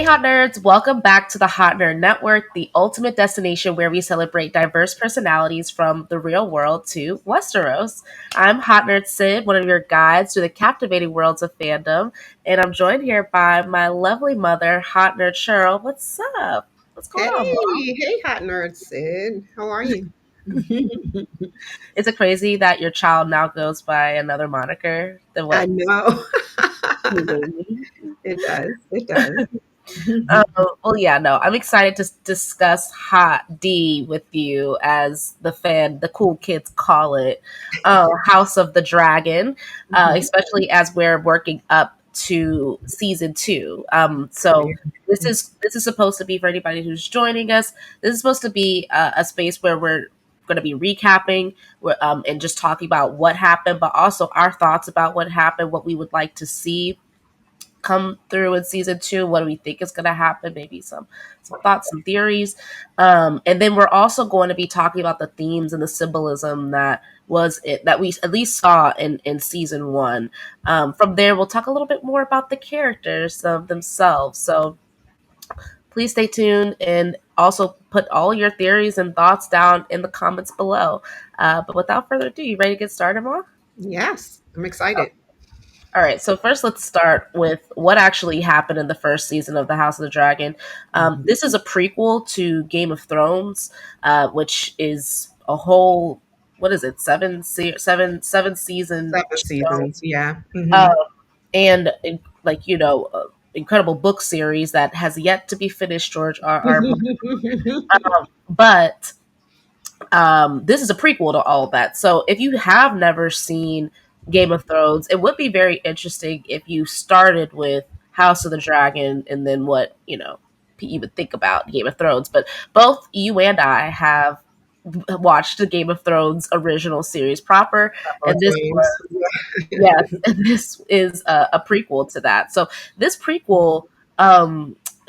Hot Nerds, welcome back to the Hot Nerd Network, the ultimate destination where we celebrate diverse personalities from the real world to Westeros. I'm Hot Nerd Sid, one of your guides through the captivating worlds of fandom, and I'm joined here by my lovely mother, Hot Nerd Cheryl. What's up? What's going on, Mom? Hey, hot nerd Sid. How are you? Is it crazy that your child now goes by another moniker than I what know. you gave me? It does. It does. Well, yeah, no, I'm excited to discuss Hot D with you, as the cool kids call it, House of the Dragon, especially as we're working up to season two. So this is supposed to be, for anybody who's joining us. This is supposed to be a space where we're going to be recapping and just talking about what happened, but also our thoughts about what happened, what we would like to see come through in season two. What do we think is going to happen? Maybe some thoughts, some theories, and then we're also going to be talking about the themes and the symbolism that we at least saw in season one. From there, we'll talk a little bit more about the characters themselves. So please stay tuned and also put all your theories and thoughts down in the comments below. But without further ado, you ready to get started, Mom? Yes, I'm excited. All right, so first let's start with what actually happened in the first season of The House of the Dragon. This is a prequel to Game of Thrones, which is a whole, what is it, seven season Seven show, seasons. Yeah. uh, and incredible book series that has yet to be finished. George R. But this is a prequel to all of that. So if you have never seen Game of Thrones, it would be very interesting if you started with House of the Dragon and then what, you would think about Game of Thrones. But both you and I have watched the Game of Thrones original series proper, Both and this ways. was, yes, and this is a prequel to that. So this prequel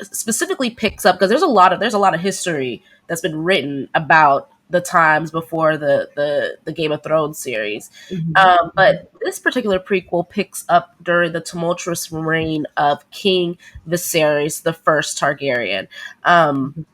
specifically picks up because there's a lot of history that's been written about the times before the Game of Thrones series. But this particular prequel picks up during the tumultuous reign of King Viserys the First Targaryen. Um,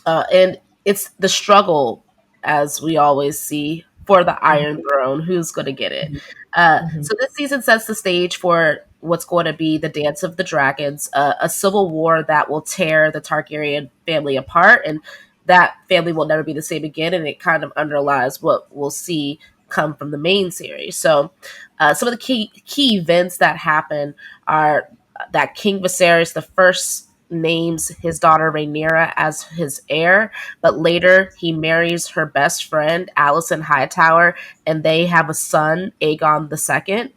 and it's the struggle, as we always see, for the Iron Throne. Who's going to get it? So this season sets the stage for what's going to be the Dance of the Dragons, a civil war that will tear the Targaryen family apart, and that family will never be the same again. And it kind of underlies what we'll see come from the main series. So, some of the key events that happen are that King Viserys the First names his daughter Rhaenyra as his heir, but later he marries her best friend Alicent Hightower, and they have a son, Aegon II.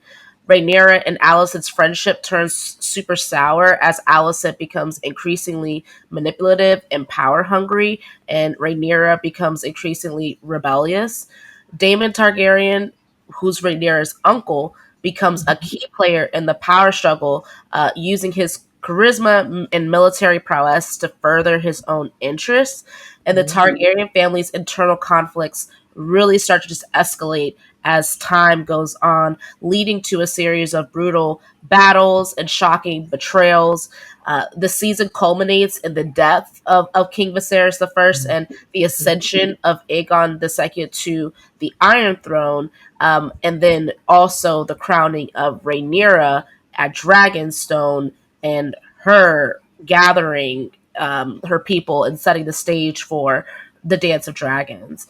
Rhaenyra and Alicent's friendship turns super sour as Alicent becomes increasingly manipulative and power hungry, and Rhaenyra becomes increasingly rebellious. Daemon Targaryen, who's Rhaenyra's uncle, becomes a key player in the power struggle, using his charisma and military prowess to further his own interests. And the Targaryen family's internal conflicts really start to just escalate as time goes on, leading to a series of brutal battles and shocking betrayals. The season culminates in the death of King Viserys the First and the ascension of Aegon II to the Iron Throne, and then also the crowning of Rhaenyra at Dragonstone and her gathering her people and setting the stage for the Dance of Dragons.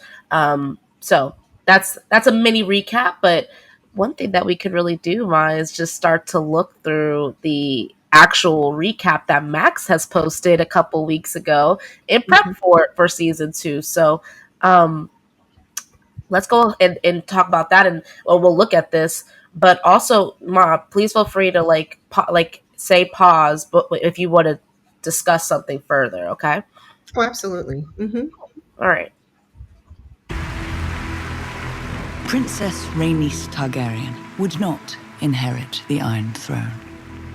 So that's a mini recap, but one thing that we could really do, Ma, is just start to look through the actual recap that Max has posted a couple weeks ago in prep for season two. So um, let's go and talk about that, and or we'll look at this. But also, Ma, please feel free to say pause, but if you want to discuss something further, okay? Oh, absolutely. All right. Princess Rhaenys Targaryen would not inherit the Iron Throne.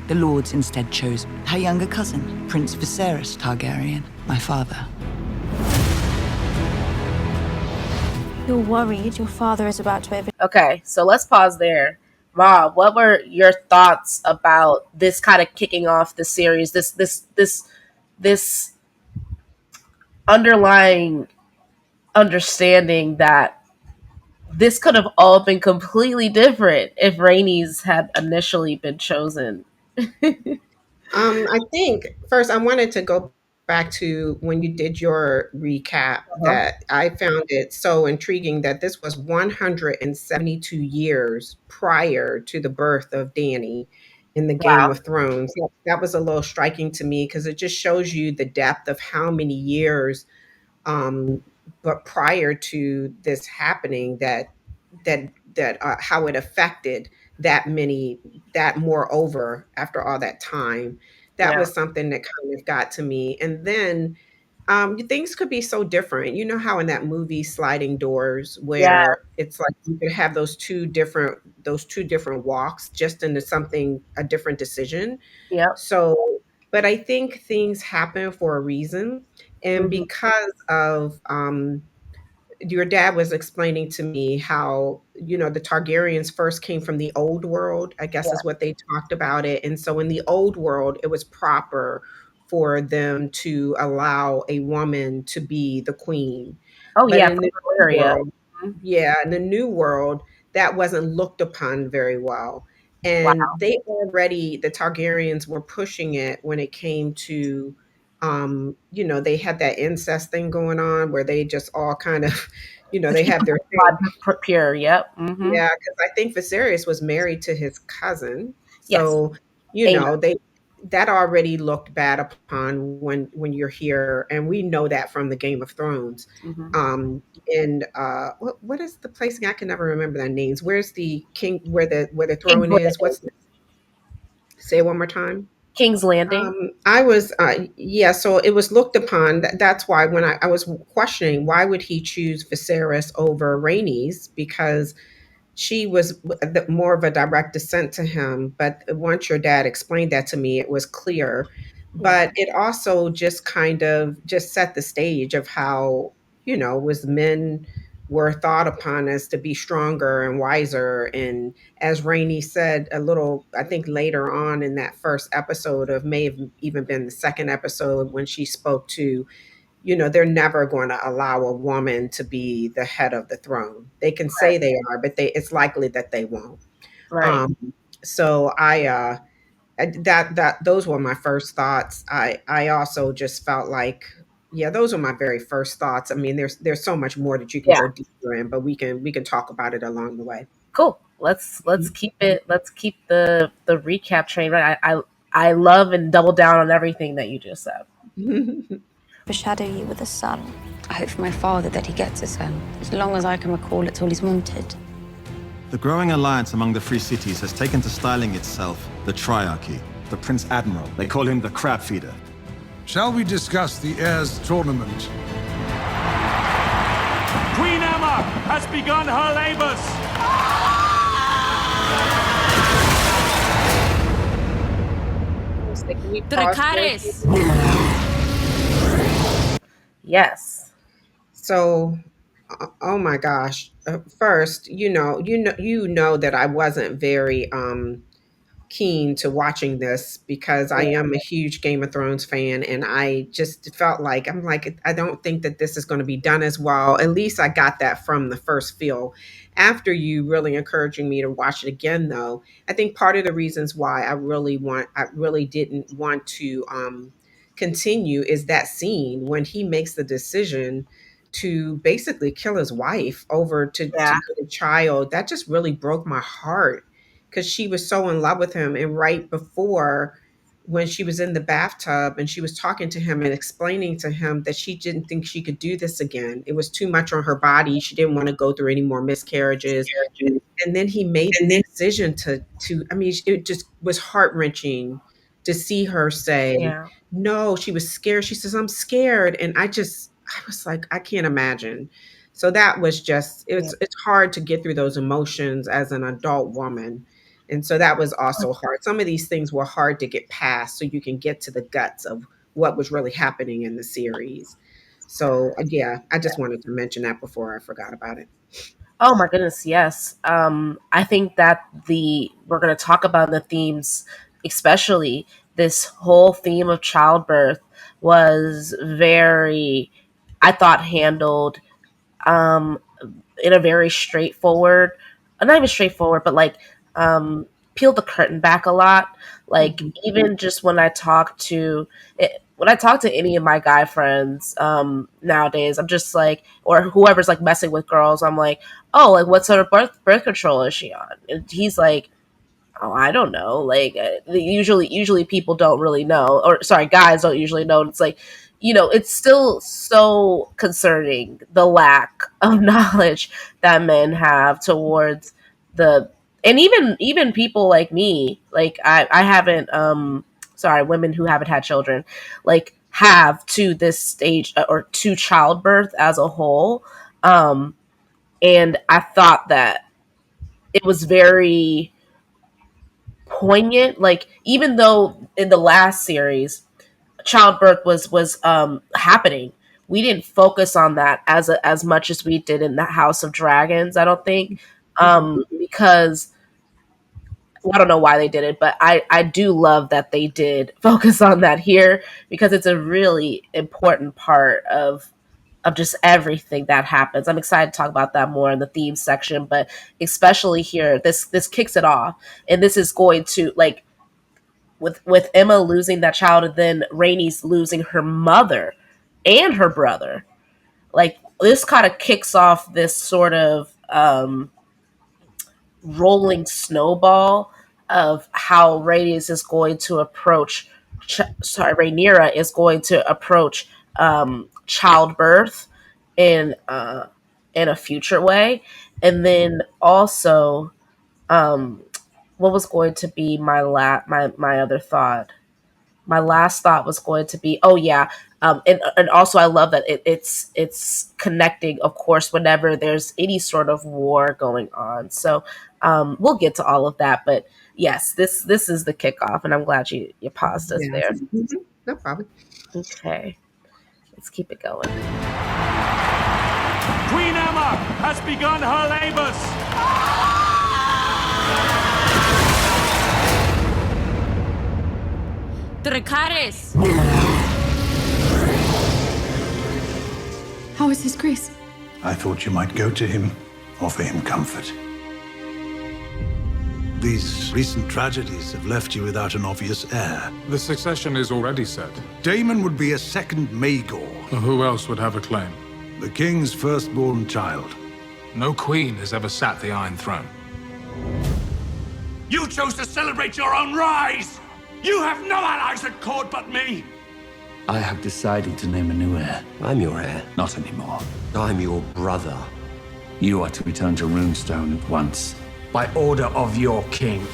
The Lords instead chose her younger cousin, Prince Viserys Targaryen, my father. You're worried your father is about to over. Okay, so let's pause there. Ma, what were your thoughts about this kind of kicking off the series? This underlying understanding that this could have all been completely different if Rainey's had initially been chosen. I think first I wanted to go back to when you did your recap Uh-huh. that I found it so intriguing that this was 172 years prior to the birth of Danny in the Game Wow. of Thrones. That was a little striking to me because it just shows you the depth of how many years but prior to this happening that how it affected that many that moreover after all that time that Yeah. was something that kind of got to me. And then things could be so different. You know how in that movie Sliding Doors, Yeah. where it's like you could have those two different walks just into something a different decision. Yep. So, but I think things happen for a reason. And Hmm. because of your dad was explaining to me how, the Targaryens first came from the old world, I guess Yeah. is what they talked about it. And so in the old world, it was proper for them to allow a woman to be the queen. Oh But yeah, in from the new Valyria. world, Mhm. yeah, in the new world, that wasn't looked upon very well. And Wow. the Targaryens were pushing it when it came to, they had that incest thing going on where they just all kind of, To they keep have their thing. the blood pure. Yep. Hmm. Yeah, because I think Viserys was married to his cousin. Yes. So, Amen. they that already looked bad upon when you're here. And we know that from the Game of Thrones. Hmm. And what is the place again? I can never remember their names. Where's the king where the King's throne is? Landing. What's say it one more time? King's Landing. I was, yeah, so it was looked upon. That's why when I was questioning why would he choose Viserys over Rhaenys, because she was more of a direct descent to him. But once your dad explained that to me, it was clear. Yeah. But it also just kind of just set the stage of how, was men were thought upon as to be stronger and wiser. And as Rainey said a little, I think later on in that first episode of may have even been the second episode when she spoke to, they're never going to allow a woman to be the head of the throne. They can Right. say they are, but it's likely that they won't. Right. Um, so that those were my first thoughts. I also just felt like, yeah, those are my very first thoughts. I mean, there's so much more that you can Yeah. go deeper in, but we can talk about it along the way. Cool. Let's keep it. Let's keep the recap train. Right. I love and double down on everything that you just said. Overshadow you with a son. I hope for my father that he gets a son. As long as I can recall, it's all he's wanted. The growing alliance among the free cities has taken to styling itself the Triarchy. The Prince Admiral, they call him the Crab Feeder. Shall we discuss the heirs tournament? Queen Emma has begun her labors! Can we pause there? Yes. So, oh my gosh. First, that I wasn't very keen to watching this because I Yeah. am a huge Game of Thrones fan, and I just felt like I'm like I don't think that this is going to be done as well. At least I got that from the first feel. After you really encouraging me to watch it again, though, I think part of the reasons why I really didn't want to continue is that scene when he makes the decision to basically kill his wife over to Yeah. get a child. That just really broke my heart because she was so in love with him. And right before, when she was in the bathtub and she was talking to him and explaining to him that she didn't think she could do this again, it was too much on her body. She didn't want to go through any more miscarriages. And then he made the decision to I mean, it just was heart-wrenching to see her say Yeah. no. She was scared. She says, I'm scared. And I was like, I can't imagine. So that was just Yeah. it's hard to get through those emotions as an adult woman. And so that was also hard. Some of these things were hard to get past so you can get to the guts of what was really happening in the series. So yeah, I just wanted to mention that before I forgot about it. Oh my goodness, yes. I think that the we're going to talk about the themes, especially this whole theme of childbirth was very, I thought, handled um, in a very straightforward, not even straightforward, but like um, peel the curtain back a lot. Like Mhm. even just when I talk to any of my guy friends nowadays, I'm just like, or whoever's like messing with girls, I'm like, oh, like what sort of birth control is she on? And he's like, oh, I don't know. Like usually people don't really know, or sorry, guys don't usually know. It's like, it's still so concerning the lack of knowledge that men have towards the, and even people like me, like I haven't sorry, women who haven't had children, like have to this stage or to childbirth as a whole. Um, and I thought that it was very poignant. Like even though in the last series childbirth was happening, we didn't focus on that as much as we did in the House of Dragons, I don't think. Mhm. Because well, I don't know why they did it, but I do love that they did focus on that here, because it's a really important part of just everything that happens. I'm excited to talk about that more in the theme section, but especially here, this kicks it off, and this is going to like with Emma losing that child, and then Rainey's losing her mother and her brother. Like this kind of kicks off this sort of rolling snowball of how Radius is going to approach. Rhaenyra is going to approach childbirth in in a future way, and then also what was going to be my other thought. My last thought was going to be, oh yeah, and also I love that it's connecting, of course, whenever there's any sort of war going on. So we'll get to all of that, but yes, this is the kickoff, and I'm glad you paused us Yes. there. Mhm. No problem. Okay, let's keep it going. Queen Emma has begun her labors. Dracarys! How is his grace? I thought you might go to him, offer him comfort. These recent tragedies have left you without an obvious heir. The succession is already set. Daemon would be a second Maegor, Who else would have a claim? the king's firstborn child. No queen has ever sat the Iron Throne. You chose to celebrate your own rise. You have no allies at court but me. I have decided to name a new heir. I'm your heir. Not anymore. I'm your brother. You are to return to Runestone at once. By order of your king.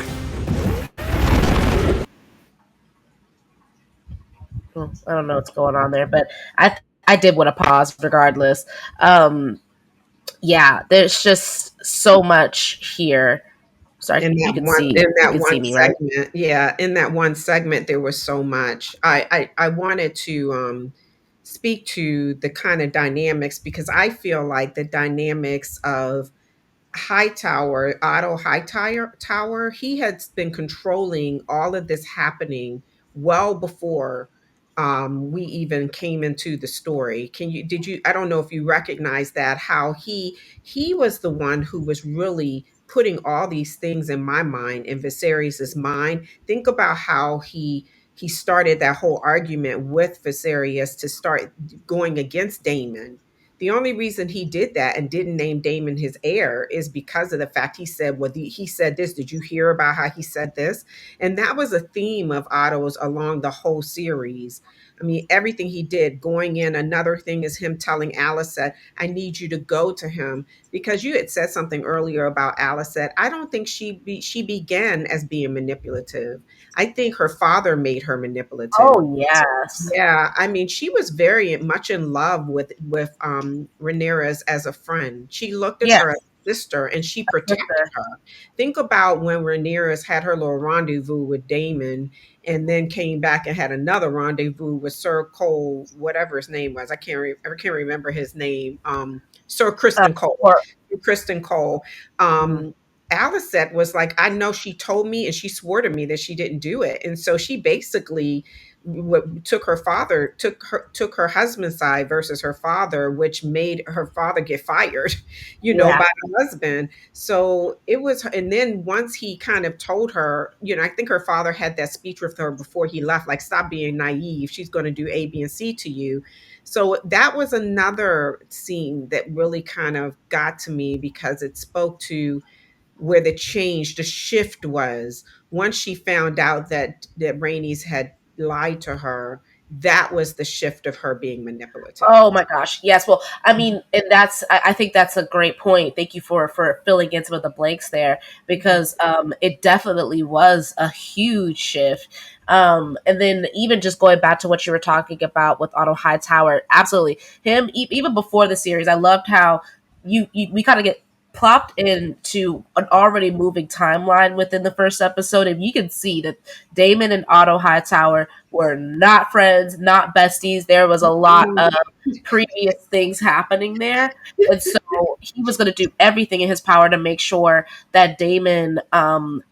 I don't know what's going on there, but I did want to pause regardless. Yeah, there's just so much here. Sorry, In you that can one see in you that can see one me, right? segment, yeah, in that one segment there was so much. I wanted to speak to the kind of dynamics, because I feel like the dynamics of Hightower, Otto Hightower, he had been controlling all of this happening well before we even came into the story. I don't know if you recognize that, how he was the one who was really putting all these things in my mind, in Viserys's mind. Think about how he started that whole argument with Viserys to start going against Daemon. The only reason he did that and didn't name Damon his heir is because of the fact he said, well, he said this. Did you hear about how he said this? And that was a theme of Otto's along the whole series. I mean, everything he did going in. Another thing is him telling Alicent, I need you to go to him, because you had said something earlier about Alicent. I don't think she began as being manipulative. I think her father made her manipulative. Oh yes, Yeah, I mean, she was very much in love with Rhaenyra as a friend. She looked at her as yes. a sister, and she protected her. Think about when Rhaenyra had her little rendezvous with Daemon, and then came back and had another rendezvous with Sir Cole, whatever his name was. I can't remember his name. So Kristen Cole. Or Kristen Cole. mhm. Alicent was like, I know she told me and she swore to me that she didn't do it. And so she basically took her husband's side versus her father, which made her father get fired, Yeah. by the husband. So it was, and then once he kind of told her, I think her father had that speech with her before he left, like, stop being naive. She's going to do A, B, and C to you. So that was another scene that really kind of got to me because it spoke to where the shift was once she found out that Rainey's had lied to her. That was the shift of her being manipulative. Oh my gosh. Yes. Well, I mean, and I think that's a great point. Thank you for filling in some of the blanks there because it definitely was a huge shift. And then even just going back to what you were talking about with Otto Hightower, absolutely. Him, even before the series, I loved how we kind of get plopped into an already moving timeline within the first episode, and you can see that Damon and Otto Hightower were not friends, not besties. There was a lot of previous things happening there. And so he was going to do everything in his power to make sure that Damon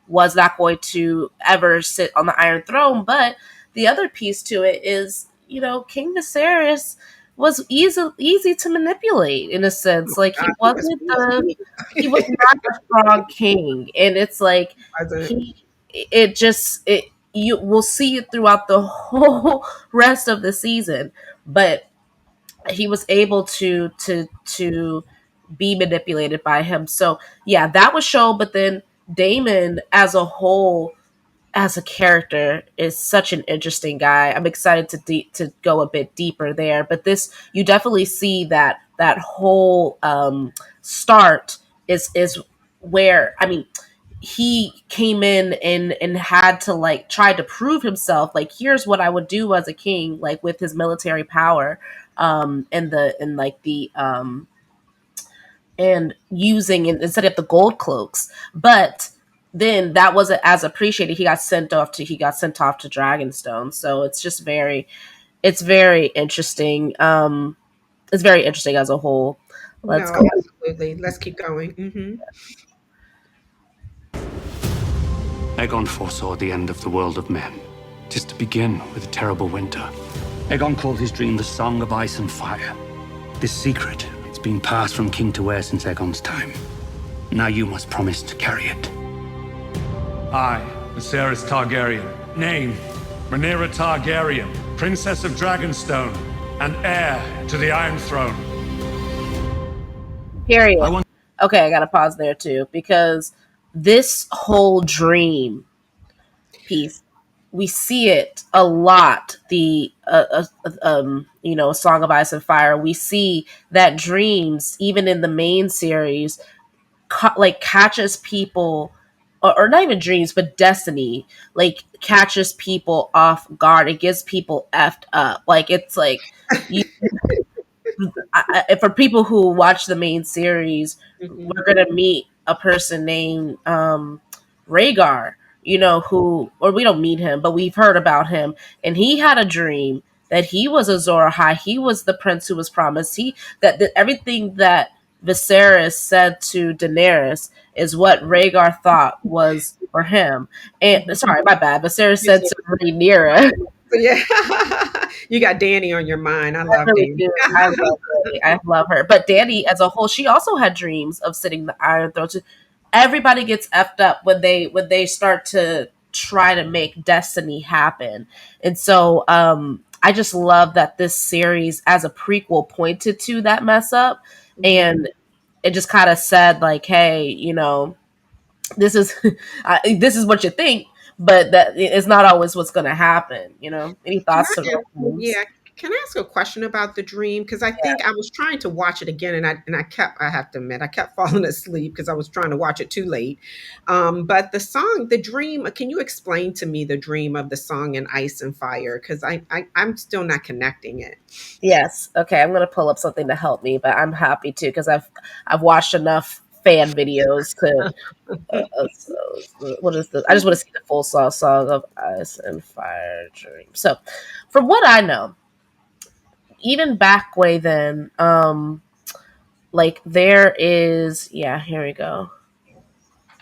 was not going to ever sit on the Iron Throne. But the other piece to it is, King Viserys was easy to manipulate in a sense. Like God, he was weak. he was not a strong king, and it's like he it just it you will see it throughout the whole rest of the season, but he was able to be manipulated by him. So yeah, that was shown. But then Damon as a whole, as a character, is such an interesting guy. I'm excited to go a bit deeper there. But this, you definitely see that whole start is where, I mean, he came in and had to like try to prove himself, like, here's what I would do as a king, like with his military power, and like the and using and setting up the gold cloaks. But then that wasn't as appreciated. He got sent off to Dragonstone. So it's very interesting. It's very interesting as a whole. Let's No, go. absolutely. Let's keep going. Aegon foresaw the end of the world of men, just to begin with a terrible winter. Aegon called his dream the Song of Ice and Fire. This secret, it's been passed from king to heir since Aegon's time. Now you must promise to carry it. I, Viserys Targaryen, name Rhaenyra Targaryen, Princess of Dragonstone, and heir to the Iron Throne. Period. Okay, I gotta pause there too, because this whole dream piece, we see it a lot. The Song of Ice and Fire. We see that dreams, even in the main series, catches people, or not even dreams, but destiny, like catches people off guard. It gives people effed up. Like it's like you for people who watch the main series, we're gonna meet a person named Rhaegar. Or we don't meet him, but we've heard about him, and he had a dream that he was Azor Ahai. He was the prince who was promised. That everything that Viserys said to Daenerys is what Rhaegar thought was for him. And sorry, my bad. Viserys said to Rhaenyra. Yeah. You got Danny on your mind. I I love really Danny. do. I love Dany. I love her. But Dany, as a whole, she also had dreams of sitting the Iron Throne. Everybody gets effed up when they start to try to make destiny happen. And so I just love that this series, as a prequel, pointed to that mess up, and it just kind of said like, hey, this is this is what you think, but that it's not always what's going to happen. Any Can thoughts I to those ask, things? yeah, can I ask a question about the dream? Because I think I was trying to watch it again, and I have to admit, I kept falling asleep because I was trying to watch it too late. But the dream, can you explain to me the dream of the song in Ice and Fire? Because I'm still not connecting it. Yes. Okay, I'm gonna pull up something to help me, but I'm happy to because I've watched enough fan videos to. What is this? I just want to see the full song of Ice and Fire Dream. So, from what I know, even back way then, like there is, yeah, here we go.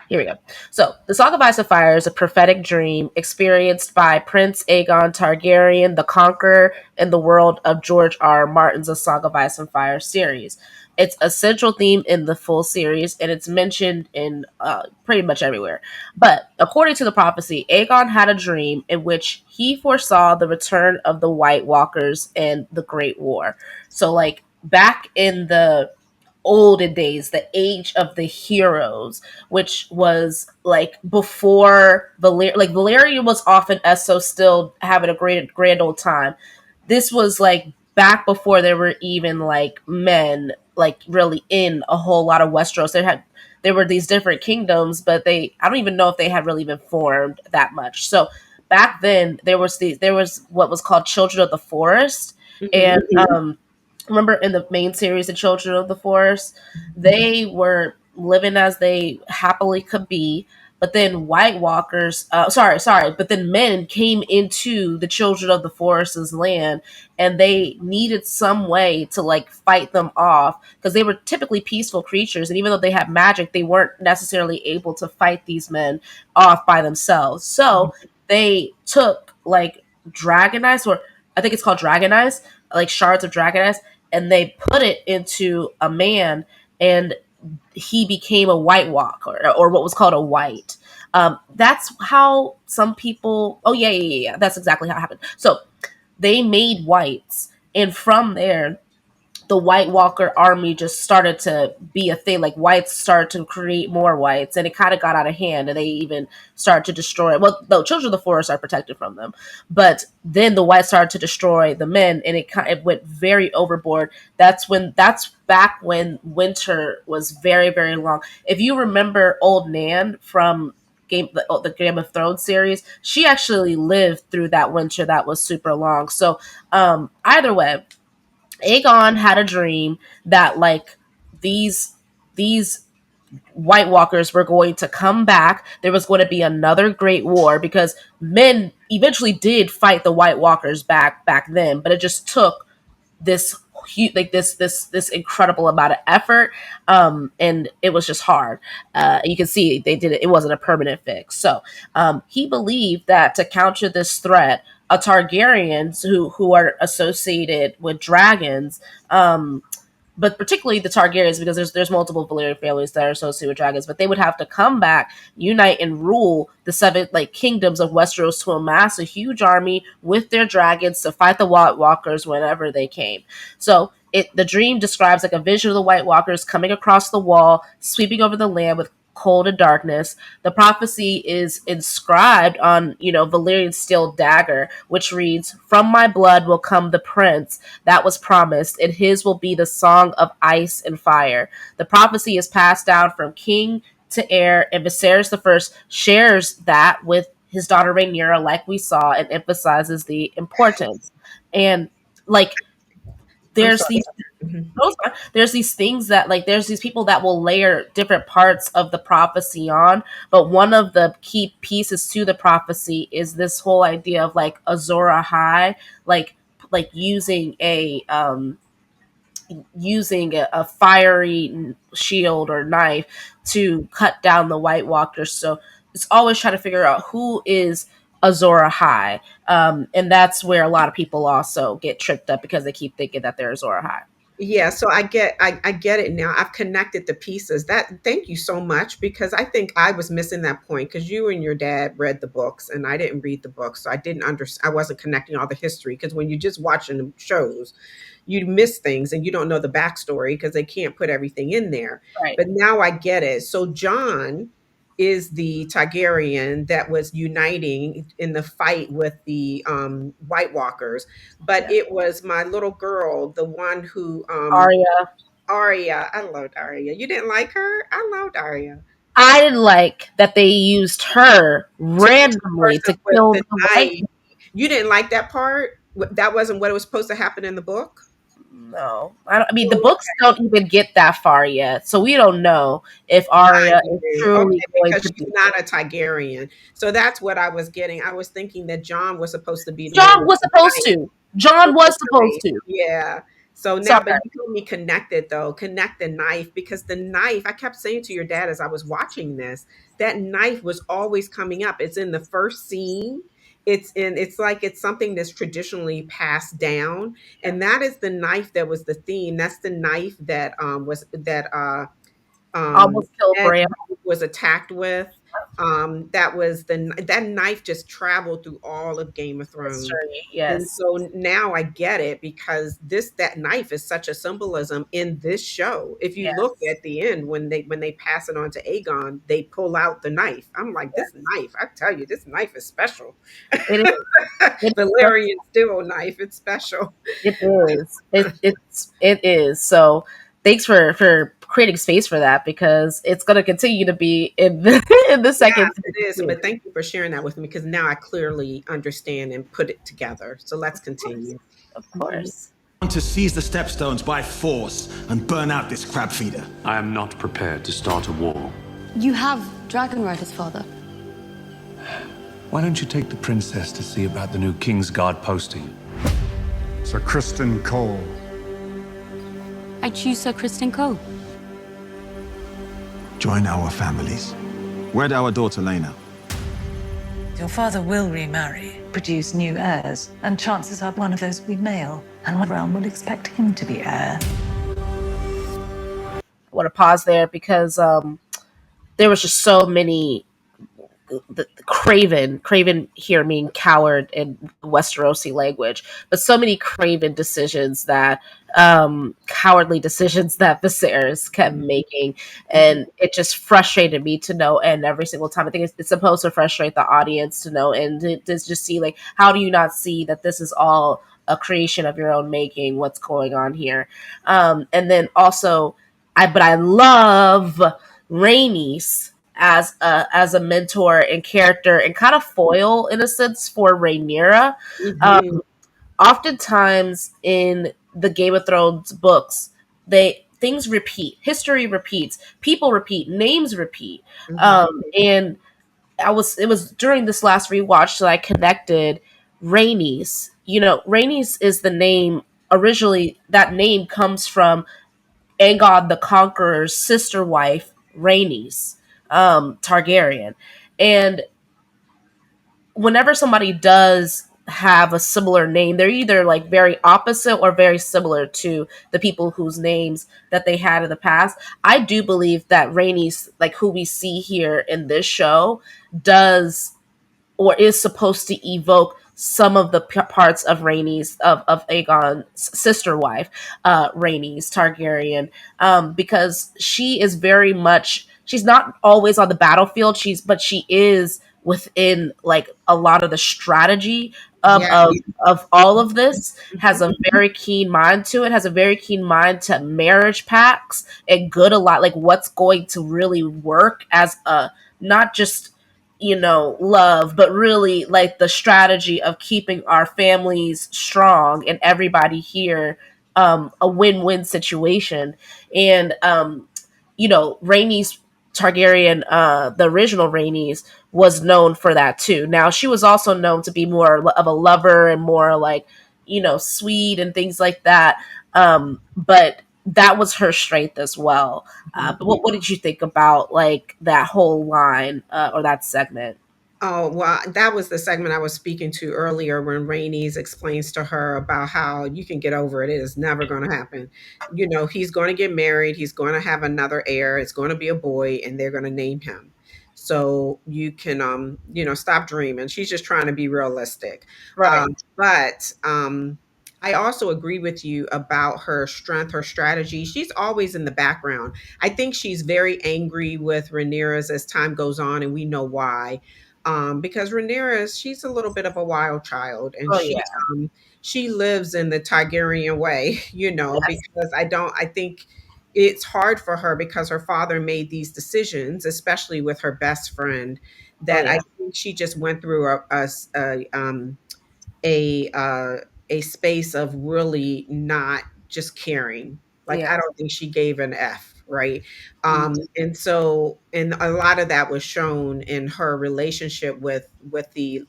Here we go. So, the Song of Ice and Fire is a prophetic dream experienced by Prince Aegon Targaryen, the Conqueror, in the world of George R. R. Martin's A Song of Ice and Fire series. It's a central theme in the full series, and it's mentioned in pretty much everywhere. But according to the prophecy, Aegon had a dream in which he foresaw the return of the White Walkers and the Great War. So, like back in the olden days, the age of the heroes, which was like before Valyria was often Essos still having a great grand old time. This was like back before there were even like men like really in a whole lot of Westeros. There were these different kingdoms, but I don't even know if they had really been formed that much. So back then there was what was called Children of the Forest, and remember in the main series, The Children of the Forest, they were living as they happily could be. But then White Walkers, but then men came into the Children of the Forest's land, and they needed some way to like fight them off because they were typically peaceful creatures, and even though they had magic, they weren't necessarily able to fight these men off by themselves. So they took like dragon eyes, or I think it's called dragon eyes, like shards of dragon eyes, and they put it into a man, and he became a White Walker, or what was called a white. That's how some people. Oh yeah. That's exactly how it happened. So they made whites, and from there, the White Walker army just started to be a thing. Like whites started to create more whites, and it kind of got out of hand, and they even started to destroy. Well, no, Children of the Forest are protected from them, but then the whites started to destroy the men, and it went very overboard. That's back when winter was very very long. If you remember Old Nan from the Game of Thrones series, she actually lived through that winter that was super long. So either way, Aegon had a dream that like these these White Walkers were going to come back. There was going to be another great war because men eventually did fight the White Walkers back then, but it just took this this incredible amount of effort, and it was just hard. You can see they did it wasn't a permanent fix. So he believed that to counter this threat, a Targaryens who are associated with dragons, but particularly the Targaryens, because there's multiple Valyrian families that are associated with dragons, but they would have to come back, unite, and rule the seven like kingdoms of Westeros to amass a huge army with their dragons to fight the White Walkers whenever they came. So the dream describes like a vision of the White Walkers coming across the wall, sweeping over the land with cold and darkness. The prophecy is inscribed on, Valyrian's steel dagger, which reads, "From my blood will come the prince that was promised, and his will be the song of ice and fire." The prophecy is passed down from king to heir, and Viserys the First shares that with his daughter Rhaenyra, like we saw, and emphasizes the importance. And like, I'm there's sorry. these Mhm. there's these things that like there's these people that will layer different parts of the prophecy on, but one of the key pieces to the prophecy is this whole idea of like Azor Ahai, like using a fiery shield or knife to cut down the White Walkers. So it's always trying to figure out who is Azor Ahai, and that's where a lot of people also get tripped up because they keep thinking that they're Azor Ahai. Yeah, so I get it now. I've connected the pieces. Thank you so much, because I think I was missing that point, because you and your dad read the books and I didn't read the books. So I didn't understand. I wasn't connecting all the history, because when you're just watching the shows, you miss things and you don't know the backstory because they can't put everything in there. Right. But now I get it. So John is the Targaryen that was uniting in the fight with the White Walkers, but Yeah. it was my little girl, the one who Arya. Arya. I loved Arya. You didn't like her? I loved Arya. I didn't like that they used her To be the randomly person to with kill the the white. knife. You didn't like that part? That wasn't what it was supposed to happen in the book? No, I don't. I mean, the Oh, books don't even get that far yet, so we don't know if Arya is okay. truly Okay, going because to she's be. not a Targaryen. So that's what I was getting. I was thinking that John was supposed to be the one John with was the supposed knife to. John with was the supposed knife. to. Yeah. So now, Sorry. but you told me connected though, connect the knife, because the knife, I kept saying to your dad as I was watching this, that knife was always coming up. It's in the first scene. It's like it's something that's traditionally passed down. And that is the knife that was the theme. That's the knife that was that Almost killed Ed Bram. was attacked with. That was that knife just traveled through all of Game of Thrones. History, And yes. so now I get it, because that knife is such a symbolism in this show. If you look Yes. at the end when they pass it on to Aegon, they pull out the knife. I'm like, this Yes. knife, I tell you, this knife is special. It is. It is. Valerian steel knife, it's special. It is. It is. So thanks for creating space for that, because it's going to continue to be in the in the Yes, second it is. season. But thank you for sharing that with me, because now I clearly understand and put it together. So let's Of course. continue. Of Mhm. course. To seize the stepstones by force and burn out this crab feeder. I am not prepared to start a war. You have dragon riders, father. Why don't you take the princess to see about the new King's Guard posting? Sir Kristen Cole. I choose Sir Kristen Cole. Join our families. Wed our daughter Lena. Your father will remarry, produce new heirs, and chances are one of those will be male, and one realm will expect him to be heir. I want to pause there because there was just so many the Craven here mean coward in Westerosi language, but so many Craven decisions that cowardly decisions that Viserys kept making, and it just frustrated me to no end every single time. I think it's supposed to frustrate the audience to no end to just see, like, how do you not see that this is all a creation of your own making? What's going on here? And then also, I love Rhaenys as a mentor and character and kind of foil in a sense for Rhaenyra. Mhm. Oftentimes in the Game of Thrones books, they things repeat, history repeats, people repeat, names repeat, Mhm. and it was during this last rewatch that I connected Rhaenys. You know, Rhaenys is the name originally. That name comes from Aegon the Conqueror's sister wife, Rhaenys Targaryen. And whenever somebody does have a similar name, they're either like very opposite or very similar to the people whose names that they had in the past. I do believe that Rhaenys, like who we see here in this show, does or is supposed to evoke some of the parts of Rhaenys of Aegon's sister wife, Rhaenys Targaryen, because she is very much, she's not always on the battlefield. But she is within like a lot of the strategy of Yeah. of of all of this. Has Mhm. a very keen mind to it. Has a very keen mind to marriage pacts and good a lot like what's going to really work as a not just love, but really like the strategy of keeping our families strong and everybody here a win-win situation. And Rhaenys Targaryen, the original Rhaenys, was known for that too. Now she was also known to be more of a lover and more like sweet and things like that. But that was her strength as well. But what did you think about like that whole line or that segment? Oh, well, that was the segment I was speaking to earlier when Rainey's explains to her about how you can get over it. It is never going to happen. You know, he's going to get married. He's going to have another heir. It's going to be a boy, and they're going to name him. So you can, stop dreaming. She's just trying to be realistic. Right. But I also agree with you about her strength, her strategy. She's always in the background. I think she's very angry with Rhaenyra as time goes on, and we know why, because Rhaenyra, she's a little bit of a wild child, and Oh yeah. she lives in the Targaryen way, Yes. because I think it's hard for her because her father made these decisions, especially with her best friend, Oh that I yeah. think she just went through a uh, a space of really not just caring. Like, I Yeah. don't think she gave an F, right? Mm. And so, and a lot of that was shown in her relationship with the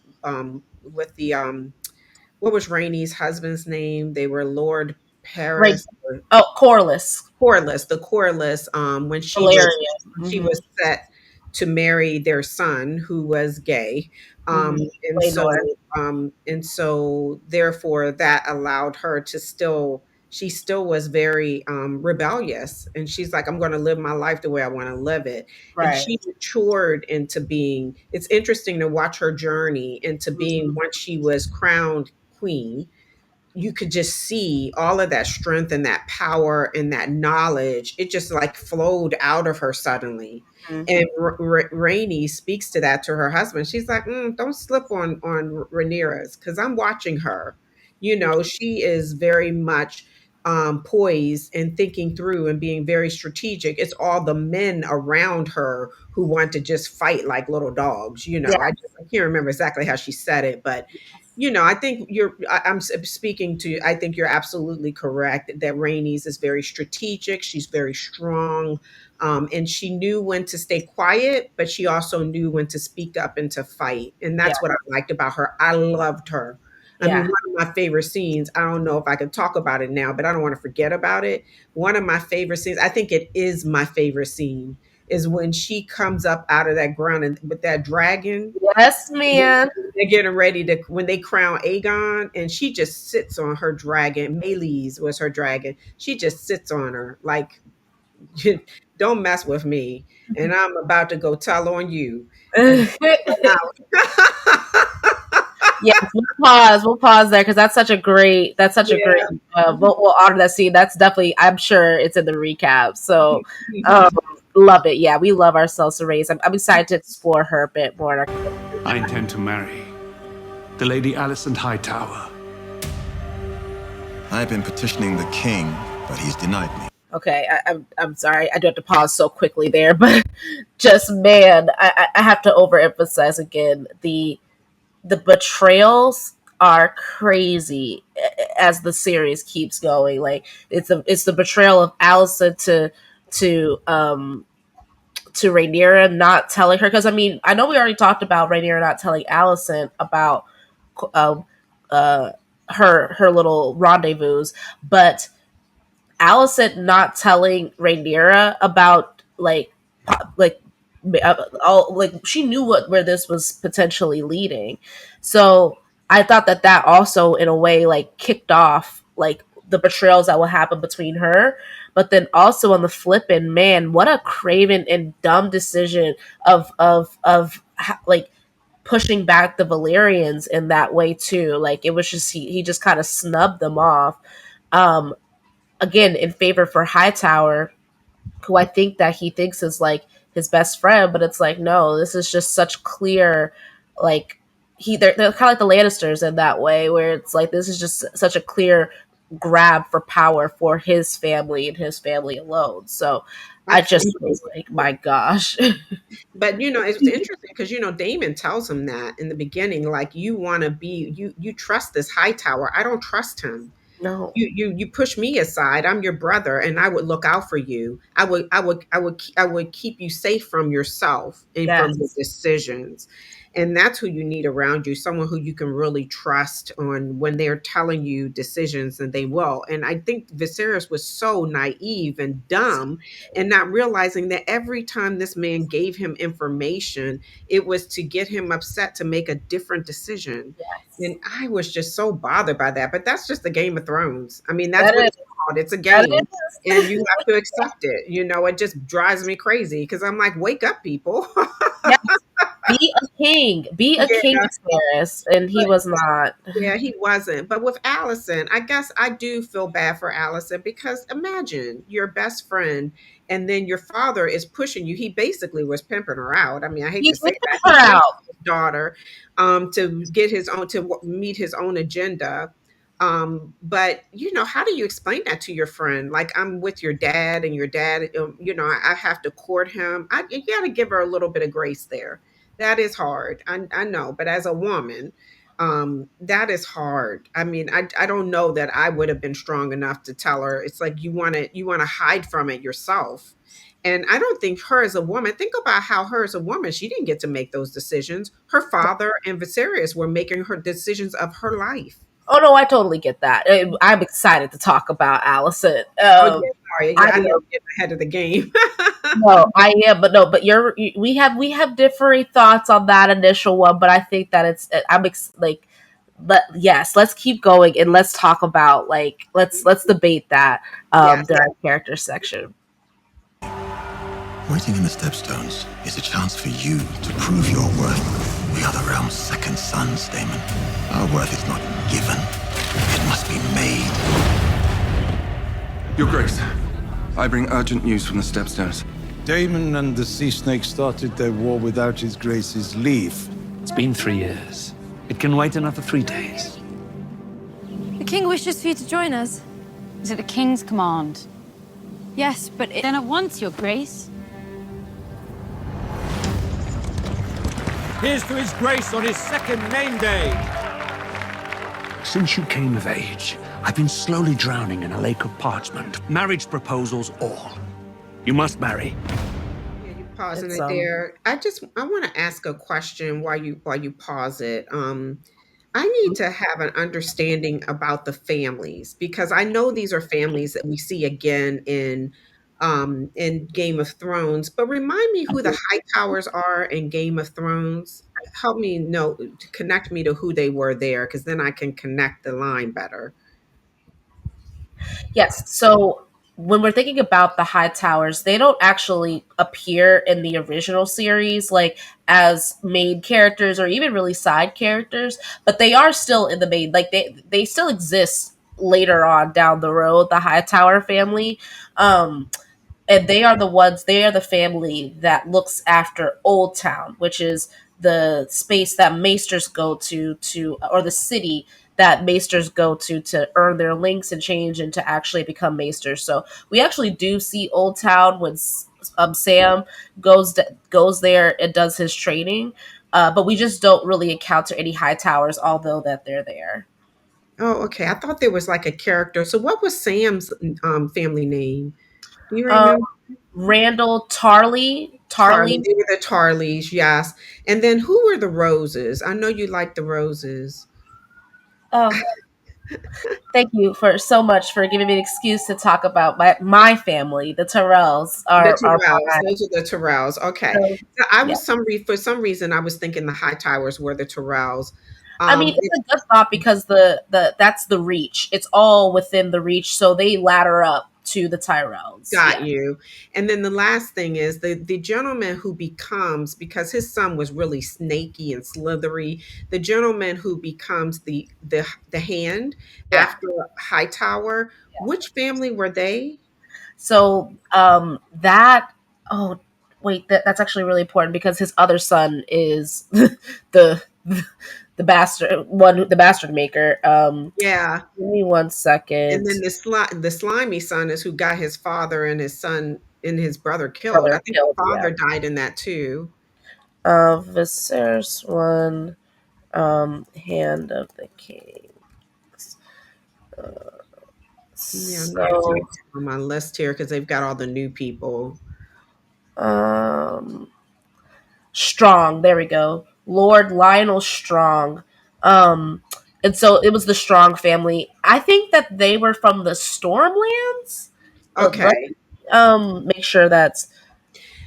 what was Rainey's husband's name? They were Lord. Right. Paris. Oh, Corliss. Corliss, the Corliss, Hilarious. when she was set to marry their son who was gay. Um, Mm-hmm. and so and so therefore that allowed her to still she still was very rebellious, and she's like, I'm going to live my life the way I want to live it. And Right. she matured into being, it's interesting to watch her journey into being, once she was crowned queen, you could just see all of that strength and that power and that knowledge. It just like flowed out of her suddenly. Mhm. And Rainey speaks to that to her husband. She's like, don't slip on Rhaenyra's, because I'm watching her. You know, she is very much poised and thinking through and being very strategic. It's all the men around her who want to just fight like little dogs. You Yeah. know, I can't remember exactly how she said it, but I think I'm speaking to, I think you're absolutely correct that Rainey's is very strategic. She's very strong. And she knew when to stay quiet, but she also knew when to speak up and to fight. And Yeah. that's what I liked about her. I loved her. I mean, Yeah. one of my favorite scenes, I don't know if I can talk about it now, but I don't want to forget about it. One of my favorite scenes, I think it is my favorite scene, is when she comes up out of that ground and with that dragon. Yes, man. They're getting ready to, when they crown Aegon, and she just sits on her dragon. Melee's was her dragon. She just sits on her like, don't mess with me, and I'm about to go tell on you. And Yes, we'll pause there because that's such a great yeah. we'll honor that scene. That's definitely, I'm sure it's in the recap. So um love it. Yeah, we love ourselves a race. I'm excited to explore her a bit more in our I intend to marry the Lady Alicent Hightower. I've been petitioning the king, but he's denied me. Okay, I'm sorry. I do have to pause so quickly there, but just man, I have to overemphasize again the betrayals are crazy as the series keeps going. Like it's the betrayal of Allison to to Rhaenyra not telling her, because I mean I know we already talked about Rhaenyra not telling Allison about um uh her little rendezvous, but Allison not telling Rhaenyra about like all, like she knew where this was potentially leading. So I thought that also in a way like kicked off like the betrayals that will happen between her. But then also on the flippin', man, what a craven and dumb decision like pushing back the Valyrians in that way too. Like it was just he just kind of snubbed them off. Um, Again in favor for Hightower, who I think that he thinks is like his best friend, but it's like no, this is just such clear, like they're kind of like the Lannisters in that way, where it's like this is just such a clear grab for power for his family and his family alone. So I just Absolutely. was like, my gosh. But it's interesting because Damon tells him that in the beginning, like, you want to be, you trust this Hightower. I don't trust him. No. You push me aside. I'm your brother, and I would look out for you. I would keep you safe from yourself and from your Yes. decisions. And that's who you need around you, someone who you can really trust on when they're telling you decisions, and they will. And I think Viserys was so naive and dumb, and not realizing that every time this man gave him information, it was to get him upset to make a different decision. Yes. And I was just so bothered by that. But that's just the Game of Thrones. I mean, that's That what is it's called. It's a that game. And is you have to accept it. It just drives me crazy because I'm like, wake up, people. Yes. Be a king. Be a king, Yeah. Viserys. And he was not. Yeah, he wasn't. But with Allison, I guess I do feel bad for Allison, because imagine your best friend and then your father is pushing you. He basically was pimping her out. I mean, I hate He to say picked that. her He pimped out. his daughter to get his own, to meet his own agenda. But how do you explain that to your friend? Like, I'm with your dad, and your dad, I have to court him. You got to give her a little bit of grace there. That is hard. I know, but as a woman, that is hard. I mean, I don't know that I would have been strong enough to tell her. It's like you want to hide from it yourself. And I don't think her as a woman, think about how her as a woman, she didn't get to make those decisions. Her father and Viserys were making her decisions of her life. Oh no, I totally get that. I'm excited to talk about Allison. Oh yeah, sorry. I Yeah, I know am. I'm getting ahead of the game. No, I am, but no, but we have differing thoughts on that initial one, but I think that like, but yes, let's keep going and let's talk about like let's debate that Yes. during our character section. Waiting in the Stepstones is a chance for you to prove your worth. We are the realm's second sons, Damon. Our worth is not given. It must be made. Your Grace, I bring urgent news from the Stepstones. Damon and the Sea Snake started their war without His Grace's leave. It's been 3 years. It can wait another 3 days. The king wishes for you to join us. Is it the king's command? Yes, but Then at once, Your Grace. Here's to His Grace on his second name day. Since you came of age, I've been slowly drowning in a lake of parchment. Marriage proposals, all. You must marry. Yeah, you pausing It's it there. I want to ask a question while you pause it. I need to have an understanding about the families because I know these are families that we see again in Game of Thrones. But remind me who the Hightowers are in Game of Thrones. Help me know to connect me to who they were there because then I can connect the line better. Yes. So when we're thinking about the High Towers, they don't actually appear in the original series like as main characters or even really side characters, but they are still in the main. Like they still exist later on down the road. The High Tower family. And they are the family that looks after Old Town, which is the space that maesters go to or the city that maesters go to earn their links and change and to actually become maesters. So we actually do see Old Town when Sam goes there and does his training, but we just don't really encounter any high towers, although that they're there. Oh, okay. I thought there was like a character. So what was Sam's family name? Do you Um, remember? Randall Tarley, Tarly. Tarley. They were the Tarleys, yes. And then who were the Roses? I know you like the Roses. Oh, thank you for so much for giving me an excuse to talk about my family. The Terrells The are Tyrells. mine. Those are the Tyrells. Okay. So, So I yeah. was for some reason I was thinking the High Towers were the Tyrells. I mean, it's a good thought because the that's the reach. It's all within the reach, so they ladder up to the Tyrells. Got Yeah, you. And then the last thing is the gentleman who becomes because his son was really snaky and slithery. The gentleman who becomes the hand yeah. after Hightower. Which family were they? So that oh wait, that's actually really important because his other son is the the bastard maker. Yeah. Give me one And second. then the slimy son is who got his father and his son and his brother killed. I Brother think the killed. Yeah. father died in that too. Viserys one. Hand of the King. Yeah, I'm getting to So, on my list here because they've got all the new people. um, Strong. There we go. Lord Lionel Strong. Um, and so it was the Strong family. I think that they were from the Stormlands. Let Okay. me, make sure that's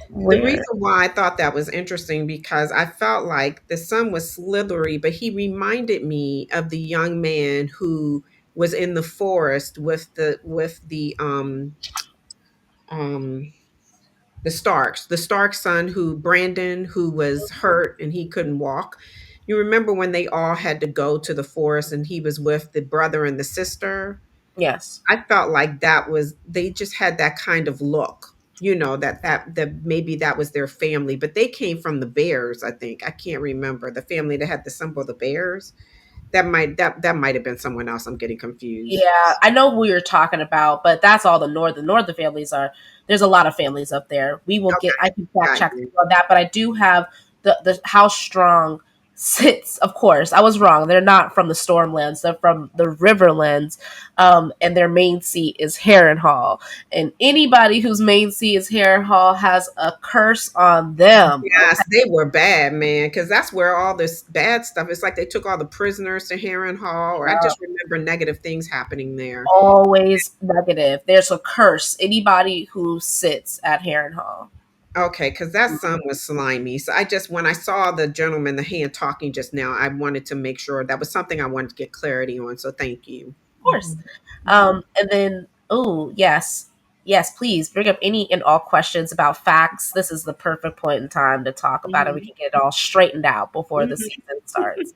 The where. reason why I thought that was interesting because I felt like the son was slithery, but he reminded me of the young man who was in the forest um the Starks, the Stark son who Brandon, who was hurt and he couldn't walk. You remember when they all had to go to the forest and he was with the brother and the sister? Yes. I felt like that was they just had that kind of look, that maybe that was their family, but they came from the Bears, I think. I can't remember the family that had the symbol of the Bears. That might have been someone else. I'm getting confused. Yeah, I know who you're talking about, but that's all the northern families are. There's a lot of families up there. We will get. Okay, I can fact got check you. on that, but I do have the how strong. sits, of course, I was wrong. They're not from the Stormlands. They're from the Riverlands. And their main seat is Harrenhal. And anybody whose main seat is Harrenhal has a curse on them. Yes, they were bad, man, because that's where all this bad stuff. It's like they took all the prisoners to Harrenhal, or I Yeah. just remember negative things happening there. Always negative. There's a curse. Anybody who sits at Harrenhal. Okay, because that son was slimy. So I just, when I saw the gentleman, the hand talking just now, I wanted to make sure that was something I wanted to get clarity on. So thank you. Of course. And then, oh, yes. Yes, please bring up any and all questions about facts. This is the perfect point in time to talk about it. We Mhm. can get it all straightened out before the Mhm. season starts.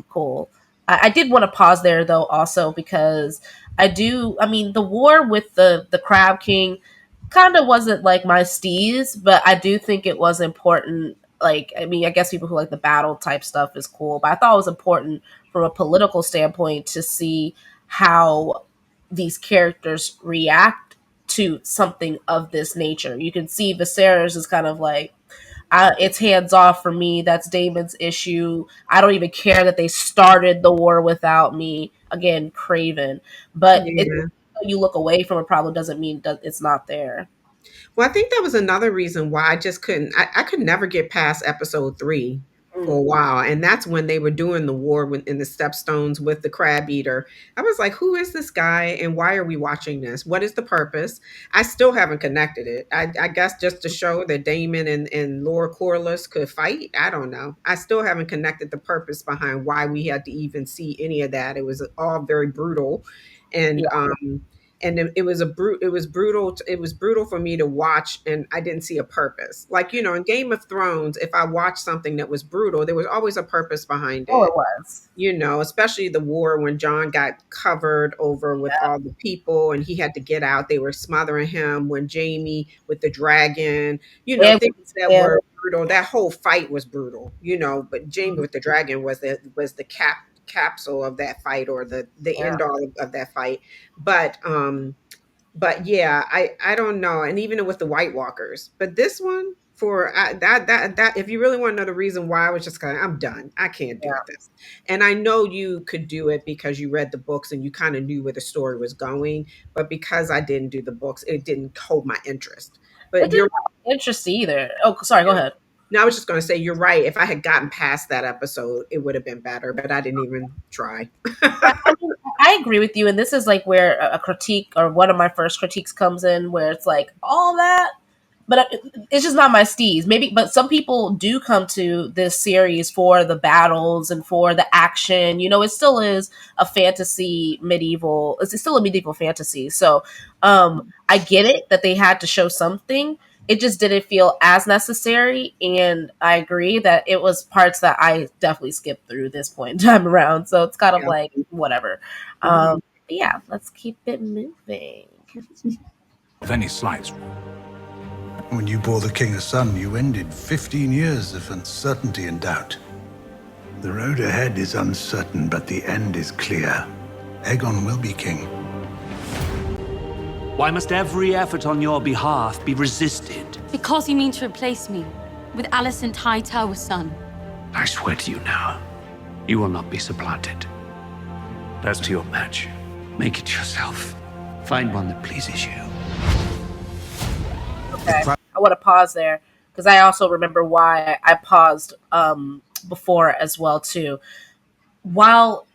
Cool. I did want to pause there though, also because I mean, the war with the Crab King kind of wasn't like my steez, but I do think it was important. Like, I mean, I guess people who like the battle type stuff is cool, but I thought it was important from a political standpoint to see how these characters react to something of this nature. You can see Viserys is kind of like, it's hands off for me. That's Damon's issue. I don't even care that they started the war without me. Again, Craven. But Yeah. you look away from a problem doesn't mean that it's not there. Well, I think that was another reason why I just couldn't. I could never get past episode 3 for a while, and that's when they were doing the war in the Stepstones with the crab eater. I was like, "Who is this guy, and why are we watching this? What is the purpose?" I still haven't connected it. I guess just to show that Damon and Laura Corliss could fight. I don't know. I still haven't connected the purpose behind why we had to even see any of that. It was all very brutal, and Yeah. it was it was brutal it was brutal for me to watch, and I didn't see a purpose. Like, in Game of Thrones, if I watched something that was brutal, there was always a purpose behind Oh, it. it was. Especially the war when John got covered over with Yeah. all the people and he had to get out. They were smothering him when Jamie with the dragon, And things that yeah, were brutal. That whole fight was brutal, but Jamie with the dragon was the capsule of that fight, or the yeah. end all of that fight. But yeah, I don't know. And even with the White Walkers, but this one for that if you really want to know the reason why, I was just kind of, I'm done. I can't do this. And I know you could do it because you read the books and you kind of knew where the story was going, but because I didn't do the books, it didn't hold my interest. It But didn't you're have interest either. Oh, sorry, go ahead. no, I was just going to say you're right. If I had gotten past that episode, it would have been better, but I didn't even try. I mean, I agree with you, and this is like where a critique or one of my first critiques comes in, where it's like all that, but it's just not my steez. Maybe, but some people do come to this series for the battles and for the action. It still is a fantasy medieval. It's still a medieval fantasy. So, I get it that they had to show something. It just didn't feel as necessary, and I agree that it was parts that I definitely skipped through this point in time around. So it's kind of Yeah. like whatever. Mhm. Yeah, let's keep it moving. Of any slights. When you bore the king a son, you ended 15 years of uncertainty and doubt. The road ahead is uncertain, but the end is clear. Aegon will be king. Why must every effort on your behalf be resisted? Because you mean to replace me with Alicent Hightower's son. I swear to you now, you will not be supplanted. As to your match, make it yourself. Find one that pleases you. Okay, I want to pause there because I also remember why I paused before as well too. While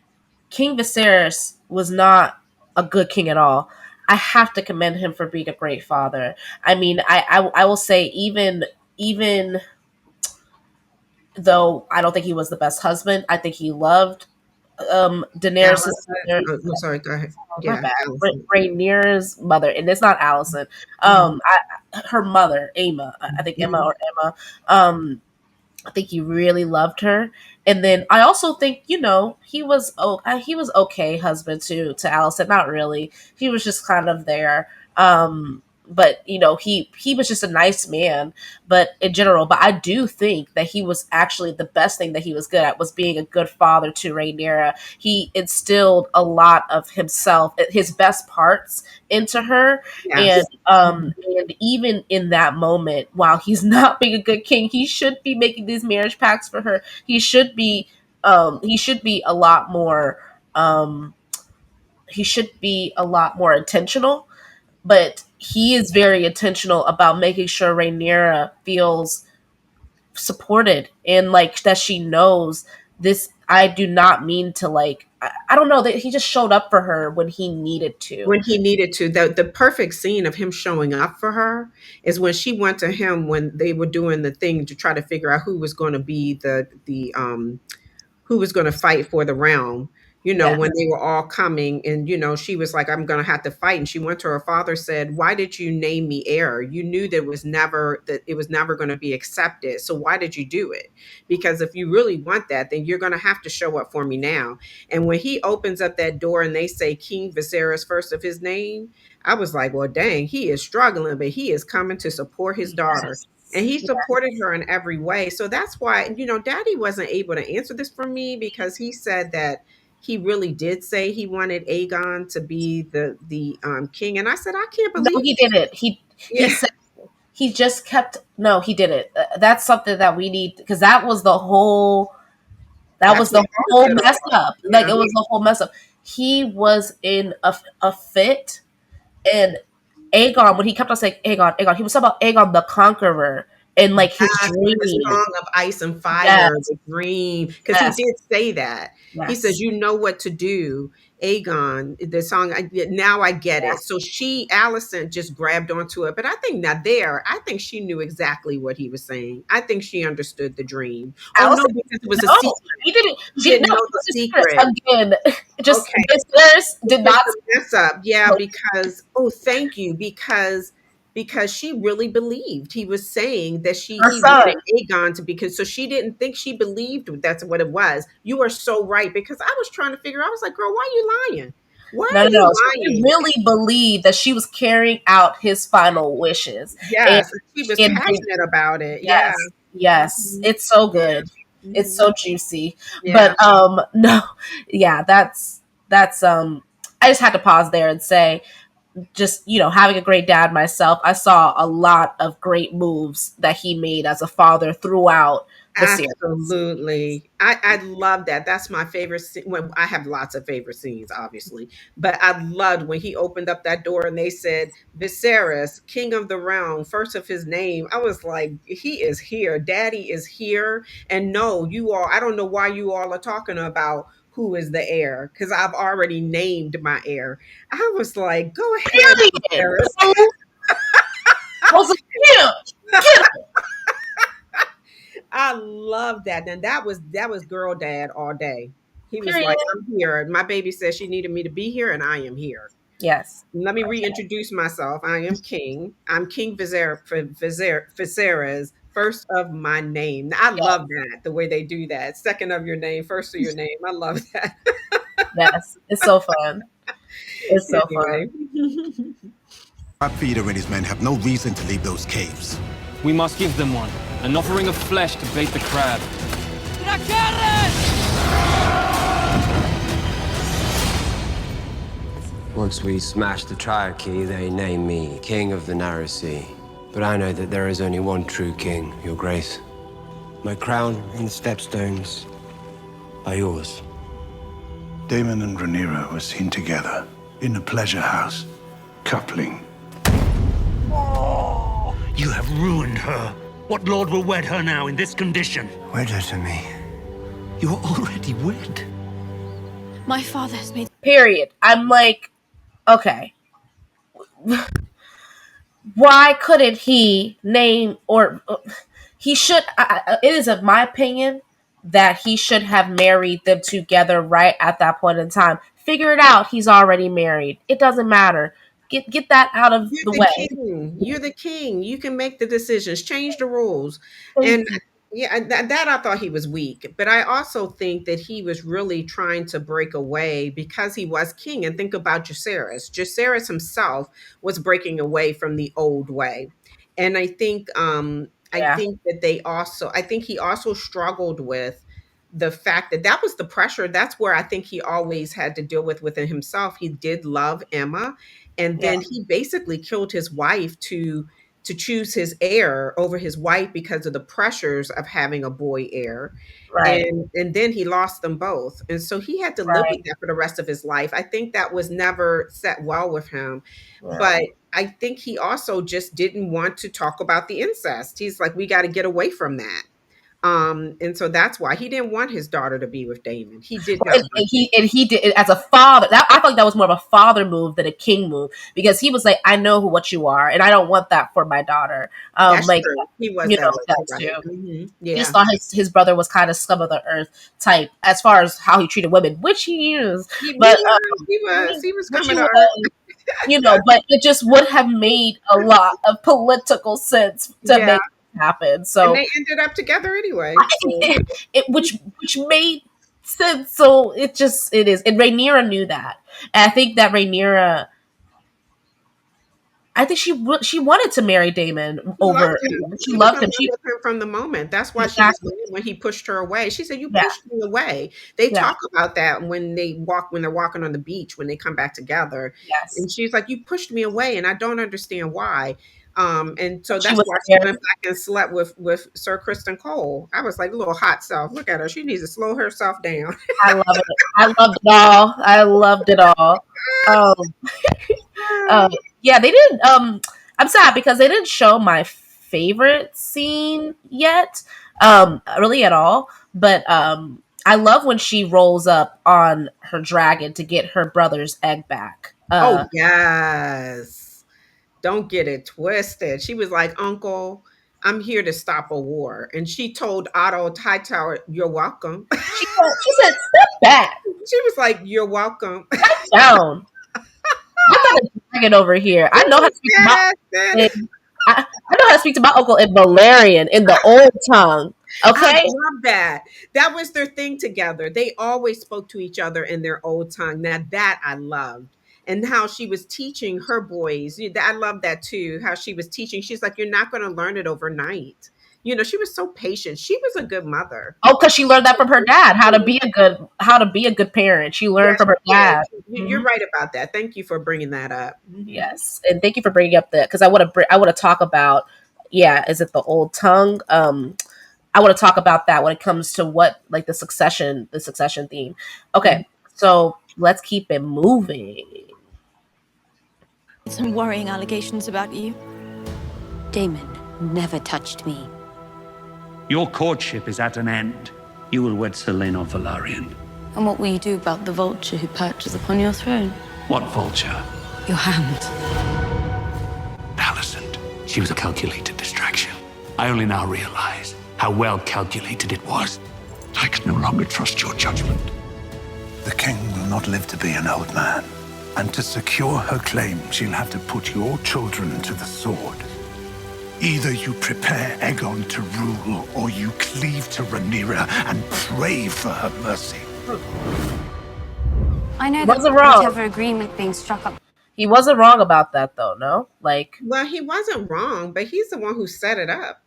King Viserys was not a good king at all, I have to commend him for being a great father. I mean, I will say even though I don't think he was the best husband, I think he loved Daenerys' mother. I'm sorry, go ahead. My Yeah, bad. Allison. Rhaenyra's mother, and it's not Allison. Her mother, Emma. I think Emma or Emma. I think he really loved her, and then I also think he was okay husband to Allison. Not really. He was just kind of there. but he was just a nice man, but in general. But I do think that he was actually the best thing that he was good at was being a good father to Rhaenyra. He instilled a lot of himself, his best parts into her, and Yes. and even in that moment, while he's not being a good king, he should be making these marriage pacts for her. He should be a lot more he should be a lot more intentional, but he is very intentional about making sure Rhaenyra feels supported and like that she knows this. I do not mean to like. I don't know that he just showed up for her when he needed to. When he needed to. The perfect scene of him showing up for her is when she went to him when they were doing the thing to try to figure out who was going to be the who was going to fight for the realm, Yeah. when they were all coming, and she was like, I'm going to have to fight, and she went to her father, said, why did you name me heir? You knew that it was never going to be accepted, so why did you do it? Because if you really want that, then you're going to have to show up for me now. And when he opens up that door and they say King Viserys first of his name, I was like, well, dang, he is struggling, but he is coming to support his daughter. Yes. And he supported Yes. her in every way. So that's why, Daddy wasn't able to answer this for me, because he said that he really did say he wanted Aegon to be the king. And I said, I can't No, believe he you. didn't. He Yeah, said he just kept. No, he didn't. That's something that we need because that was the whole. That that's was what the all whole set mess off. up. Like Yeah. it was the whole mess up. He was in a fit, and Aegon when he kept on saying Aegon, Aegon, he was talking about Aegon the Conqueror and like his Yes, with the dream. song of ice and fire, Yes, the dream, because he yes, did say that. He says, yes. "You know what to do, Aegon." The song, now I get Yeah. it. So Allison just grabbed onto it, but I think not there. I think she knew exactly what he was saying. I think she understood the dream. Oh no, Allison, because it was a no, secret. he didn't. He She no, didn't it know the was a secret secret. again. Just Okay. listeners did It's not. a mess up. Yeah, because thank you. Because she really believed he was saying that Her he son. wanted Aegon to, because so she didn't think, she believed that's what it was. You are so right, because I was trying to figure, I was like, girl, why are you lying? Why No, are no, you no. She lying? really believed that she was carrying out his final wishes, and Yes, she was and passionate about it. Yeah. yes, yes, Mhm. it's so Yeah. good. It's Mhm. so juicy. Yeah. But no, yeah, that's. I just had to pause there and say, just having a great dad myself, I saw a lot of great moves that he made as a father throughout the series. Absolutely. I love that. That's my favorite scene. Well, I have lots of favorite scenes, obviously, but I loved when he opened up that door and they said, Viserys, King of the Realm, first of his name. I was like, he is here. Daddy is here. And no, you all, I don't know why you all are talking about who is the heir, because I've already named my heir. I was like, go ahead, Period. Viserys. I was like, yeah, get him. I love that. And that was girl dad all day. He was Period. like, I'm here. My baby said she needed me to be here, and I am here. Yes. Let me reintroduce myself. I am King. I'm King Viserys, first of my name. I Yes. love that, the way they do that. Second of your name, first of your name. I love that. Yes. It's so fun. It's so Anyway. fun. Feeder and his men have no reason to leave those caves. We must give them one. An offering of flesh to bait the crab. Once we smash the Triarchy, they name me King of the Narrow Sea. But I know that there is only one true king, Your Grace. My crown and the stepstones are yours. Daemon and Rhaenyra were seen together in a pleasure house, coupling. You have ruined her. What lord will wed her now in this condition? Wed her to me. You are already wed. My father has made. Period. I'm like, okay. Why couldn't he name or he should? It is of my opinion that he should have married them together right at that point in time. Figure it out. He's already married. It doesn't matter. Get that out of You're the the way. king. You're the king. You can make the decisions, change the rules. Thank And you. Yeah, and that I thought he was weak, but I also think that he was really trying to break away because he was king. And think about Jacaerys. Jacaerys himself was breaking away from the old way, and I Yeah. think that I think he also struggled with the fact that that was the pressure. That's where I think he always had to deal with within himself. He did love Emma, and Yeah. then he basically killed his wife to choose his heir over his wife because of the pressures of having a boy heir. Right. And then he lost them both. And so he had to live with Right. that for the rest of his life. I think that was never set well with him. Yeah. But I think he also just didn't want to talk about the incest. He's like, we got to get away from that. And so that's why he didn't want his daughter to be with Damon. He did not want it. And he did it as a father. That, I feel like that was more of a father move than a king move because he was like, I know who what you are, and I don't want that for my daughter. That's Like true. He was you that know way. that You're too. right. Hmm. He just Yeah. thought his brother was kind of scum of the earth type as far as how he treated women, which he is. But He was which coming he to earth. was, but it just would have made a lot of political sense to Yeah. make it happen. And So they ended up together anyway. So which made sense. So it is. And Rhaenyra knew that, and I think that Rhaenyra, I think she wanted to marry Damon she loved over. him. She She was loved in him. love with him from the moment. That's why she was Exactly. mad when he pushed her away. She said, "You Yeah. pushed me away." They Yeah. talk about that when they're walking on the beach when they come back together, Yes. and she's like, "You pushed me away, and I don't understand why." And so She that's was why she scared. went back and slept with Sir Kristen Cole. I was like, little hot self. Look at her. She needs to slow herself down. I love it. I loved it all. I loved it all. Um, uh, yeah, they didn't. I'm sad because they didn't show my favorite scene yet, really at all. But I love when she rolls up on her dragon to get her brother's egg back. Oh yes. Don't get it twisted. She was like, Uncle, I'm here to stop a war. And she told Otto Hightower, You're welcome. She said, "Step back, She was like, You're welcome. down. I got a dragon over here. I know how to speak to my Yes, that- I know how to speak to my uncle in Valerian in the old tongue. I Okay, love that. That was their thing together. They always spoke to each other in their old tongue. Now that I loved. And how she was teaching her boys. I love that too. How she was teaching. She's like, You're not going to learn it overnight. She was so patient. She was a good mother. oh, because she learned that from her dad, how to be a good parent. She learned Yes, from her she did. dad. You're Mhm. right about that. Thank you for bringing that up. Mhm. Yes, and thank you for bringing up that because I want to talk about, yeah, is it the old tongue? I want to talk about that when it comes to what like the succession theme. Mhm. Okay, so let's keep it moving. Some worrying allegations about you. Damon never touched me. Your courtship is at an end. You will wed Selene of Valarian. And what will you do about the vulture who perches upon your throne? What vulture? Your hand. Alicent. She was a calculated distraction. I only now realize how well calculated it was. I can no longer trust your judgment. The king will not live to be an old man. And to secure her claim, she'll have to put your children to the sword. Either you prepare Aegon to rule, or you cleave to Rhaenyra and pray for her mercy. I know He that wasn't wrong. whatever agreement being struck up. He wasn't wrong about that though. No, like Well, he wasn't wrong, but he's the one who set it up.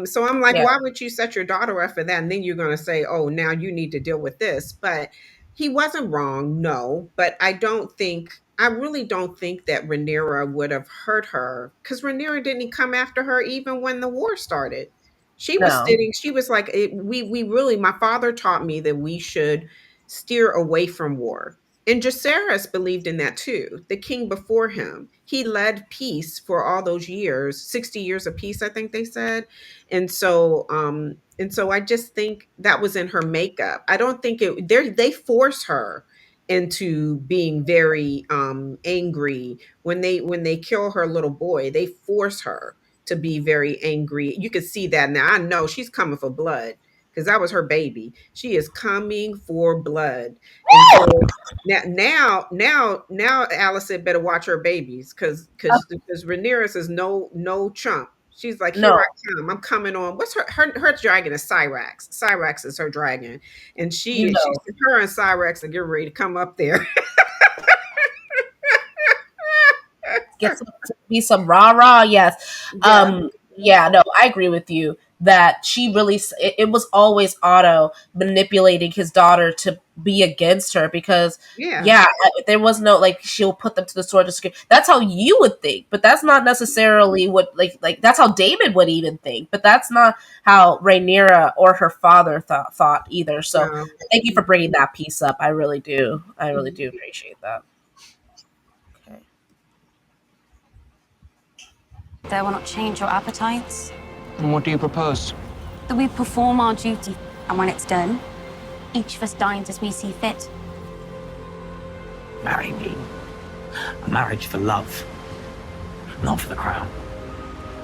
So I'm like, yeah, why would you set your daughter up for that? And then you're going to say, oh, now you need to deal with this. But he wasn't wrong, no. But I really don't think that Rhaenyra would have hurt her because Rhaenyra didn't come after her even when the war started. She was no, sitting, she was like, we really, my father taught me that we should steer away from war. And Jacaerys believed in that too. The king before him, he led peace for all those years, 60 years of peace, I think they said. And so I just think that was in her makeup. I don't think they force her into being very angry when they kill her little boy. They force her to be very angry. You can see that now. I know she's coming for blood because that was her baby. She is coming for blood. And so now Alice had better watch her babies because Rhaenyra is no chump. She's like, here No. I come. I'm coming on. What's her dragon is Cyrax. Cyrax is her dragon. And You know. her and Cyrax are getting ready to come up there. Get some be some rah rah. Yes. Yeah. Yeah. No, I agree with you that she really. It was always Otto manipulating his daughter to be against her because Yeah. yeah, there was no like she'll put them to the sword to secure. That's how you would think, but that's not necessarily what like that's how David would even think, but that's not how Rhaenyra or her father thought either. So No. thank you for bringing that piece up. I really do. I really do appreciate that. Okay. They will not change your appetites. And what do you propose? That we perform our duty, and when it's done, each of us dines as we see fit. Marry me. A marriage for love, not for the crown.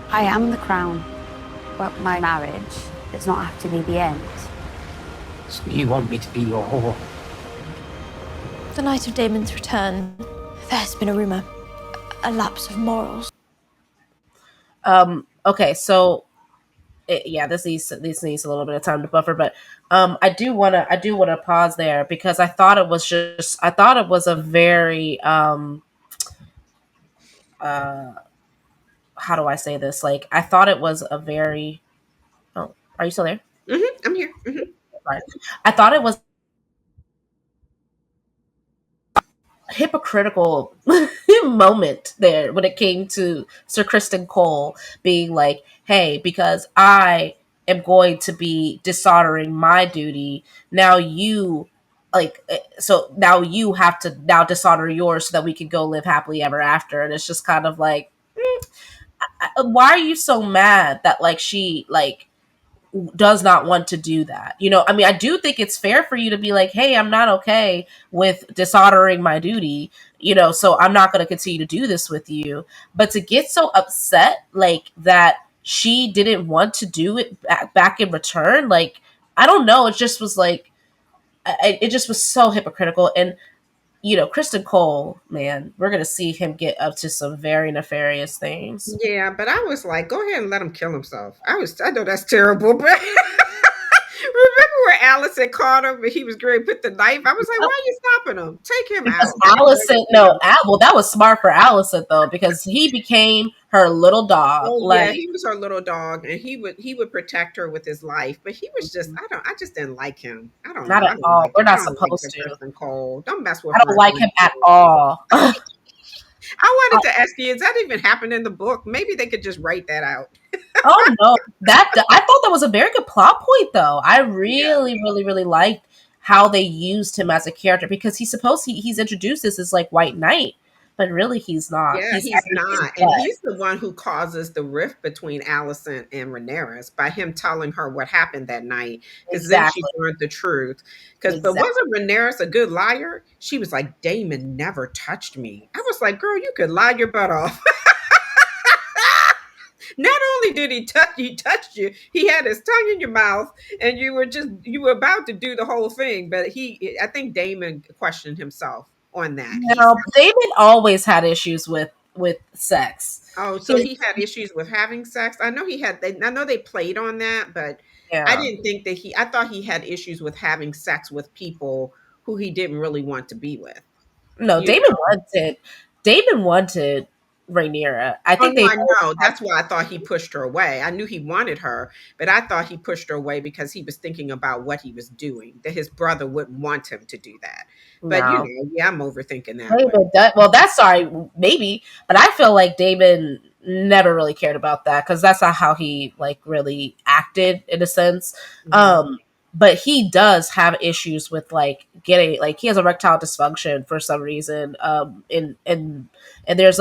I am the crown, but my marriage does not have to be the end. So you want me to be your whore? The night of Damon's return, there has been a rumor, a lapse of morals. Okay, so yeah, this needs a little bit of time to buffer, but I do want to pause there because I thought it was a very how do I say this? Like I thought it was a very oh, are you still there? I'm here. Right. I thought it was hypocritical moment there when it came to Sir Kristen Cole being like, hey, because I am going to be dishonoring my duty, now you so now you have to now dishonor yours so that we can go live happily ever after. And it's just kind of like, why are you so mad that like she like does not want to do that? You know, I mean, I do think it's fair for you to be like, hey, I'm not okay with dishonoring my duty, you know, so I'm not going to continue to do this with you. But to get so upset like that she didn't want to do it back in return, like, I don't know, it just was like, it just was so hypocritical. And you know, Kristen Cole, man, we're gonna see him get up to some very nefarious things. Yeah, but I was like, go ahead and let him kill himself. I know that's terrible, but remember where Allison caught him and he was going to put the knife? I was like, why are you stopping him? Take him Because out. Allison, well, that was smart for Allison though, because he became her little dog. Oh yeah, Like, he was her little dog, and he would protect her with his life. But he was just I just didn't like him. I don't not know. at all. We're I not don't like supposed the to. Kristen Cole. Don't mess with I don't her. like him at all. I wanted to ask you, is that even happened in the book? Maybe they could just write that out. Oh no, I thought that was a very good plot point though. I really, really, really liked how they used him as a character because he's introduced as like White Knight, but really he's not. Yeah, He's he's everything not. And but. he's the one who causes the rift between Allison and Rhaenyra by him telling her what happened that night. Because then she Exactly. learned the truth. But Exactly. wasn't Rhaenyra a good liar? She was like, Damon never touched me. I was like, girl, you could lie your butt off. Not only did he touched you, he had his tongue in your mouth, and you were about to do the whole thing. But I think Damon questioned himself on that. No, David always had issues with sex. Oh, so he had issues with having sex. I know I know they played on that, but I Yeah. didn't think that I thought he had issues with having sex with people who he didn't really want to be with. No, You Damon wanted Rhaenyra. I Oh think no, they I both know. That's why I thought he pushed her away. I knew he wanted her, but I thought he pushed her away because he was thinking about what he was doing, that his brother wouldn't want him to do that. But no. yeah, I'm overthinking that one. David well, that's sorry, maybe, but I feel like David never really cared about that because that's not how he like really acted in a sense. Mhm. But he does have issues with like getting like he has erectile dysfunction for some reason. And there's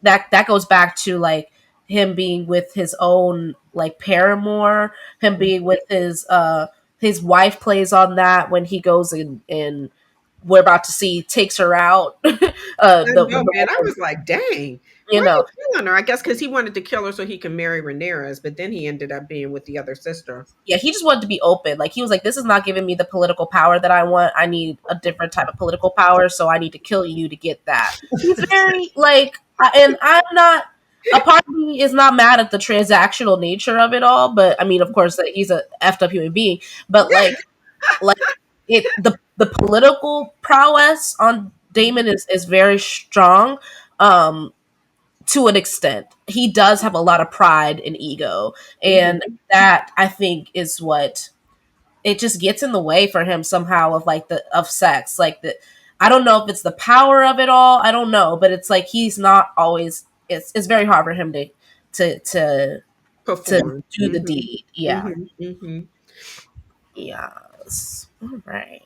that goes back to like him being with his own like paramour, him being with his wife plays on that when he goes in we're about to see takes her out. I know, man. I was like, dang, you why are know, you killing her? I guess because he wanted to kill her so he can marry Rhaenyra's, but then he ended up being with the other sister. yeah, he just wanted to be open. Like he was like, this is not giving me the political power that I want. I need a different type of political power, so I need to kill you to get that. He's very like, and I'm not. a part of me is not mad at the transactional nature of it all, but I mean, of course, that he's a effed up human being. But like the political prowess on Damon is very strong. Um, to an extent, he does have a lot of pride and ego, and Mhm. that I think is what it just gets in the way for him somehow of like the of sex, like the I don't know if it's the power of it all, I don't know, but it's like he's not always. It's very hard for him to to to Perform. do the Mhm. deed. Yeah. Mhm. Mhm. Yes. All right.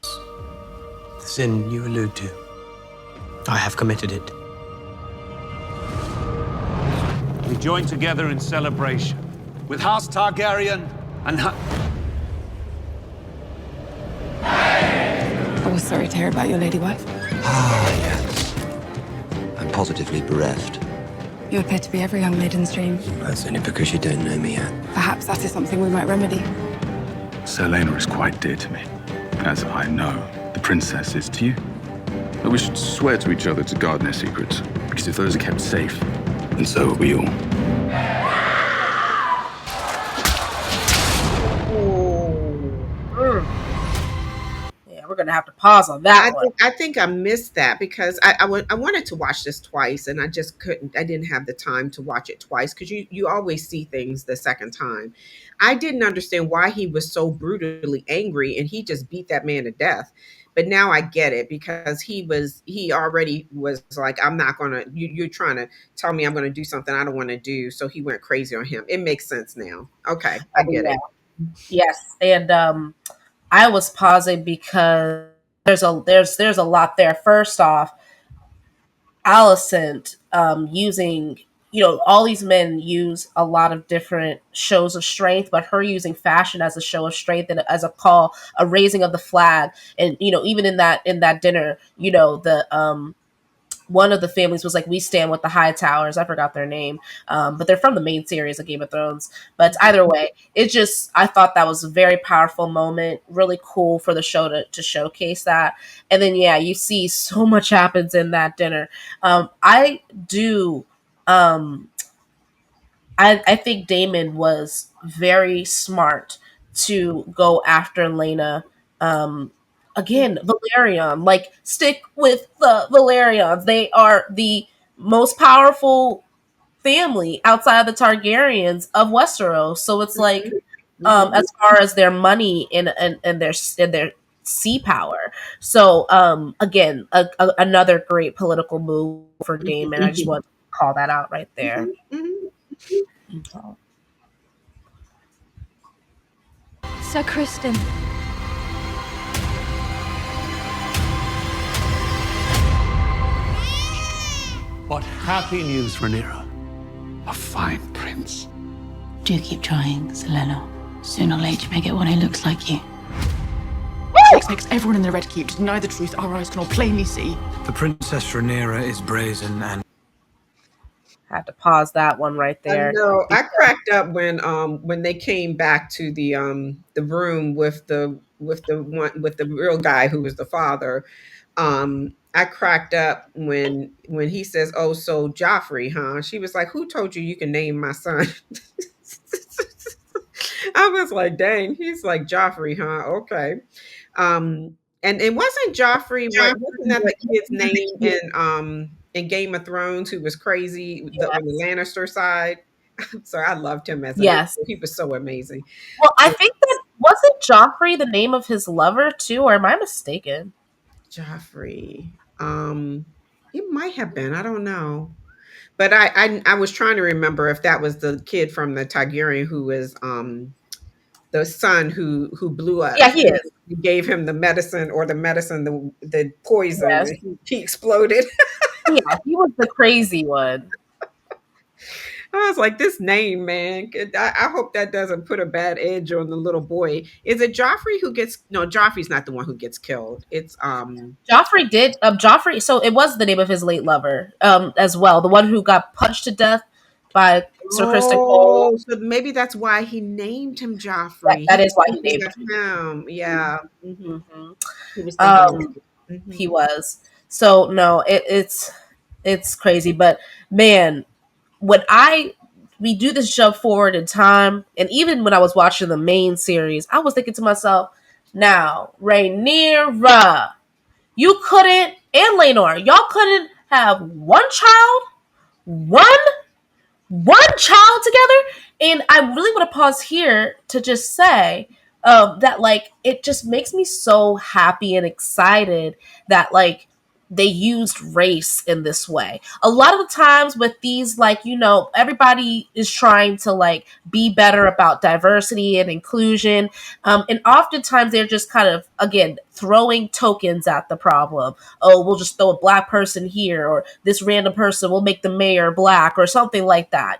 The sin you allude to, I have committed it. We join together in celebration with House Targaryen and I was sorry to hear about your lady wife. Ah, yes. I'm positively bereft. You appear to be every young maiden's dream. That's only because you don't know me yet. Perhaps that is something we might remedy. Sir Lena is quite dear to me, as I know the princess is to you. But we should swear to each other to guard their secrets, because if those are kept safe, then so are we all. Yeah, we're gonna have to pause on that one. I think I missed that because I wanted to watch this twice and I just couldn't. I didn't have the time to watch it twice because you always see things the second time. I didn't understand why he was so brutally angry and he just beat that man to death. But now I get it because he already was like, I'm not gonna. You're trying to tell me I'm gonna do something I don't want to do. So he went crazy on him. It makes sense now. Okay, I Oh, get yeah. it. Yes, and I was pausing because there's a lot there. First off, Alicent using, all these men use a lot of different shows of strength, but her using fashion as a show of strength and as a call, a raising of the flag, and even in that dinner, the one of the families was like, we stand with the high towers. I forgot their name, but they're from the main series of Game of Thrones. But either way, I thought that was a very powerful moment, really cool for the show to showcase that. And then yeah, you see so much happens in that dinner. I do um I think Damon was very smart to go after Lena. Um, Again, Valerion, like stick with the Valerions. They are the most powerful family outside of the Targaryens of Westeros. So it's like, Mhm. as far as their money and their sea power. So again, another great political move for Damon. I just want to call that out right there. Mhm. Mhm. Okay. Sir Kristen. What happy news, Rhaenyra. A fine prince. Do keep trying, Selena. Sooner or later, you may get one who looks like you. Makes everyone in the Red Keep to deny the truth our eyes can all plainly see. The Princess Rhaenyra is brazen and... Had to pause that one right I there. know. I cracked up when they came back to the room with the real guy who was the father. I cracked up when he says, "Oh, so Joffrey, huh?" She was like, "Who told you you can name my son?" I was like, "Dang." He's like, "Joffrey, huh? Okay." And it wasn't Joffrey. Wasn't that the kid's name in Game of Thrones who was crazy on the Yes. Lannister side? So I loved him as a Yes. he was so amazing. Well, I think that wasn't Joffrey the name of his lover too, or am I mistaken? Joffrey. It might have been. I don't know. But I was trying to remember if that was the kid from the Targaryen who was the son who blew up. Yeah, he is. He gave him the medicine or the medicine, the poison, Yes. and he exploded. Yeah, he was the crazy one. I was like, this name, man. I hope that doesn't put a bad edge on the little boy. Is it Joffrey who gets? No, Joffrey's not the one who gets killed. It's Joffrey, so it was the name of his late lover, as well. The one who got punched to death by Sir Kristen Cole. Oh, so maybe that's why he named him That, Joffrey. that He is was why he thinking named of him. him. Yeah. Mhm. He was thinking of Um, him. he was. So no, it's crazy, but man, when I we do this jump forward in time, and even when I was watching the main series, I was thinking to myself, now, Rhaenyra, you couldn't, and Laenor, y'all couldn't have one one child together. And I really want to pause here to just say that like it just makes me so happy and excited that like they used race in this way. A lot of the times with these, like, everybody is trying to like be better about diversity and inclusion, and oftentimes they're just kind of, again, throwing tokens at the problem. Oh, we'll just throw a black person here, or this random person will make the mayor black, or something like that,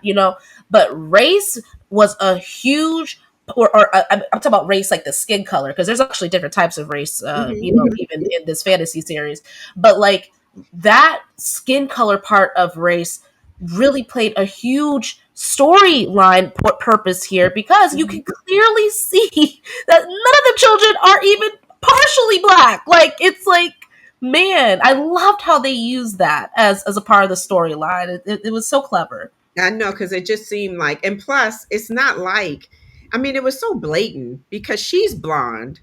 but race was a huge, I'm talking about race like the skin color, because there's actually different types of race, even in this fantasy series. But like that skin color part of race really played a huge storyline purpose here, because you can clearly see that none of the children are even partially black. Like, it's like, man, I loved how they used that as a part of the storyline. It was so clever. I know, because it just seemed like, and plus, it's not like, I mean, it was so blatant because she's blonde,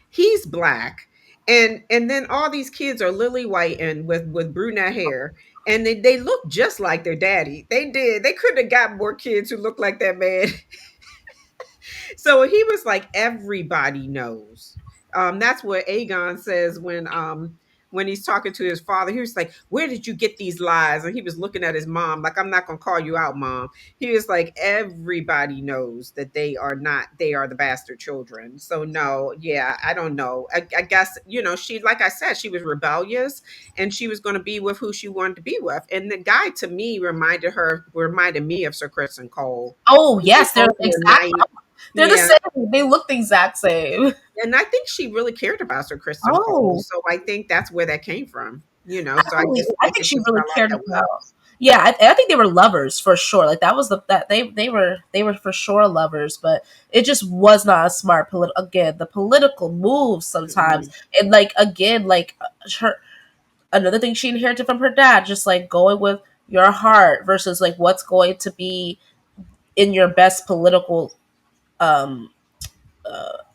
he's black, and then all these kids are lily white and with brunette hair, and they look just like their daddy. They did. They couldn't have got more kids who look like that man. So he was like, everybody knows. That's what Aegon says when he's talking to his father. He was like, where did you get these lies? And he was looking at his mom like, I'm not gonna call you out, mom. He was like, everybody knows that they are the bastard children. So no, yeah, I don't know. I guess, she, like I said, she was rebellious, and she was going to be with who she wanted to be with. And the guy, to me, reminded me of Sir Kristen Cole. Oh They yes, they're both were exact. nice. They're the Yeah. same. They look the exact same. And I think she really cared about Sir Kristen Cole. Oh, So I think that's where that came from, So I I think guess she she really fell out cared that well. about. Yeah, I think they were lovers for sure. Like that was that they were for sure lovers, but it just was not a smart again, the political moves sometimes, Mhm. and like again, like her another thing she inherited from her dad, just like going with your heart versus like what's going to be in your best political um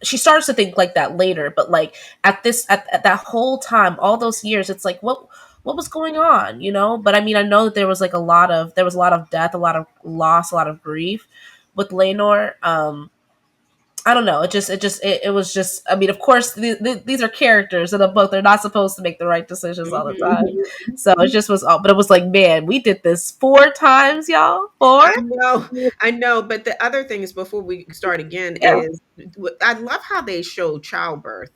she starts to think like that later, but like at that whole time, all those years, it's like what was going on, but I mean, I know that there was a lot of death, a lot of loss, a lot of grief with Laenor. I don't know. It was just. I mean, of course, these are characters in a book. They're not supposed to make the right decisions all the time. So it just was. But it was like, man, we did this 4 times, y'all. 4. I know. But the other thing is, before we start again, Yeah. is I love how they show childbirth.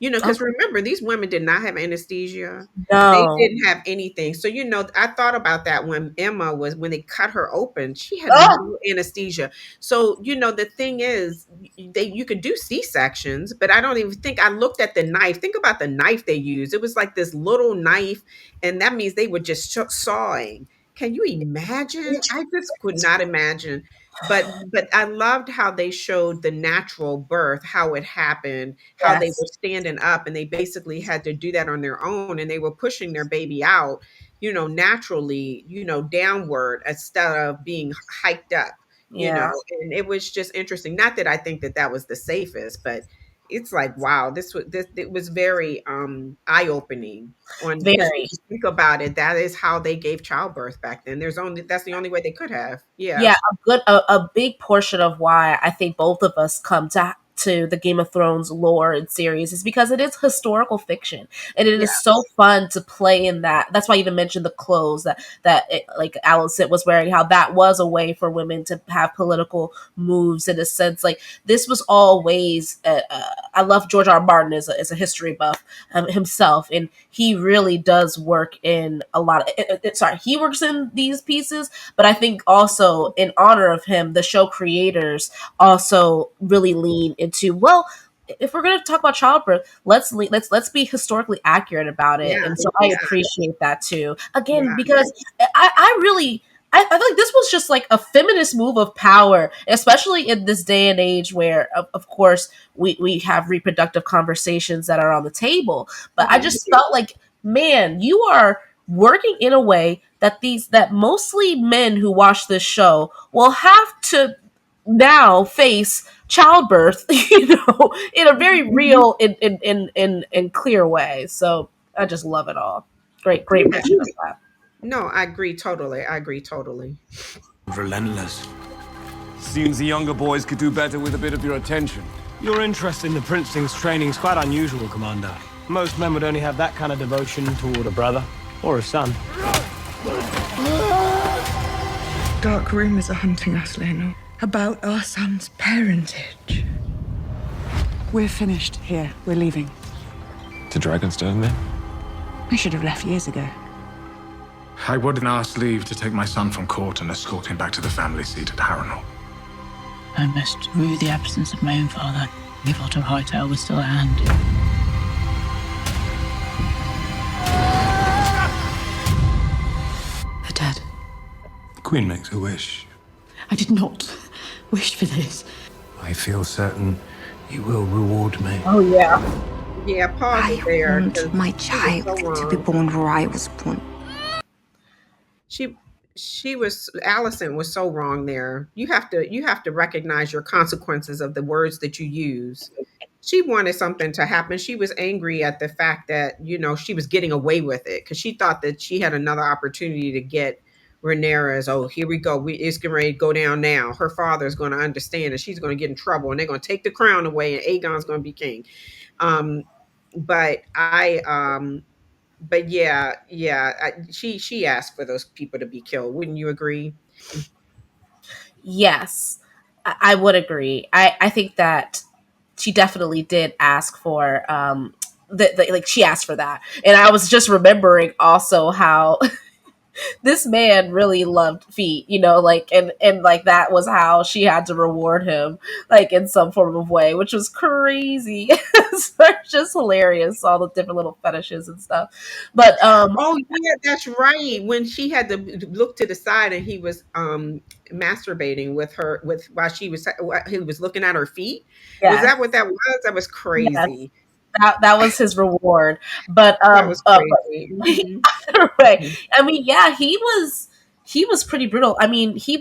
Because remember, these women did not have anesthesia. They No. didn't have anything. So, I thought about that when when they cut her open, she had Oh, no anesthesia. So, the thing is, you could do C-sections, but I don't even think I looked at the knife. Think about the knife they used. It was like this little knife, and that means they were just sawing. Can you imagine? I just could not imagine. But I loved how they showed the natural birth, how it happened, how they yes. were standing up, and they basically had to do that on their own, and they were pushing their baby out, naturally, downward, instead of being hiked up, Yeah. and it was just interesting. Not that I think that that was the safest, but it's like, wow, this it was very eye-opening on, because when Very. you think about it, that is how they gave childbirth back then. That's the only way they could have. Yeah. Yeah, a big portion of why I think both of us come to the Game of Thrones lore and series is because it is historical fiction, and it is so Yes. fun to play in that. That's why I even mentioned the clothes like Alicent was wearing, how that was a way for women to have political moves in a sense. Like this was all ways. I love George R. R. Martin as a history buff himself, and he really does work in a lot of. Sorry, he works in these pieces, but I think also in honor of him, the show creators also really lean into, well, if we're going to talk about childbirth, let's be historically accurate about it. Yeah. And so I Yeah. appreciate that too. Again, Yeah. because I really I feel like this was just like a feminist move of power, especially in this day and age where, of course, we have reproductive conversations that are on the table. But I Mhm. just felt like, man, you are working in a way that mostly men who watch this show will have to now face childbirth, in a very real and clear way. So I just love it all. Great Yeah. mention of that. No, I agree totally. I agree totally. Relentless. Seems the younger boys could do better with a bit of your attention. Your interest in the Princeling's training is quite unusual, Commander. Most men would only have that kind of devotion toward a brother or a son. Dark rumors are hunting us, Leno, about our son's parentage. We're finished here. We're leaving. To Dragonstone, then? We should have left years ago. I wouldn't ask leave to take my son from court and escort him back to the family seat at Harrenhal. I must rue the absence of my own father, if Otto Hightail was still at hand. They're dead. The Queen makes a wish. I did not wish for this. I feel certain you will reward me. Oh yeah. Yeah, pause it there. Want 'cause my she was so child to be wrong. born where I was born. She was Allison was so wrong there. You have to recognize your consequences of the words that you use. She wanted something to happen. She was angry at the fact that, she was getting away with it because she thought that she had another opportunity to get Rhaenyra's. Oh, here we go. It's getting ready to go down now. Her father's going to understand and she's going to get in trouble and they're going to take the crown away and Aegon's going to be king. Um, but she asked for those people to be killed. Wouldn't you agree? Yes, I would agree. I think that she definitely did ask for like she asked for that. And I was just remembering also how this man really loved feet, like and like that was how she had to reward him, like in some form of way, which was crazy. So it's just hilarious, all the different little fetishes and stuff. But Oh yeah, that's right. When she had to look to the side and he was masturbating with her with while while he was looking at her feet. Was yes, that what that was? That was yes, crazy. that was his reward. But That was crazy. Mhm. either way, Mhm. I mean, yeah, he was pretty brutal. I mean, you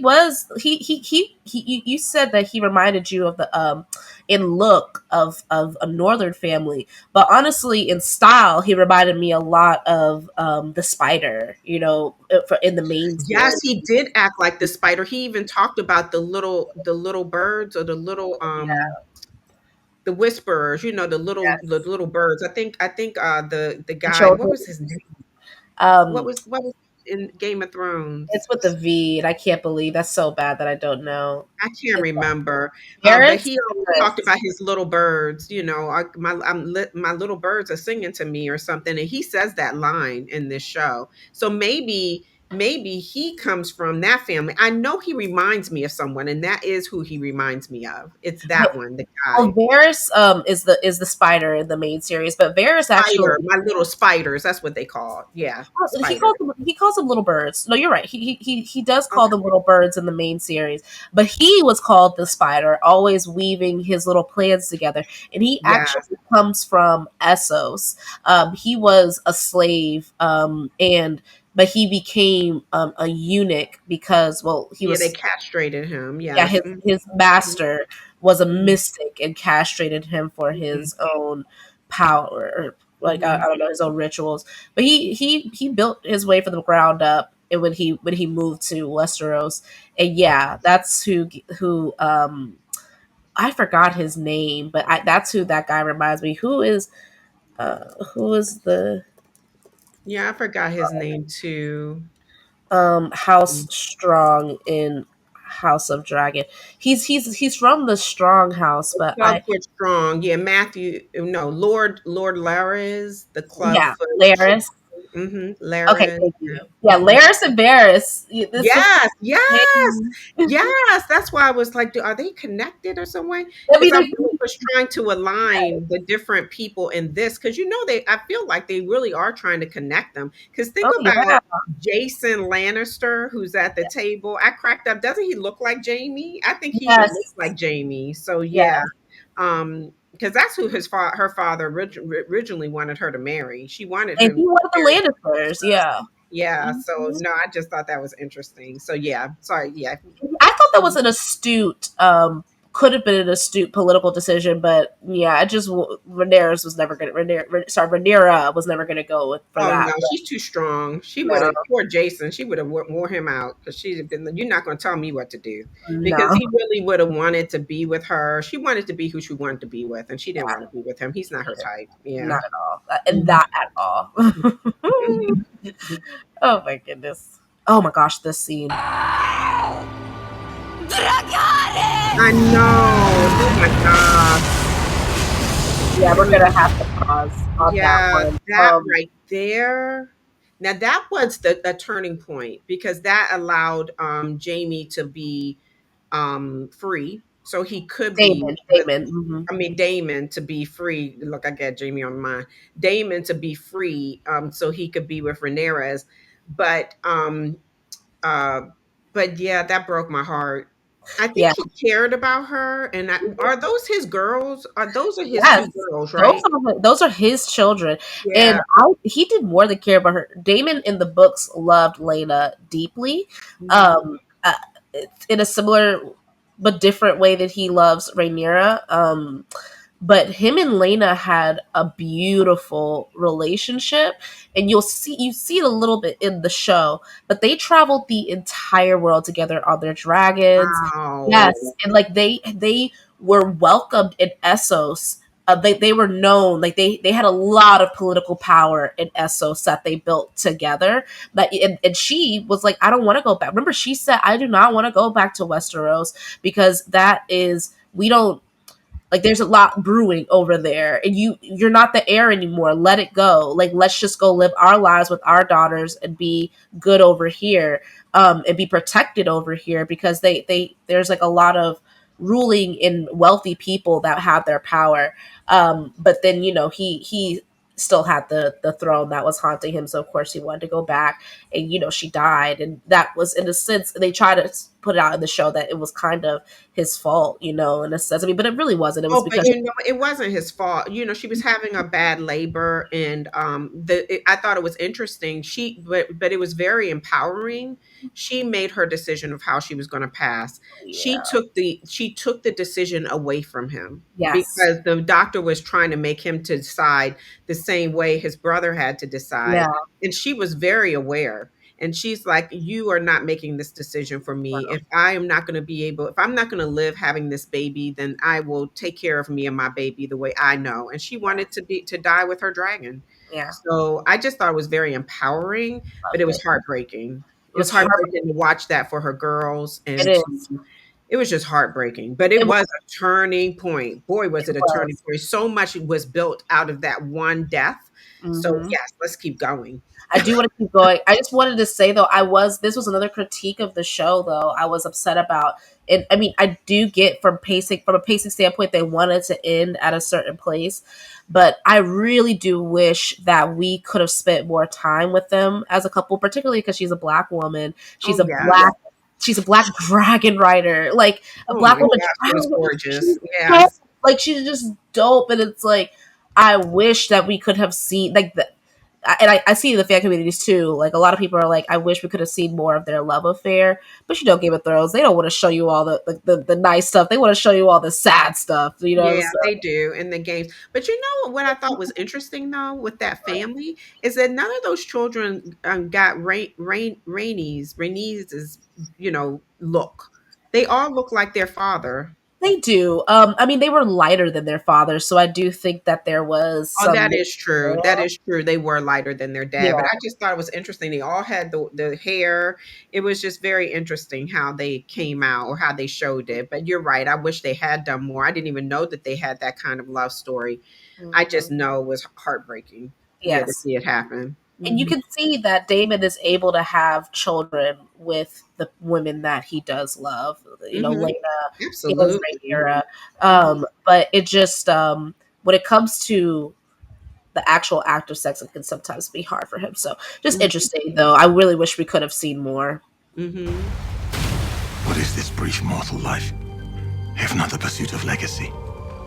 said that he reminded you of the in look of a northern family, but honestly in style he reminded me a lot of the spider, in the main Yes, series. he did act like the spider. He even talked about the little birds or the little Yeah, the whisperers, the yes. little birds. I think the He guy, showed what him, was his name? um What was in Game of it's Thrones? with the V, and I can't believe that's so bad that I don't know. I can't It's remember, but Varys. he always talked about his little birds. My little birds are singing to me or something, and he says that line in this show. So maybe he comes from that family. I know he reminds me of someone, and that is who he reminds me of. It's that one, the Well, guy. Varys is the spider in the main series, but Varys actually, Spider, my little spiders. That's what they call. Yeah, well, spider. he calls them little birds. No, you're right. He does call them Okay. little birds in the main series, but he was called the spider, always weaving his little plans together. And he Yeah, actually comes from Essos. He was a slave, and but he became a eunuch because, well, he yeah. They was, castrated him. yeah, Yes. his master was a Mhm. mystic and castrated him for Mhm. his own power, or like I Mhm. don't know, his own rituals. But he built his way from the ground up, and when he moved to Westeros, and yeah, that's who I forgot his name, but that's who that guy reminds me. Who is the Yeah, I forgot his name too. House Strong in House of Dragon? He's from the Strong House, but I Clubfoot Strong. Yeah, Matthew. No, Lord Laris, the yeah, Clubfoot. Laris. Okay, Laris. thank you. Yeah, Laris and Varys. This is Yes, yes, same. yes. That's why I was like, are they connected or some way? I Because mean, I really was trying to align the different people in this. Because I feel like they really are trying to connect them. Because think oh yeah, about Jason Lannister, who's at the table. I cracked up. Doesn't he look like Jamie? I think he even yes, looks like Jamie. So yeah, yes, because that's who her father originally wanted her to marry. She wanted and him he to wanted the marry. Lannisters. Yeah, Yeah, so no, I just thought that was interesting. So yeah, sorry, yeah. I thought that was an astute, could have been an astute political decision, but yeah, I just Rhaenyra was never gonna Rhaenyra was never gonna go for Oh that. no, But she's too strong. She would no, have poor Jason. She would have wore him out because she'd have been. You're not going to tell me what to do because no, he really would have wanted to be with her. She wanted to be who she wanted to be with, and she didn't want to be with him. He's not her type. Yeah. not at all, and not at all. Oh my goodness. Oh my gosh, this scene. I know. Oh my god. Yeah, we're gonna have to pause on that Yeah, one. that right there. Now that was a turning point because that allowed Jamie to be free. So he could be with Damon. Mm-hmm. I mean Damon to be free. Look, I got Jamie on mine. Damon to be free, so he could be with Rhaenyra. But uh but yeah, that broke my heart. I think Yeah. he cared about her, and are those his girls? Are those are his Yes, two girls, right? those are his children, Yeah. and he did more than care about her. Damon in the books loved Lena deeply, Mhm. uh, in a similar but different way that he loves Rhaenyra. But him and Lena had a beautiful relationship, and you see it a little bit in the show. But they traveled the entire world together on their dragons. Wow. Yes, and like they were welcomed in Essos. They were known, like they had a lot of political power in Essos that they built together. But and she was like, I don't want to go back. Remember, she said, I do not want to go back to Westeros because that is we don't like there's a lot brewing over there and you're not the heir anymore. Let it go. Like let's just go live our lives with our daughters and be good over here, and be protected over here because they there's like a lot of ruling in wealthy people that have their power. But then he still had the throne that was haunting him, so of course he wanted to go back. And she died, and that was, in a sense, they try to put it out in the show that it was kind of his fault, in a sense. I mean, but it really wasn't. It was Oh, but because it wasn't his fault. She was having a bad labor, and I thought it was interesting. But it was very empowering. She made her decision of how she was going to pass. yeah, She took the decision away from him yes, because the doctor was trying to make him to decide the same way his brother had to decide, yeah, and she was very aware. And she's like, you are not making this decision for me. If I'm not going to live having this baby, then I will take care of me and my baby the way I know. And she wanted to die with her dragon. yeah, So I just thought it was very empowering, but it loved was it. heartbreaking. It It was was hard. heartbreaking to watch that for her girls, It and is. it was just heartbreaking. But it It was a turning point. Boy, was it a turning was. point. So much was built out of that one death. So Hmm. yes, let's keep going. I do want to keep going. I just wanted to say though, this was another critique of the show though. I was upset about it. I mean, I do get from a pacing standpoint, they wanted to end at a certain place, but I really do wish that we could have spent more time with them as a couple, particularly because she's a black woman. Oh yes. She's a black dragon rider, like a Oh black my woman. gosh, it was gorgeous. She's Yes. so, like she's just dope, and it's like I wish that we could have seen like the and I see the fan communities too. Like a lot of people are like, I wish we could have seen more of their love affair. But Game of Thrones, they don't want to show you all the nice stuff. They want to show you all the sad stuff. Yeah, So, they do in the games. But you know what I thought was interesting though with that family is that none of those children got Rainey's look. They all look like their father. they do. I mean, they were lighter than their father, so I do think that there was Oh, some. that is true. That is true. They were lighter than their dad, Yeah, but I just thought it was interesting. They all had the hair. It was just very interesting how they came out or how they showed it. But you're right. I wish they had done more. I didn't even know that they had that kind of love story. I just know it was heartbreaking. Yeah, to yes. see it happen. And you Mhm. can see that Damon is able to have children with the women that he does love. Mhm. Lena is Absolutely. Rhaenyra. Mhm. But it just when it comes to the actual act of sex, it can sometimes be hard for him. So just Mhm. interesting, though. I really wish we could have seen more. Mhm. What is this brief mortal life, if not the pursuit of legacy?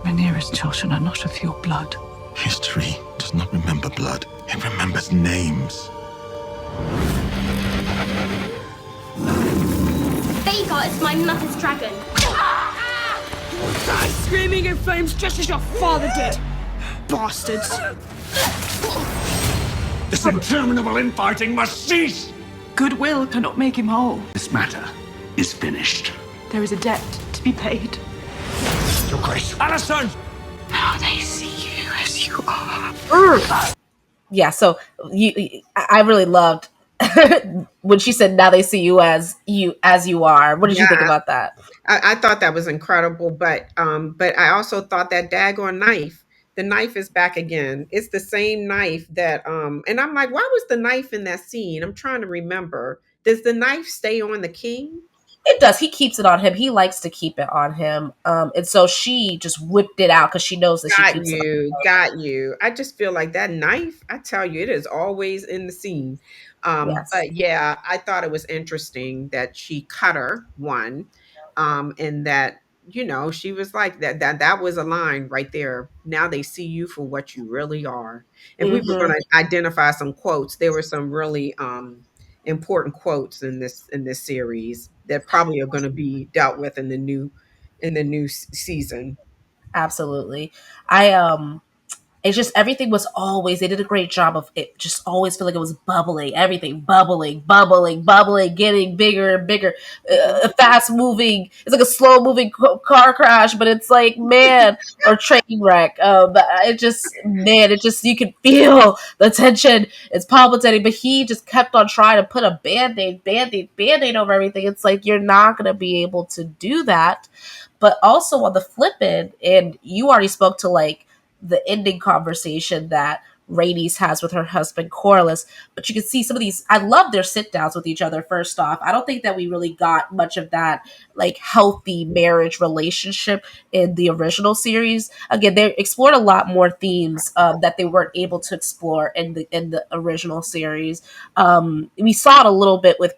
Rhaenyra's children are not of your blood. History does not remember blood. It remembers names. Rhaegar is my mother's dragon. Screaming in flames just as your father did! Bastards! This interminable infighting must cease! Goodwill cannot make him whole. This matter is finished. There is a debt to be paid. Your Grace. Alicent! Now they see you as you are. Yeah, so I really loved when she said, "Now they see you as you are." What did you think Yeah, about that? I thought that was incredible, but I also thought that daggone knife, the knife is back again. It's the same knife that and I'm like, why was the knife in that scene? I'm trying to remember. Does the knife stay on the king? It does. He keeps it on him. He likes to keep it on him. And so she just whipped it out because she knows that she Got keeps it you, on him. got you. I just feel like that knife, I tell you, it is always in the scene. Yes. But yeah, I thought it was interesting that she cut her one, and that, she was like that was a line right there. Now they see you for what you really are. If we were Hmm. going to identify some quotes, there were some really important quotes in this series that probably are going to be dealt with in the new season. Absolutely. I it's just everything was always, they did a great job of it, just always feel like it was bubbling, everything bubbling, bubbling, bubbling, getting bigger and bigger. Fast moving, it's like a slow moving car crash, but it's like, man, or train wreck. It just, man, it just, you can feel the tension. It's palpitating, but he just kept on trying to put a band-aid over everything. It's like, you're not going to be able to do that. But also on the flip end, and you already spoke to like the ending conversation that Rhaenys has with her husband Corlys, but you can see some of these. I love their sit downs with each other. First off, I don't think that we really got much of that like healthy marriage relationship in the original series. Again, they explored a lot more themes that they weren't able to explore in the original series. We saw it a little bit with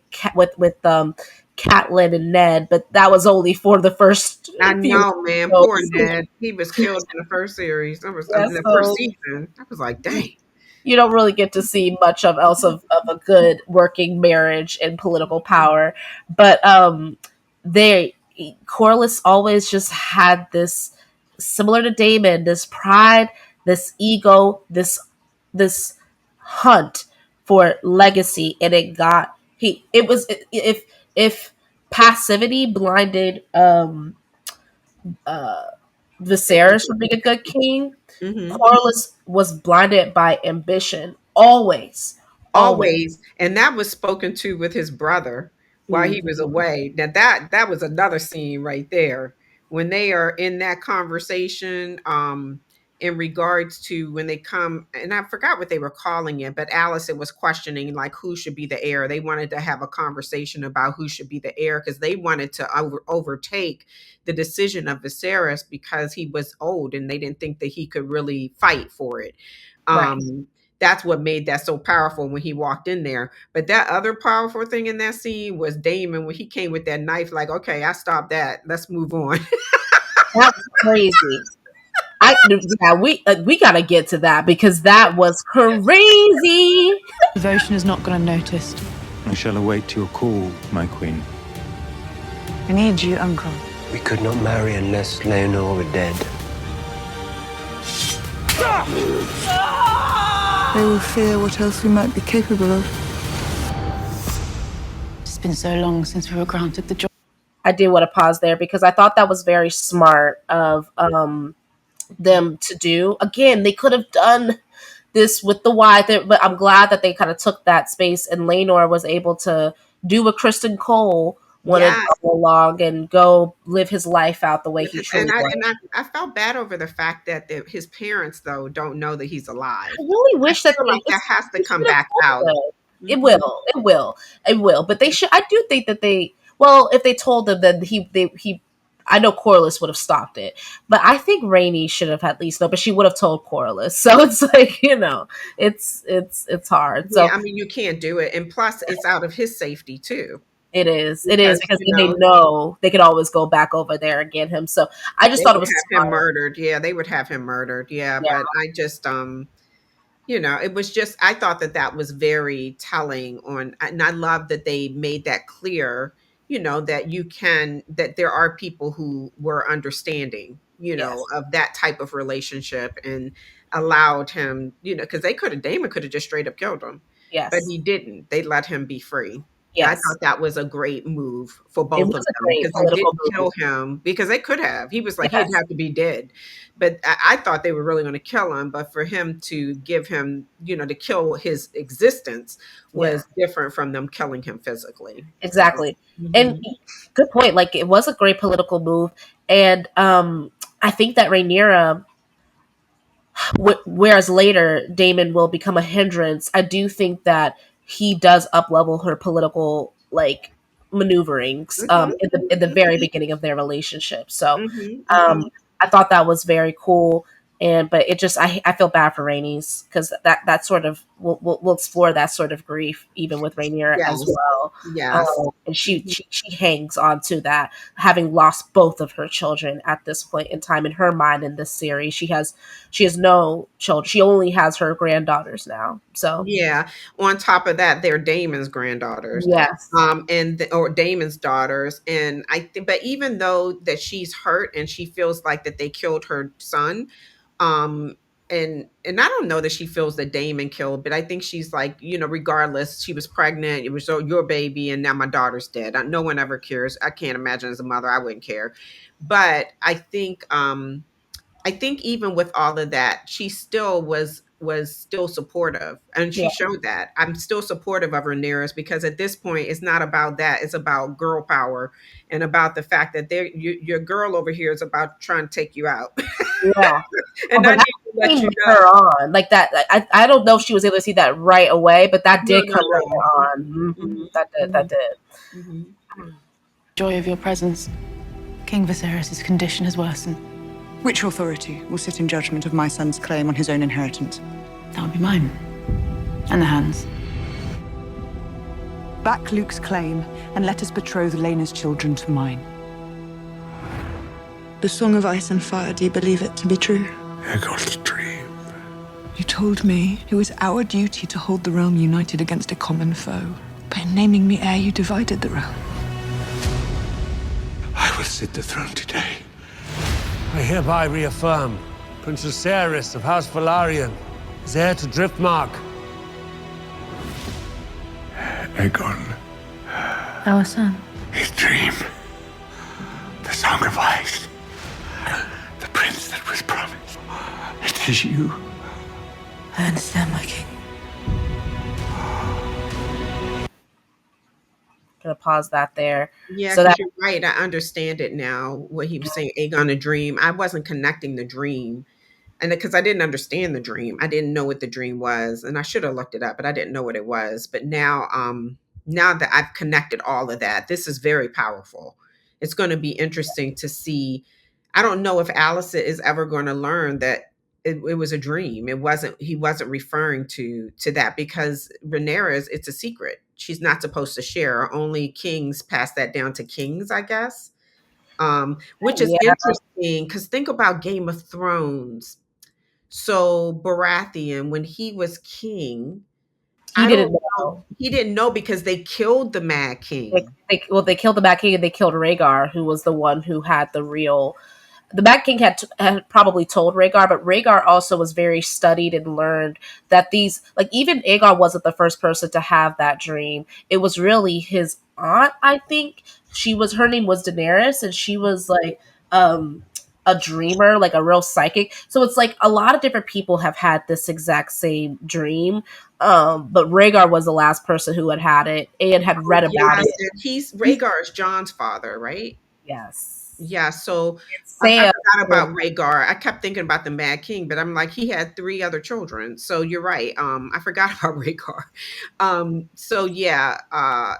Catelyn and Ned, but that was only for the first I few know, man. Poor episodes. Ned. He was killed in the first series. That was Yeah, in the first so season. I was like, dang. you don't really get to see much of else of a good working marriage and political power. But they Corlys always just had this, similar to Damon, this pride, this ego, this hunt for legacy, and it got he it was if passivity blinded uh Viserys from being a good king, Hmm. Corlys was blinded by ambition. Always. Always. Always, and that was spoken to with his brother while he was Mhm. away. Now that was another scene right there when they are in that conversation, in regards to when they come, and I forgot what they were calling it, but Alice it was questioning like who should be the heir. They wanted to have a conversation about who should be the heir because they wanted to overtake the decision of Viserys because he was old and they didn't think that he could really fight for it. Right. That's what made that so powerful when he walked in there. But that other powerful thing in that scene was Damon when he came with that knife, like, okay, I stopped that. Let's move on. That was crazy. We gotta get to that because that was crazy. Devotion is not gonna notice. I shall await your call, my queen. I need you, Uncle. We could not marry unless Leonor were dead. They will fear what else we might be capable of. It's been so long since we were granted the joy. I did want to pause there because I thought that was very smart of them to do. Again, they could have done this with the Y, but I'm glad that they kind of took that space and Lenore was able to do what Kristen Cole wanted Yeah. all along and go live his life out the way he And truly I was. and I felt bad over the fact that his parents though don't know that he's alive. I really I wish that feel like that has to they come should have back told out. them. It Mhm. will. It will. It will. But they should. I do think that they. Well, if they told them, then he. I know Corliss would have stopped it, but I think Rainey should have at least known. But she would have told Corliss, so it's like, it's hard. Yeah, So I mean you can't do it. And plus it's out of his safety too. it is. It is Because, because then they know they could always go back over there and get him. So I just they thought it would was have him smart. murdered. Yeah, they would have him murdered. Yeah, Yeah. but I just it was just I thought that that was very telling on, and I love that they made that clear that that there are people who were understanding, Yes. of that type of relationship, and allowed him, because Damon could have just straight up killed him, but Yes. he didn't. They let him be free. I Yes. thought that was a great move for It both of was a them, great because they political didn't move. kill him, because they could have. He was like, he'd Yes. have to be dead. But I thought they were really going to kill him. But for him to give him, to kill his existence Yeah. was different from them killing him physically. So, Exactly. And mhm. good point. Like it was a great political move, and I think that Rhaenyra, whereas later Damon will become a hindrance, I do think that he does up level her political like maneuverings Mhm, in the mhm, very beginning of their relationship. So mhm, um, mhm. I thought that was very cool. And but it just I feel bad for Rainey's because that sort of we'll explore that sort of grief even with Rhaenyra as Yes, well. yes. And Mhm. she hangs on to that, having lost both of her children at this point in time. In her mind, in this series, she has no children. She only has her granddaughters now. So Yeah. On top of that, they're Damon's granddaughters, yes, or Damon's daughters, and I think. But even though that she's hurt and she feels like that they killed her son, um, and I don't know that she feels that Damon killed, but I think she's like, regardless, she was pregnant. It was your baby, and now my daughter's dead. No one ever cares. I can't imagine as a mother, I wouldn't care. But I think even with all of that, she still was still supportive, and she yeah, showed that. I'm still supportive of Rhaenyra, because at this point, it's not about that. It's about girl power, and about the fact that your girl over here is about trying to take you out, yeah. Oh, and I but need that to let came you later know. on, like that. I don't know if she was able to see that right away, but that No, did no, come later no. on. That did. That Mhm, did. mhm. Joy of your presence. King Viserys' condition has worsened. Which authority will sit in judgment of my son's claim on his own inheritance? That would be mine. And the hands. Back Luke's claim, and let us betroth Lena's children to mine. The Song of Ice and Fire, do you believe it to be true? Aegon's dream. You told me it was our duty to hold the realm united against a common foe. But in naming me heir, you divided the realm. I will sit the throne today. I hereby reaffirm Princess Aerys of House Velaryon is heir to Driftmark. Aegon, Our son. his dream. The Song of Ice. The prince that was promised. It is you. I understand, my king. Gonna pause that there. Yeah, So because that you're right. I understand it now. What he was saying, Aegon, a dream. I wasn't connecting the dream, and because I didn't understand the dream, I didn't know what the dream was, and I should have looked it up, but I didn't know what it was. But now, now that I've connected all of that, this is very powerful. It's going to be interesting to see. I don't know if Alice is ever going to learn that it was a dream. It wasn't. He wasn't referring to that, because Rhaenyra, it's a secret. She's not supposed to share. Only kings pass that down to kings, I guess. Which is yeah, interesting, because think about Game of Thrones. So Baratheon, when he was king, he I didn't don't know. know. He didn't know, because they killed the Mad King. They killed the Mad King and they killed Rhaegar, who was the one who had the Mad King had probably told Rhaegar, but Rhaegar also was very studied and learned that like even Aegon wasn't the first person to have that dream. It was really his aunt, I think. Her name was Daenerys, and she was like um a dreamer, like a real psychic. So it's like a lot of different people have had this exact same dream. But Rhaegar was the last person who had it and had read about Yes, it. and Rhaegar is John's father, right? Yes. Yeah, so I Sam. forgot about Rhaegar. I kept thinking about the Mad King, but I'm like, he had three other children. So you're right. I forgot about Rhaegar. So yeah,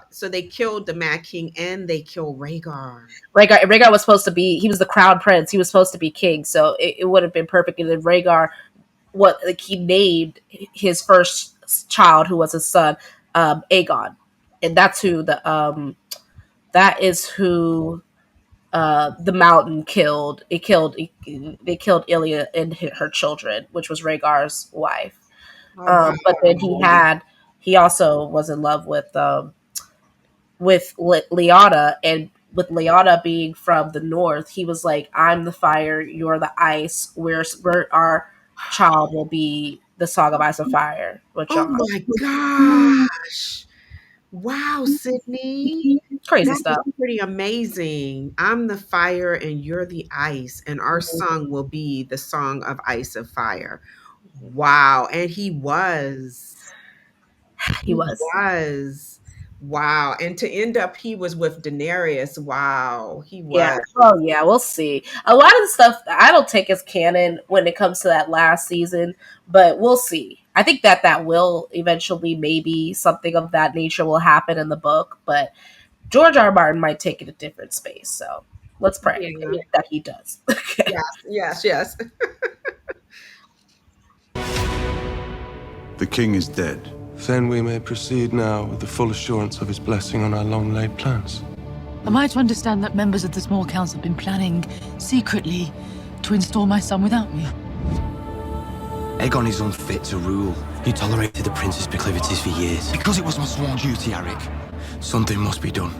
so they killed the Mad King and they killed Rhaegar. Rhaegar was supposed to be, he was the crown prince. He was supposed to be king, so it would have been perfect. And then Rhaegar, he named his first child, who was his son, Aegon, and that's who that is who the Mountain killed. They killed Ilya and her children, which was Rhaegar's wife. Oh wow. But then he also was in love with with Leota, and with Leota being from the north, he was like, "I'm the fire, you're the ice. We're our child will be the Song of Ice and Fire with Oh John." my gosh. Wow, Sydney. Crazy That is stuff. pretty amazing. I'm the fire and you're the ice, and our song will be the song of ice of fire. Wow. And he was. He He was. was. Wow. And to end up, he was with Daenerys. Wow. He Yeah. was. Oh, yeah. We'll see. A lot of the stuff I don't take as canon when it comes to that last season, but we'll see. I think that will eventually, maybe something of that nature will happen in the book, but George R. R. Martin might take it a different space. So let's pray Yeah. that he does. Okay. Yes, yes, yes. The king is dead. Then we may proceed now with the full assurance of his blessing on our long-laid plans. Am I to understand that members of the small council have been planning secretly to install my son without me? Aegon is unfit to rule. He tolerated the prince's proclivities for years. Because it was my sworn duty, Eric. Something must be done.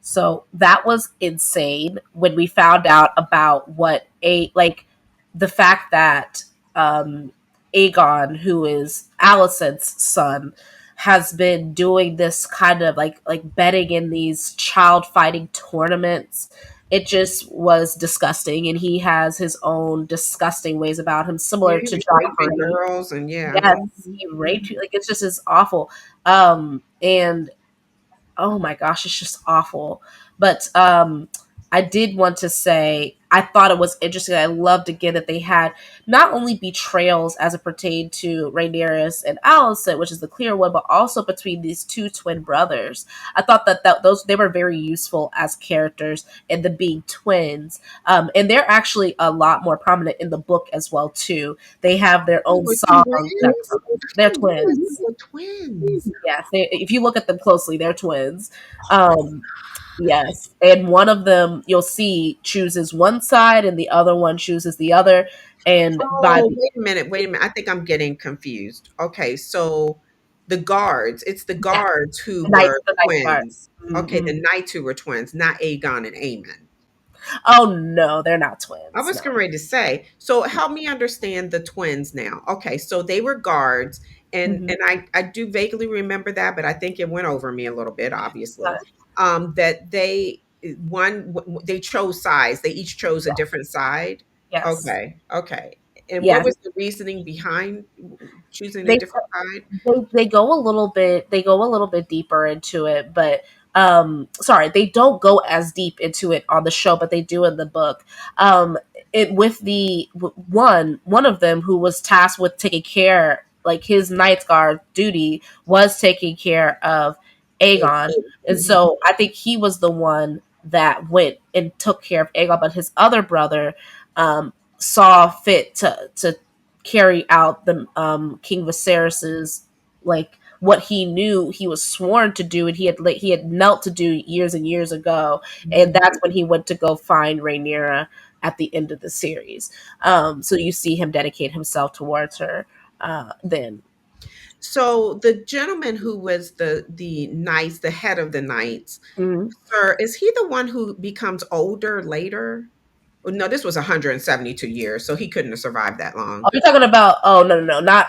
So that was insane when we found out about the fact that Aegon, who is Alicent's son, has been doing this kind of like betting in these child fighting tournaments. It just was disgusting, and he has his own disgusting ways about him, Yeah, similar he to was Joffrey. raping girls and yeah. Yes, he raped you. Like, it's just as awful. And oh my gosh, it's just awful. But I did want to say I thought it was interesting. I loved again that they had not only betrayals as it pertained to Rhaenyra and Alicent, which is the clear one, but also between these two twin brothers. I thought that those they were very useful as characters, and them being twins. And they're actually a lot more prominent in the book as well too. They have their They own were song. twins. They're Oh, yeah, they twins. were twins. Yes, if you look at them closely, they're twins. Yes, and one of them you'll see chooses one side, and the other one chooses the other. And by Oh, wait a minute. Wait a minute. I think I'm getting confused. Okay, so it's the guards who were the night part. twins. Okay, Mhm. the knights who were twins, not Aegon and Aemon. Oh no, they're not I twins. was No. getting ready to say, so help me understand the twins now. Okay, so they were guards, and Mhm. I do vaguely remember that, but I think it went over me a little bit, obviously. Uh, That they chose sides. They each chose a yes. different side. Yes. Okay, okay. And what Yes. was the reasoning behind choosing a They different side? they go a little bit deeper into it, but sorry, they don't go as deep into it on the show, but they do in the book. It with the one of them who was tasked with taking care, like his Night's Guard duty was taking care of Aegon, and Mhm. so I think he was the one that went and took care of Aegon, but his other brother saw fit to carry out the King Viserys's, like, what he knew he was sworn to do, and he had knelt to do years and years ago, and that's when he went to go find Rhaenyra at the end of the series. So you see him dedicate himself towards her. Then So the gentleman who was the knights, the head of the knights, Mhm. sir, is he the one who becomes older later? Well, no, this was 172 years, so he couldn't have survived that Are long. we talking about? Oh, no, not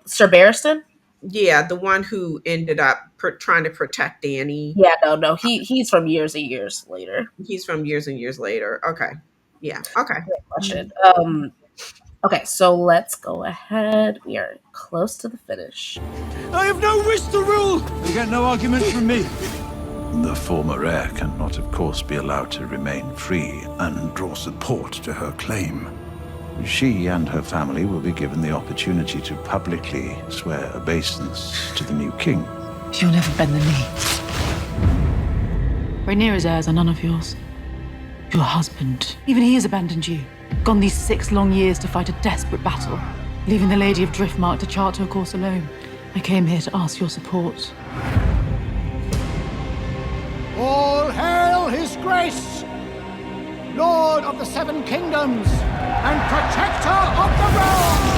Sir Barristan. Yeah, the one who ended up trying to protect Danny. Yeah, no, he's from years and years later. He's from years and years later. Okay. Yeah. Okay. Great question. Okay, so let's go ahead. We are close to the finish. I have no wish to rule! You get no argument from me. The former heir cannot, of course, be allowed to remain free and draw support to her claim. She and her family will be given the opportunity to publicly swear obeisance to the new king. She'll never bend the knee. Rhaenyra's heirs are none of yours. Your husband, even he has abandoned you. Gone these 6 long years to fight a desperate battle, leaving the Lady of Driftmark to chart her course alone. I came here to ask your support. All hail his grace, Lord of the Seven Kingdoms and Protector of the Realm!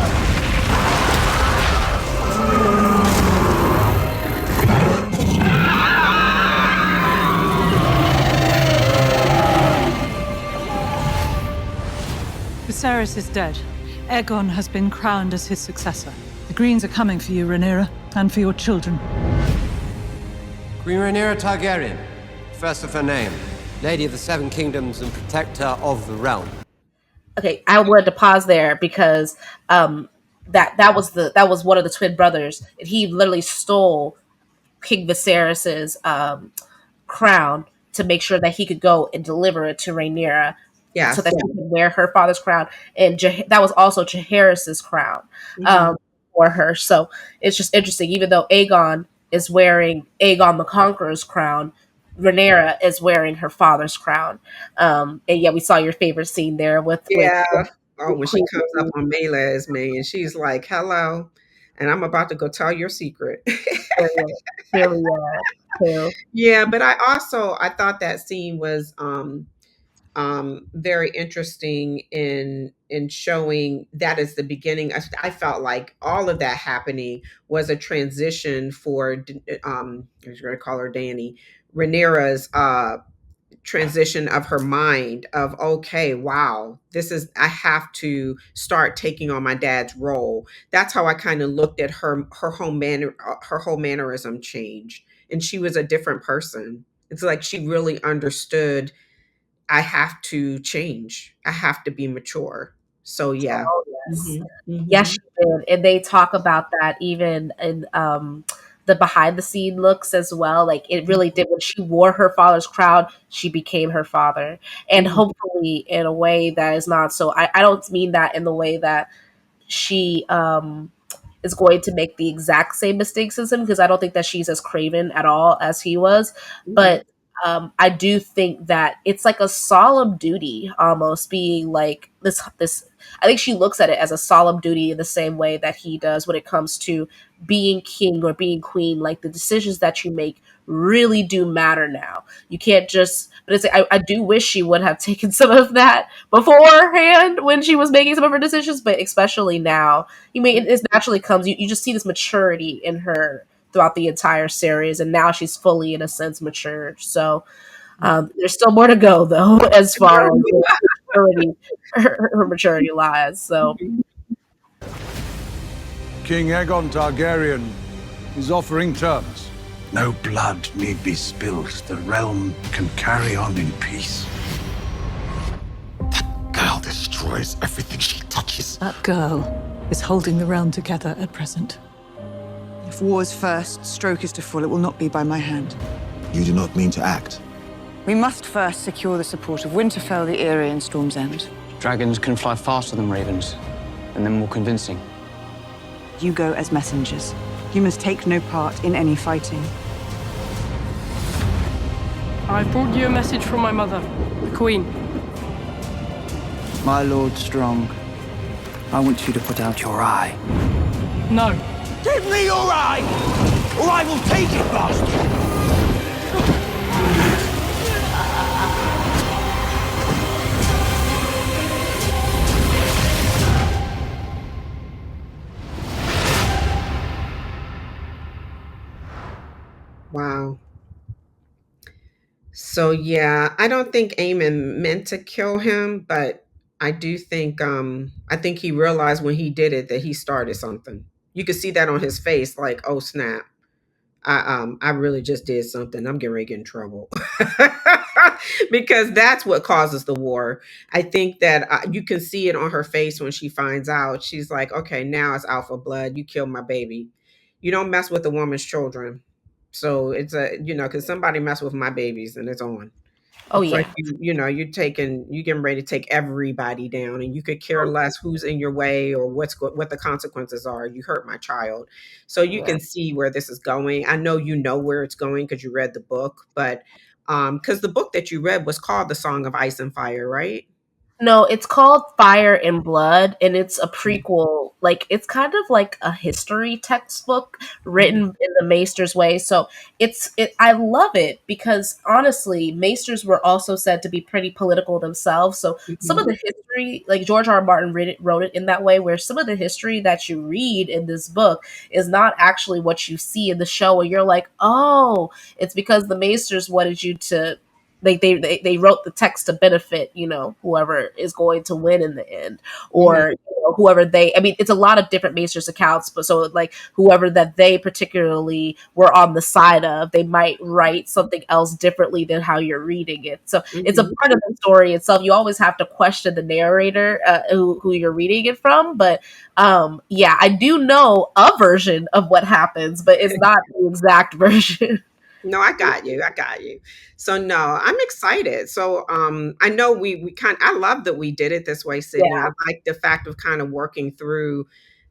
Viserys is dead. Aegon has been crowned as his successor. The Greens are coming for you, Rhaenyra, and for your children. Queen Rhaenyra Targaryen, first of her name, Lady of the Seven Kingdoms and Protector of the Realm. Okay, I wanted to pause there because that was one of the twin brothers, and he literally stole King Viserys's crown to make sure that he could go and deliver it to Rhaenyra, so that Yes. she could wear her father's crown, and that was also Jaehaerys's crown for her. So it's just interesting, even though Aegon is wearing Aegon the Conqueror's crown, Rhaenyra is wearing her father's crown. And yeah, we saw your favorite scene there with Yeah. Oh, when she Queen. comes up on Mele's me and she's like, "Hello," and I'm about to go tell your secret. Period. Period. Yeah, but I thought that scene was very interesting in showing that is the beginning. I felt like all of that happening was a transition for I was going to call her Danny, Rhaenyra's transition of her mind of, okay, wow, this is, I have to start taking on my dad's role. That's how I kind of looked at her whole mannerism changed, and she was a different person. It's like she really understood, I have to change, I have to be mature. So yeah. Oh yes, Hmm. yes, Hmm. she did, and they talk about that even in the behind the scene looks as well. Like it really did when she wore her father's crown, she became her father, and Hmm. hopefully in a way that is not so. I don't mean that in the way that she is going to make the exact same mistakes as him, because I don't think that she's as craven at all as he was. Hmm. But I do think that it's like a solemn duty, almost being like this. I think she looks at it as a solemn duty in the same way that he does when it comes to being king or being queen. Like the decisions that you make really do matter now. You can't just. But it's. I do wish she would have taken some of that beforehand when she was making some of her decisions, but especially now. You mean it naturally comes. You just see this maturity in her throughout the entire series, and now she's fully, in a sense, matured. So there's still more to go, though, as far as maturity, her maturity lies. So King Aegon Targaryen is offering terms. No blood need be spilled. The realm can carry on in peace. Girl destroys everything she touches. That girl is holding the realm together at present. If war is first, stroke is to full, it will not be by my hand. You do not mean to act. We must first secure the support of Winterfell, the Eyrie, and Storm's End. Dragons can fly faster than ravens, and they're more convincing. You go as messengers. You must take no part in any fighting. I brought you a message from my mother, the Queen. My Lord Strong, I want you to put out your eye. No. Give me your eye, or I will take it, bastard! Wow. So yeah, I don't think Aemon meant to kill him, but I think he realized when he did it that he started something. You could see that on his face, like, oh snap. I really just did something. I'm getting ready to get in trouble. Because that's what causes the war. I think that you can see it on her face when she finds out. She's like, okay, now it's alpha blood. You killed my baby. You don't mess with a woman's children. So it's because somebody messed with my babies and it's on. oh It's like yeah, you getting ready to take everybody down, and you could care less who's in your way or what the consequences are. You hurt my child, so you yeah. can see where this is going. I know you know where it's going because you read the book, but because the book that you read was called The Song of Ice and Fire, right? No, it's called Fire and Blood, and it's a prequel. Like it's kind of like a history textbook written Mhm. in the Maesters way. So I love it because honestly, Maesters were also said to be pretty political themselves. So some of Mhm. the history, like George R. R. Martin wrote it in that way, where some of the history that you read in this book is not actually what you see in the show. Where you're like, oh, it's because the Maesters wanted you to they wrote the text to benefit, whoever is going to win in the end, or whoever they. I mean, it's a lot of different Maesters accounts, but so like whoever that they particularly were on the side of, they might write something else differently than how you're reading it. So it's a part of the story itself. You always have to question the narrator, who you're reading it from, but yeah, I do know a version of what happens, but it's not the exact version. No, I got you. I got you. So no, I'm excited. So I know we kind I love that we did it this way, Sydney. I Yeah. like the fact of kind of working through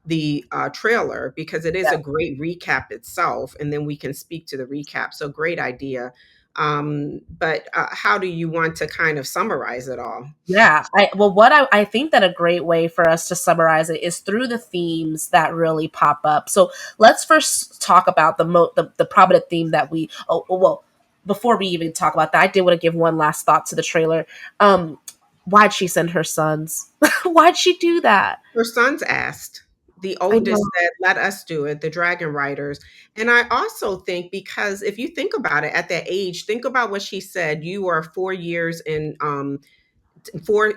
the trailer because it is Yeah. a great recap itself, and then we can speak to the recap. So great idea. But how do you want to kind of summarize it all? Yeah. What I think that a great way for us to summarize it is through the themes that really pop up. So let's first talk about the prominent theme that we. Well, before we even talk about that, I did want to give one last thought to the trailer. Why'd she send her sons? Why'd she do that? Her sons asked. The I know. oldest said, "Let us do it," the dragon riders. And I also think because if you think about it at that age, think about what she said. You are 4 years in 4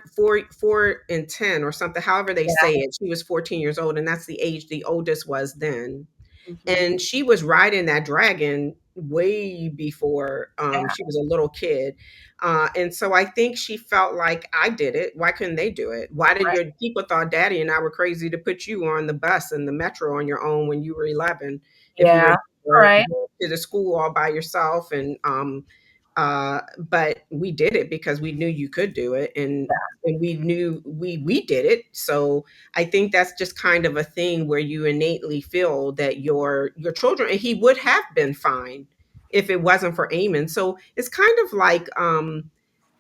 and 10 or something, however they Yeah. say it. She was 14 years old, and that's the age the oldest was then. Mhm. And she was riding that dragon way before Yeah. she was a little kid. And so I think she felt like I did it. Why couldn't they do it? Why did Right. your people thought daddy and I were crazy to put you on the bus and the metro on your own when you were 11 if you Yeah. All were right. to the school all by yourself? And but we did it because we knew you could do it, and we knew we did it. So I think that's just kind of a thing where you innately feel that your children, and he would have been fine if it wasn't for Eamon. So it's kind of like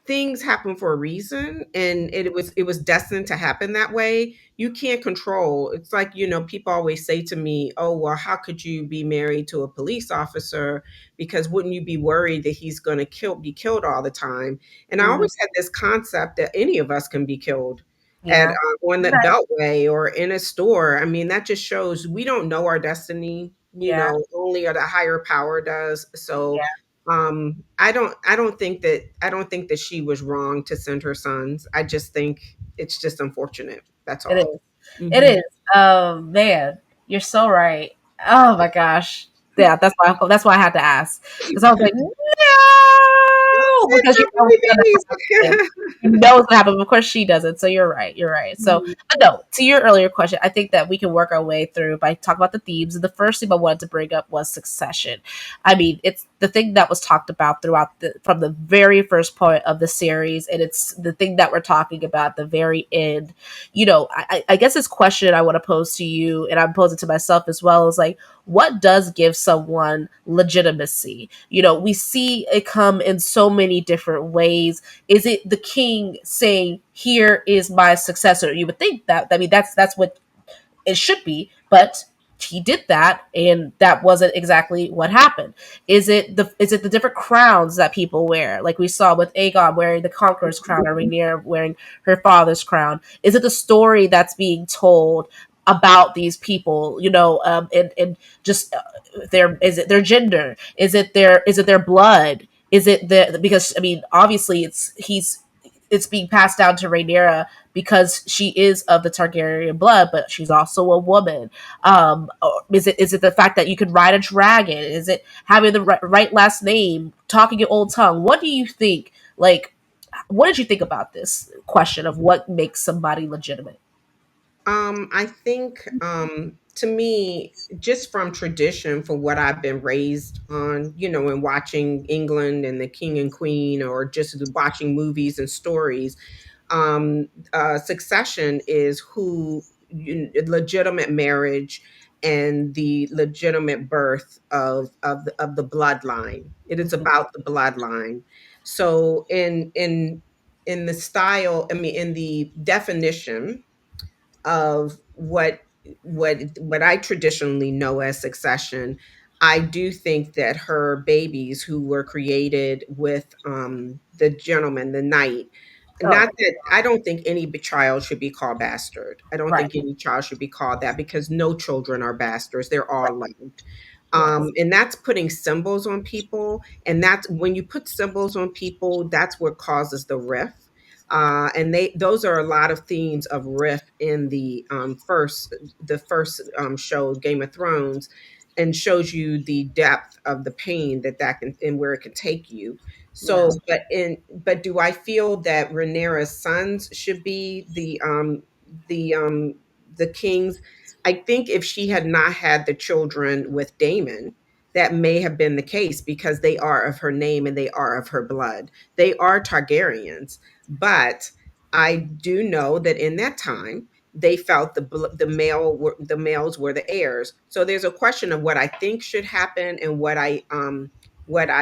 things happen for a reason, and it was destined to happen that way. You can't control. It's like, people always say to me, "Oh, well, how could you be married to a police officer, because wouldn't you be worried that he's going to be killed all the time?" And I Mhm. always had this concept that any of us can be killed at Yeah. on the Right. beltway or in a store. I mean, that just shows we don't know our destiny. Yeah. Only the higher power does. So Yeah. I don't think that she was wrong to send her sons. I just think it's just unfortunate. That's It all. is. It Mhm. is. Man, you're so right. Oh my gosh. Yeah, that's why I had to ask. Because I was like, no, Send because your boy it's gonna happen. babies. You know it's gonna happen. Of course she doesn't. So you're right. You're right. So, Mhm. but no, to your earlier question, I think that we can work our way through by talking about the themes. And the first theme I wanted to bring up was succession. I mean, it's the thing that was talked about throughout from the very first point of the series, and it's the thing that we're talking about at the very end. I guess this question I want to pose to you, and I'm posing to myself as well, is like, what does give someone legitimacy? We see it come in so many different ways. Is it the king saying, "Here is my successor"? You would think that. I mean, that's what it should be, but he did that, and that wasn't exactly what happened. Is it the different crowns that people wear, like we saw with Aegon wearing the Conqueror's crown, or Rhaenyra wearing her father's crown? Is it the story that's being told about these people? And just is it their gender? Is it their blood? Is it because I mean, obviously it's being passed down to Rhaenyra because she is of the Targaryen blood, but she's also a woman. Is it the fact that you can ride a dragon? Is it having the right last name, talking your old tongue? What do you think? Like, what did you think about this question of what makes somebody legitimate? I think to me, just from tradition, for what I've been raised on, and watching England and the King and Queen, or just watching movies and stories, succession is legitimate marriage and the legitimate birth of the bloodline. It is Mhm. about the bloodline. So in the style, I mean, in the definition of what I traditionally know as succession, I do think that her babies who were created with the gentleman, the knight, Oh, not that I don't think any child should be called bastard. I don't right. think any child should be called that because no children are bastards. They're all loved. Yes. And that's putting symbols on people. And that's when you put symbols on people, that's what causes the rift. And those are a lot of themes of rift in the first show, Game of Thrones, and shows you the depth of the pain that can and where it can take you. Yeah. So, but do I feel that Rhaenyra's sons should be the um the kings? I think if she had not had the children with Damon, that may have been the case because they are of her name and they are of her blood. They are Targaryens, but I do know that in that time they felt the males were the heirs. So there's a question of what I think should happen and what I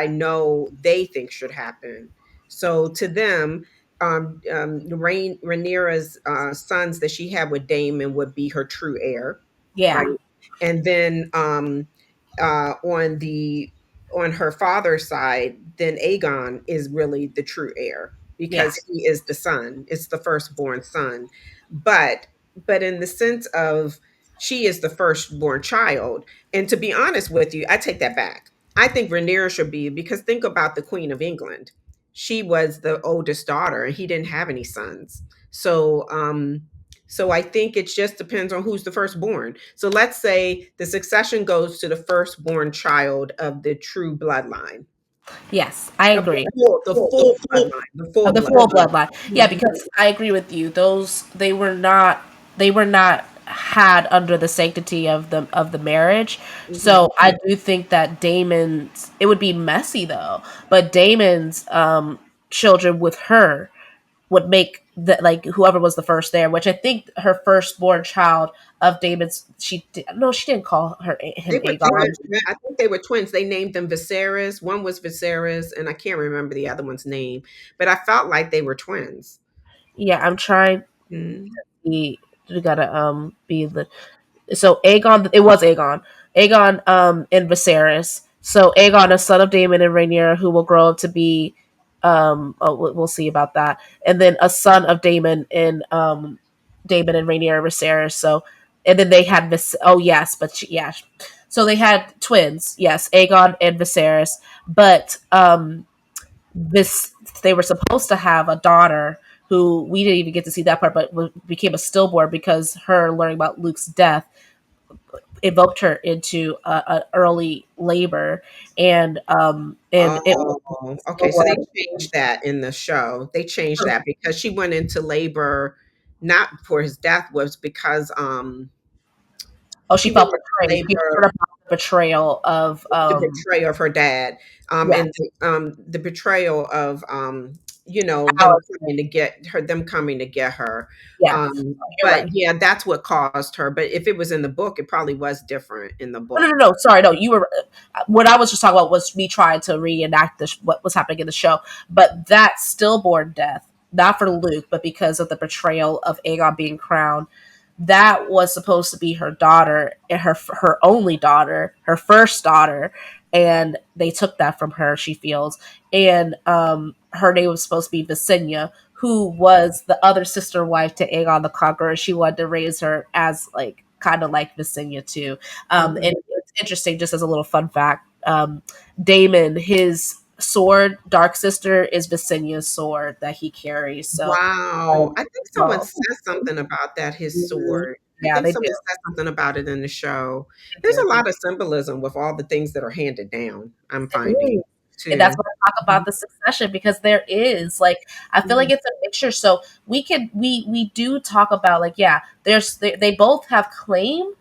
know they think should happen. So to them, Rhaenyra's sons that she had with Damon would be her true heir, right? Yeah. And then on the on her father's side, then Aegon is really the true heir Yeah. because he is the son. It's the firstborn son. But but in the sense of she is the firstborn child. And to be honest with you, I take that back. I think Rhaenyra should be because think about the Queen of England. She was the oldest daughter and he didn't have any sons. So I think it just depends on who's the firstborn. So let's say the succession goes to the firstborn child of the true bloodline. Yes, I agree. The full bloodline. The full Of the full bloodline. bloodline. Yeah, Mhm. because I agree with you. Those they were not had under the sanctity of the marriage. Mhm. So I do think that Damon's it would be messy though, but Damon's children with her would make the like whoever was the first there, which I think her firstborn child of Damon's she didn't call They him were Aegon. twins. I think they were twins. They named them Viserys. One was Viserys, and I can't remember the other one's name, but I felt like they were twins. Yeah, I'm trying to Mhm. be we gotta be the so Aegon, it was Aegon, and Viserys. So Aegon, a son of Daemon and Rhaenyra, who will grow up to be, we'll see about that, and then a son of Daemon and Rhaenyra Viserys. So, and then they had Oh yes, yeah. So they had twins. Yes, Aegon and Viserys, but this they were supposed to have a daughter who we didn't even get to see that part, but became a stillborn because her learning about Luke's death evoked her into a early labor, and it was Oh, okay. So they stillborn. changed that in the show. They changed that because she went into labor not for his death, was because Oh, she she went felt into betrayed. She labor heard about the betrayal of the betrayal of her dad, yeah, and the betrayal of them Alex. coming to get her. Yeah, you're But right. yeah, that's what caused her. But if it was in the book, it probably was different in the No, book. no, no, no. Sorry, no. You were. What I was just talking about was me trying to reenact what was happening in the show. But that stillborn death, not for Luke, but because of the betrayal of Aegon being crowned, that was supposed to be her daughter, her only daughter, her first daughter, and they took that from her. She feels, and her name was supposed to be Visenya, who was the other sister wife to Aegon the Conqueror. She wanted to raise her as like kind of like Visenya too. Mhm. And it's interesting, just as a little fun fact. Damon, his sword, Dark Sister, is Visenya's sword that he carries. So, Wow. I think someone well, said something about that, his sword. I yeah, think they do. someone said something about it in the show. They There's do. a lot of symbolism with all the things that are handed down, I'm It is. finding And that's too. what I talk about the succession because there is like I feel like Mhm. it's a mixture. So we do talk about like yeah, they both have claim,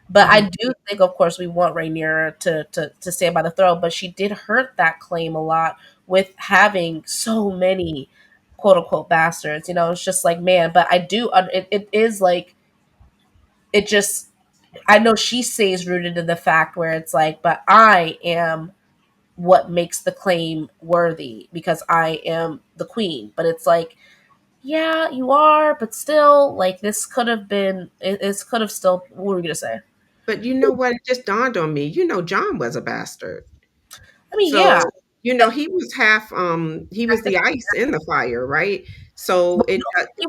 but I Mhm. do think of course we want Rhaenyra to stand by the throne, but she did hurt that claim a lot with having so many quote unquote bastards. You know, it's just like man, but I do it is like it just I know she stays rooted in the fact where it's like, but I am what makes the claim worthy because I am the queen. But it's like, yeah, you are, but still, like this could have been. It could have still. What were we gonna say? But you know what? It just dawned on me. John was a bastard. I mean, So, yeah, he was he was the ice in the fire, right? So but it, he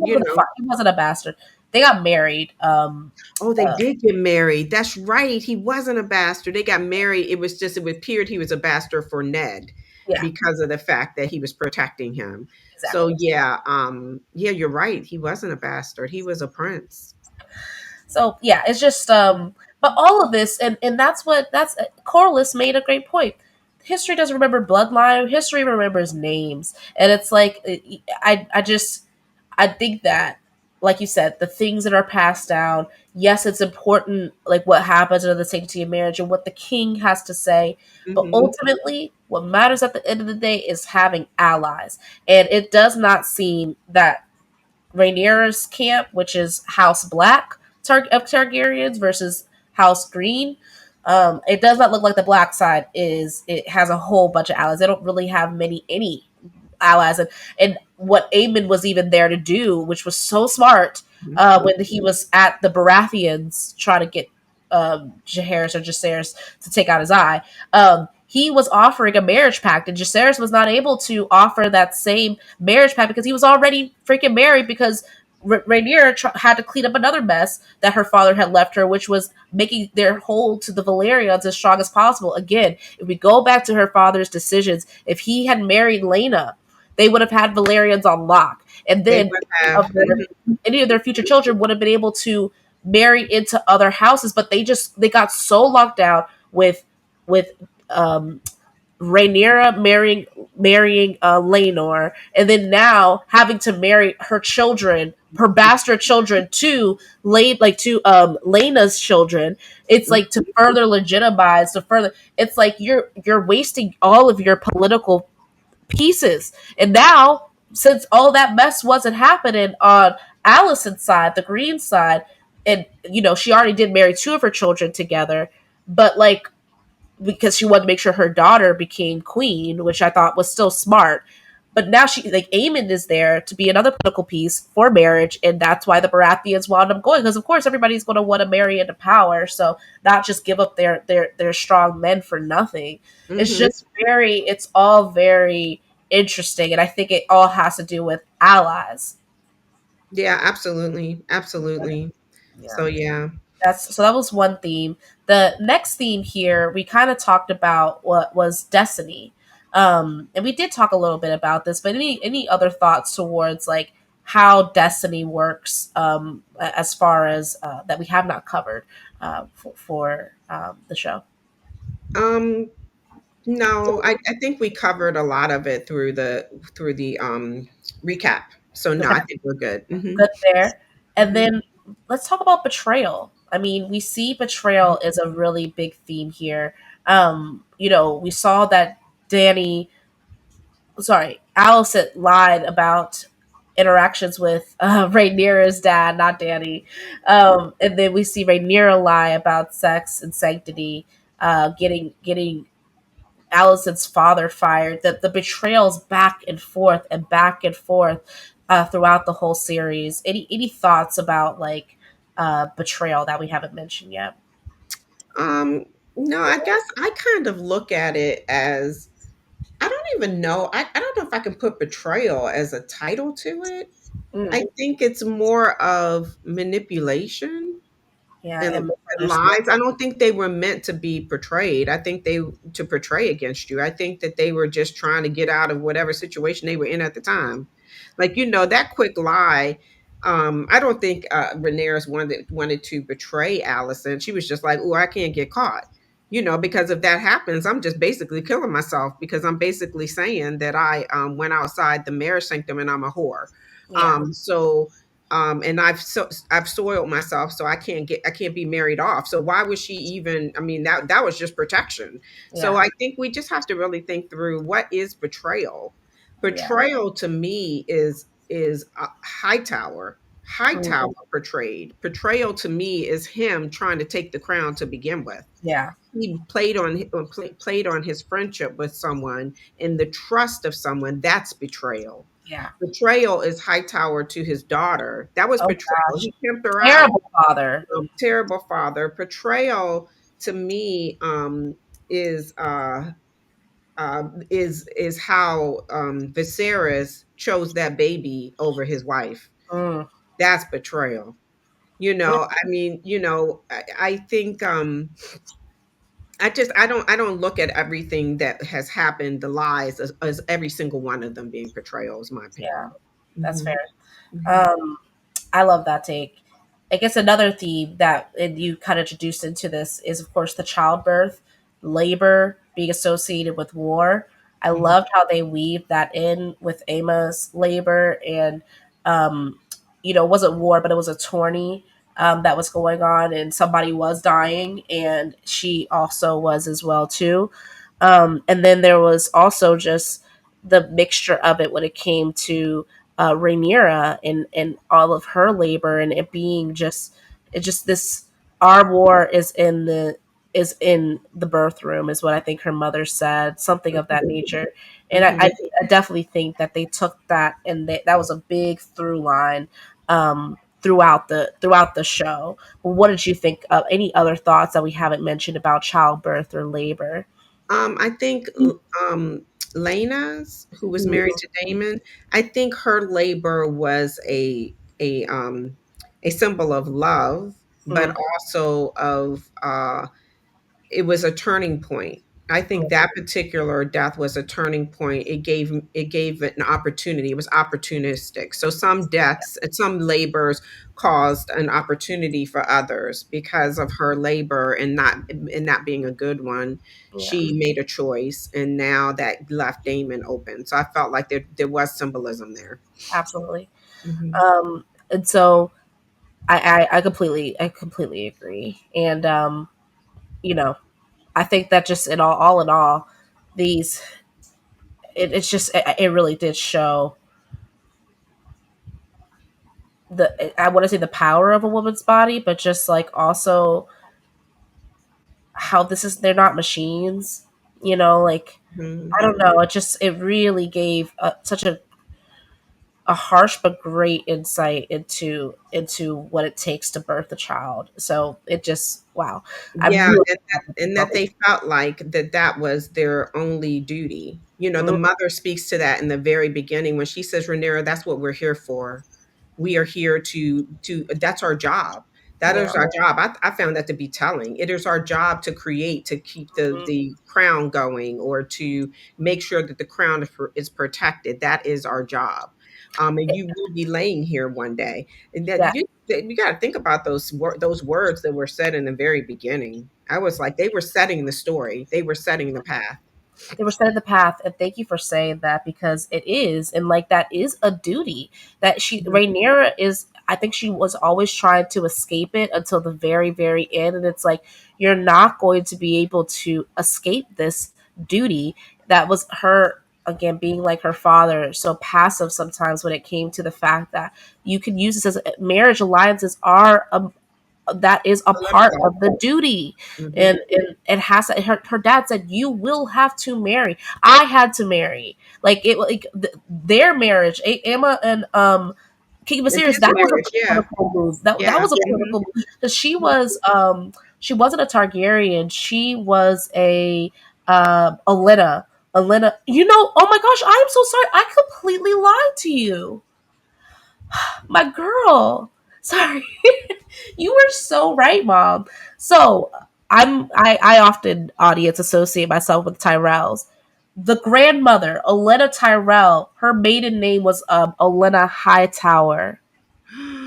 wasn't a bastard. they got married. Oh, they did get married. That's right. He wasn't a bastard. They got married. It appeared he was a bastard for Ned Yeah, because of the fact that he was protecting him. So exactly. yeah, yeah, you're right. He wasn't a bastard. He was a prince. So yeah, it's just but all of this, and that's Corliss made a great point. History doesn't remember bloodline. History remembers names, and it's like I think that, like you said, the things that are passed down. Yes, it's important, like what happens under the sanctity of marriage and what the king has to say. But Hmm. ultimately, what matters at the end of the day is having allies. And it does not seem that Rhaenyra's camp, which is House Black of Targaryens versus House Green. It does not look like the black side is. It has a whole bunch of allies. They don't really have any allies, and what Aemon was even there to do, which was so smart, when he was at the Baratheons trying to get Jaehaerys or Jacaerys to take out his eye. He was offering a marriage pact, and Jacaerys was not able to offer that same marriage pact because he was already freaking married because Rhaenyra had to clean up another mess that her father had left her, which was making their hold to the Valerians as strong as possible. Again, if we go back to her father's decisions, if he had married Lena, they would have had Valerians on lock, and They then would have. any of their future children would have been able to marry into other houses. But they got so locked down with um, Rhaenyra marrying Laenor, and then now having to marry her children, her bastard children, to Lena's children. It's like to further legitimize, to further. It's like you're wasting all of your political pieces, and now since all that mess wasn't happening on Allison's side, the Green side, and she already did marry two of her children together, but like because she wanted to make sure her daughter became queen, which I thought was still smart. But now she like Aemon is there to be another political piece for marriage, and that's why the Baratheons wound up going because of course everybody's going to want to marry into power, so not just give up their strong men for nothing. It's Hmm. just it's all very interesting, and I think it all has to do with allies. Yeah, absolutely, absolutely. Yeah. So yeah. That was one theme. The next theme here, we kind of talked about what was destiny. And we did talk a little bit about this, but any other thoughts towards like how destiny works, as far as that we have not covered for the show. Um, no, I think we covered a lot of it through the recap. So no, Okay, I think we're good. good there. And Hmm. then let's talk about betrayal. I mean, we see betrayal is a really big theme here. We saw that Danny Allison lied about interactions with Rhaenyra's dad, not Danny. And then we see Rhaenyra lie about sex and sanctity, getting Allison's father fired. That the betrayals back and forth throughout the whole series. Any thoughts about like betrayal that we haven't mentioned yet? Um, no, I guess I kind of look at it as I don't even know. I don't know if I can put betrayal as a title to it. Mm, I think it's more of manipulation yeah, and and lies. I don't think they were meant to be portrayed. I think they to portray against you. I think that they were just trying to get out of whatever situation they were in at the time. Like that quick lie. I don't think Rhaenyra's wanted to betray Allison. She was just like, "Oh, I can't get caught." Because if that happens, I'm just basically killing myself because I'm basically saying that I went outside the marriage sanctum and I'm a whore. yeah, So and I've soiled myself, so I can't be married off. So why was she even? I mean, that was just protection. So yeah, I think we just have to really think through what is betrayal. yeah. Betrayal to me is Hightower. Mm, Hightower portrayed. Betrayal to me is him trying to take the crown to begin with. yeah, He played on his friendship with someone and the trust of someone. That's betrayal. yeah. Betrayal is Hightower to his daughter. That was Oh betrayal. gosh, He pimped her out. terrible father. Terrible father. Betrayal to me is is how Viserys chose that baby over his wife. Mm, That's betrayal. I mean, I think I don't look at everything that has happened, the lies, as every single one of them being portrayals, my Yeah, opinion. that's Hmm. fair. Hmm. Um, I love that take. I guess another theme that and you kind of introduced into this is, of course, the childbirth, labor being associated with war. I Hmm. loved how they weaved that in with Emma's labor, and um, it wasn't war, but it was a tourney that was going on, and somebody was dying, and she also was as well too. And then there was also just the mixture of it when it came to Rhaenyra and all of her labor and it being just this our war is in the birth room is what I think her mother said, something of that nature. And Hmm. I definitely think that they took that and that was a big through line throughout the show. What did you think of any other thoughts that we haven't mentioned about childbirth or labor? I think Lena's, who was Mhm. married to Damon, I think her labor was a symbol of love, but Mm. also of it was a turning point. I think that particular death was a turning point. It gave it an opportunity. It was opportunistic. So some deaths and some labors caused an opportunity for others because of her labor and not being a good one. Yeah, She made a choice, and now that left Damon open. So I felt like there was symbolism there. absolutely. Hmm. And so I completely agree. And you know, I think that just all in all, these it's just it really did show I want to say the power of a woman's body, but just like also how this is they're not machines, like Hmm. I don't know, it really gave such a harsh but great insight into what it takes to birth a child. So it just wow, I'm Yeah, really and that they felt like that was their only duty. The mm, mother speaks to that in the very beginning when she says, "Rhaenyra, that's what we're here for. We are here to that's our job. That yeah. is our job." I found that to be telling. It is our job to create, to keep the crown going, or to make sure that the crown is protected. That is our job. And you will be laying here one day. And that Yeah, you got to think about those words that were said in the very beginning. I was like, they were setting the story. They were setting the path. they were setting the path, and thank you for saying that because it is, and like that is a duty that Mhm. Rhaenyra is. I think she was always trying to escape it until the very, very end, and it's like you're not going to be able to escape this duty. That was her again being like her father, so passive sometimes when it came to the fact that you can use this as marriage alliances are that is a part Political. of the duty Hmm. and it has to, her dad said you will have to marry. I had to marry their marriage, Emma and King And Viserys, his that was marriage, a yeah. political move. That Yeah. was a Hmm. political move because she wasn't a Targaryen, she was a Olenna. Oh my gosh, I am so sorry, I completely lied to you, my girl. Sorry. You were so right, Mom. So I often audience associate myself with Tyrells. The grandmother, Olenna Tyrell, her maiden name was Olenna Hightower.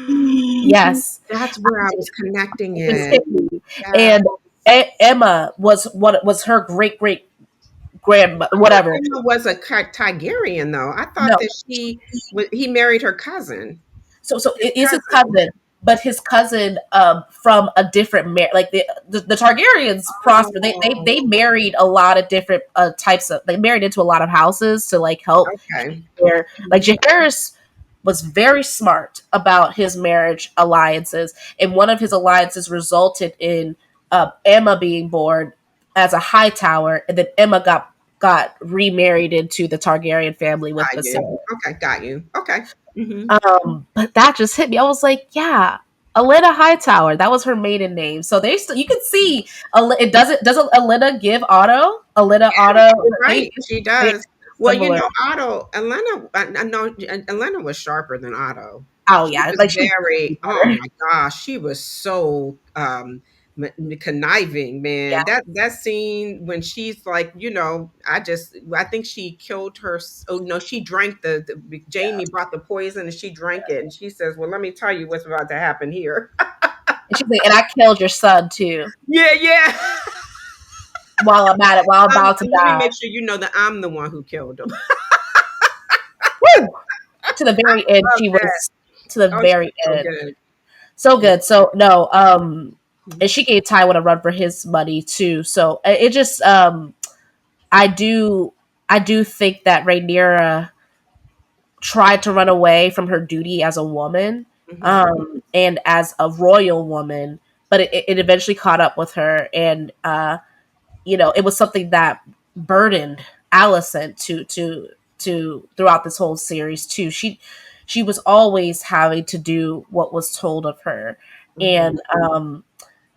Yes. That's where I was connecting It just it. hit me. Yeah. And Emma was her great great grandmother, I thought whatever. Emma was a Targaryen, though. I thought No, that he married her cousin. so His it is his cousin. cousin, but his cousin from a different like the Targaryens prosper. Oh, They married a lot of different types of they married into a lot of houses to like help okay. where like Mhm. Jaehaerys was very smart about his marriage alliances, and one of his alliances resulted in Emma being born as a High Tower, and then Emma got remarried into the Targaryen family with Got you. Viserys. Okay, got you. Okay. Hmm. But that just hit me. I was like, yeah, Alena Hightower. That was her maiden name. So they still you can see it doesn't Alena give Otto? Alena Otto. You're They right. She they does. Well, similar. Otto, Elena, I know Elena was sharper than Otto. Oh She yeah, was like she. very, oh my gosh, she was so conniving, Yeah, man. That scene when she's like, I think she killed her. Oh no, she drank Jamie brought the poison and she drank it, and she says, "Well, let me tell you what's about to happen here." and she's like, and I killed your son too. Yeah, yeah. While I'm at it, while I'm about to Let me die. make sure you know that I'm the one who killed him. Woo! To the I very end, love she that. was to the Oh, she very was so end. good. So Yeah. good. So no, and she gave Tywin a run for his money too. So it just I do I do think that Rhaenyra tried to run away from her duty as a woman, Mm-hmm. and as a royal woman, but it eventually caught up with her, and it was something that burdened Alicent to throughout this whole series too. She was always having to do what was told of her, Mm-hmm. and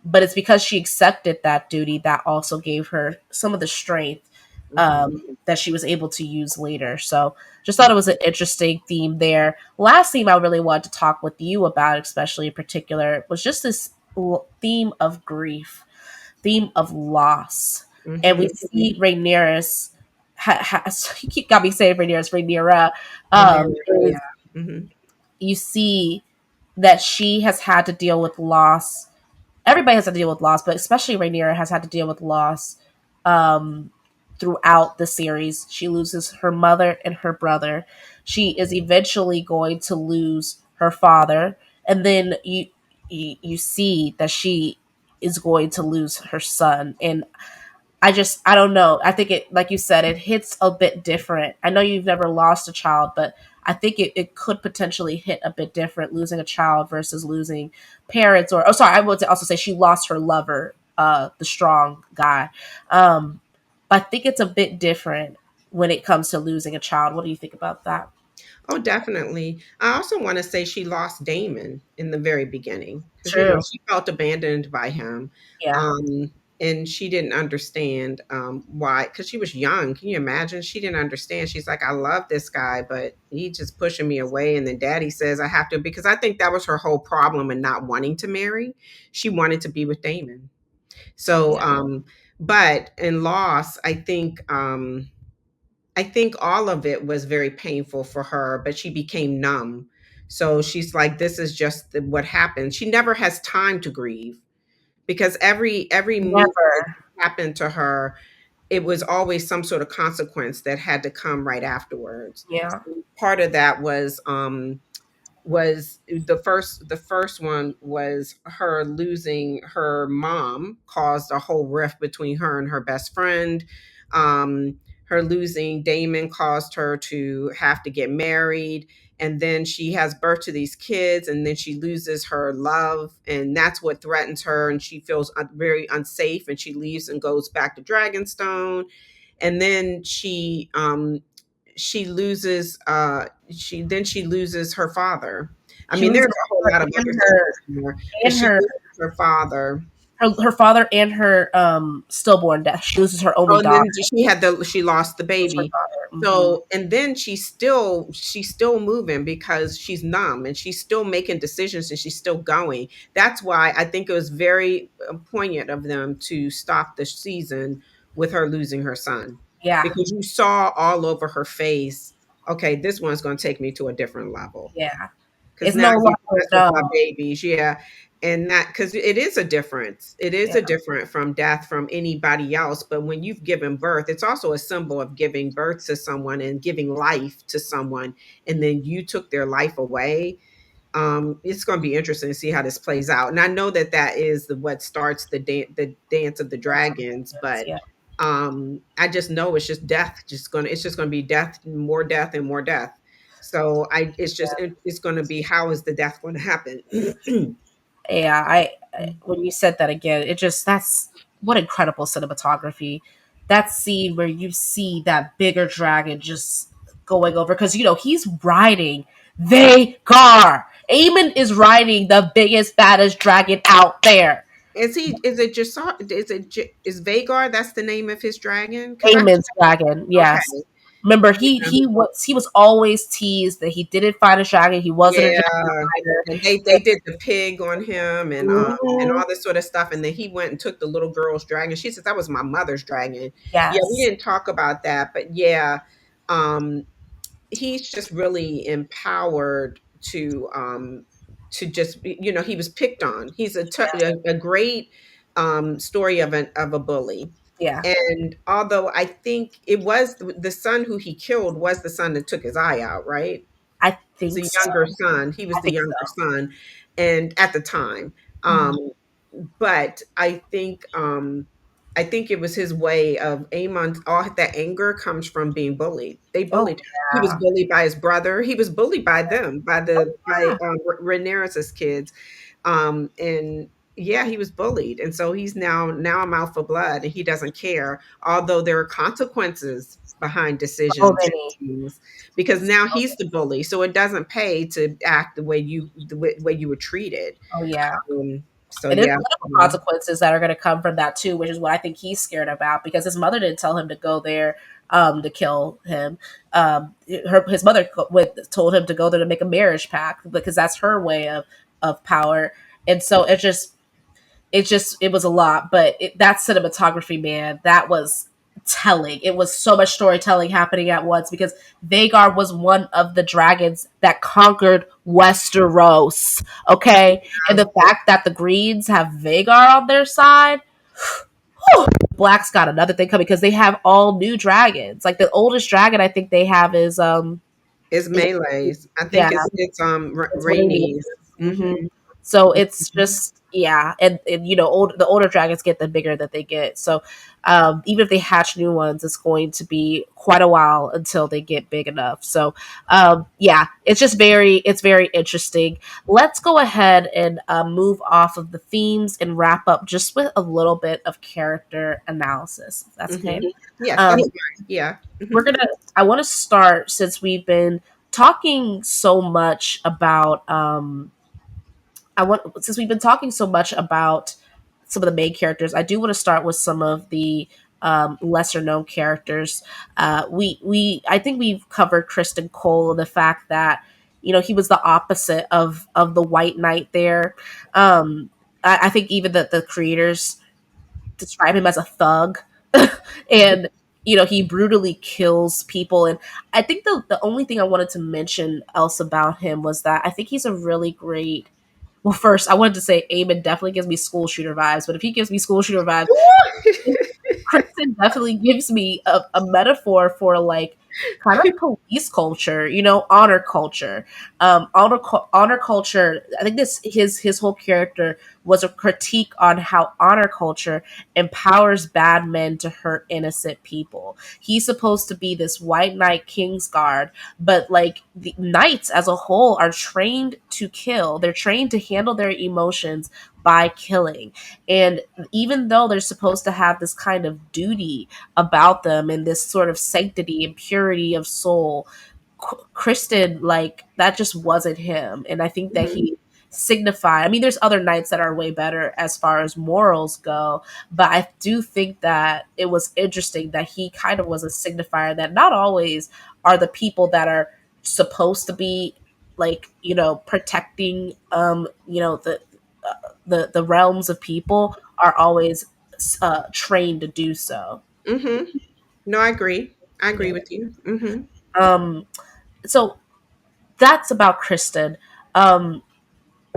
but it's because she accepted that duty that also gave her some of the strength Mm-hmm. that she was able to use later. So just thought it was an interesting theme there. Last theme I really wanted to talk with you about, especially in particular, was just this theme of grief, theme of loss. And we Mm-hmm. see Rhaenyra's you keep got me saying Rhaenyra, Yeah. is Mm-hmm. you see that she has had to deal with loss. Everybody has to deal with loss, but especially Rhaenyra has had to deal with loss um, throughout the series. She loses her mother and her brother. She is eventually going to lose her father, and then you see that she is going to lose her son. And I don't know. I think it, like you said, it hits a bit different. I know you've never lost a child, but I think it could potentially hit a bit different losing a child versus losing parents. Or, oh, sorry, I would also say she lost her lover, the strong guy. Um, but I think it's a bit different when it comes to losing a child. What do you think about that? Oh, definitely. I also want to say she lost Damon in the very beginning because True. she felt abandoned by him, Yeah. um, and she didn't understand why. Because she was young. Can you imagine? She didn't understand. She's like, "I love this guy, but he's just pushing me away." And then Daddy says, "I have to," because I think that was her whole problem in not wanting to marry. She wanted to be with Damon. So, Yeah. but in loss, I think all of it was very painful for her, but she became numb. So she's like, this is just what happened. She never has time to grieve because every move that Never. happened to her, it was always some sort of consequence that had to come right afterwards. Yeah. Part of that was the first one was her losing her mom caused a whole rift between her and her best friend. Her losing Damon caused her to have to get married, and then she has birth to these kids, and then she loses her love, and that's what threatens her, and she feels very unsafe, and she leaves and goes back to Dragonstone. And then she loses she loses her father. I She mean, loses there's a whole her lot of and other her things in there, but and she her loses her father. her father and her stillborn death. She loses her Oh, only and daughter. then she lost the Loses her baby. daughter. Hmm. So, and then she's still moving because she's numb and she's still making decisions and she's still going. That's why I think it was very poignant of them to stop the season with her losing her son, Yeah. because you saw all over her face, okay, this one's going to take me to a different level Yeah. because It's now no you longer mess with my no. babies. Yeah. And that, because it is a difference. It is Yeah. a different from death from anybody else. But when you've given birth, it's also a symbol of giving birth to someone and giving life to someone. And then you took their life away. It's going to be interesting to see how this plays out. And I know that that is what starts the dance of the dragons, but Yeah. I just know it's just death. It's just going to be death, more death, and more death. So it's going to be, how is the death going to happen? Yeah. When you said that again, it just that's what incredible cinematography. That scene where you see that bigger dragon just going over because he's riding Vagar. Aemon is riding the biggest, baddest dragon out there. Is it just is Vagar? That's the name of his dragon? Because I Aemon's dragon, Okay. yes. Remember, Yeah. he was always teased that he didn't fight a dragon. He wasn't a dragon Yeah, fighter. and they did the pig on him and Mhm. all this sort of stuff, and then he went and took the little girl's dragon. She says, "That was my mother's dragon." Yeah, we Yes. didn't talk about that, but yeah, um, he's just really empowered to just he was picked on. He's a great story of a bully. Yeah. And although I think it was the son who he killed was the son that took his eye out, right? I It's think a so. younger son. He was I the think younger so. son, and at the time, Mhm. but I think it was his way of Amon. All that anger comes from being bullied. They Oh, bullied. He was yeah. bullied by his brother. He was bullied by them, Oh, by yeah. Rhaenyra's kids, and yeah, he was bullied, and so he's now a mouth for blood, and he doesn't care. Although there are consequences behind So decisions many. and things, because now he's the bully, so it doesn't pay to act the way you were treated. Oh, yeah. So And there's yeah, political consequences that are going to come from that too, which is what I think he's scared about because his mother didn't tell him to go there to kill him. His mother told him to go there to make a marriage pact because that's her way of power. And so it was a lot, but that cinematography, man, that was telling. It was so much storytelling happening at once because Vagar was one of the dragons that conquered Westeros. Okay, and the fact that the Greens have Vagar on their side, whew, Black's got another thing coming because they have all new dragons. Like the oldest dragon I think they have it's is melee's. I yeah, think it's it's Rainy. Rainey's. hmm Hmm. So it's just yeah, and the older dragons get the bigger that they get. So even if they hatch new ones, it's going to be quite a while until they get big enough. So yeah, it's very interesting. Let's go ahead and move off of the themes and wrap up just with a little bit of character analysis. If that's okay. Hmm. Yes, Um, that's fine. Yeah. we're gonna. I want to start since we've been talking so much about since we've been talking so much about some of the main characters, I do want to start with some of the lesser known characters. I think we've covered Kristen Cole and the fact that he was the opposite of the White Knight there. I think even that the creators describe him as a thug, and he brutally kills people. And I think the only thing I wanted to mention else about him was that I think he's a really great well, first, I wanted to say Eamon definitely gives me school shooter vibes, but if he gives me school shooter vibes, Kristen definitely gives me a metaphor for like kind of police culture, honor culture. Honor culture. I think his whole character was a critique on how honor culture empowers bad men to hurt innocent people. He's supposed to be this white knight Kingsguard, but like the knights as a whole are trained to kill. They're trained to handle their emotions by killing. And even though they're supposed to have this kind of duty about them and this sort of sanctity and purity of soul, Kristen, like that just wasn't him. And I think that Mhm. he signified, I mean, there's other knights that are way better as far as morals go, but I do think that it was interesting that he kind of was a signifier that not always are the people that are supposed to be like, protecting, the realms of people are always trained to do so. Mhm. No, I agree. I Yeah. agree with you. Mhm. Um, so that's about Kristen. Um,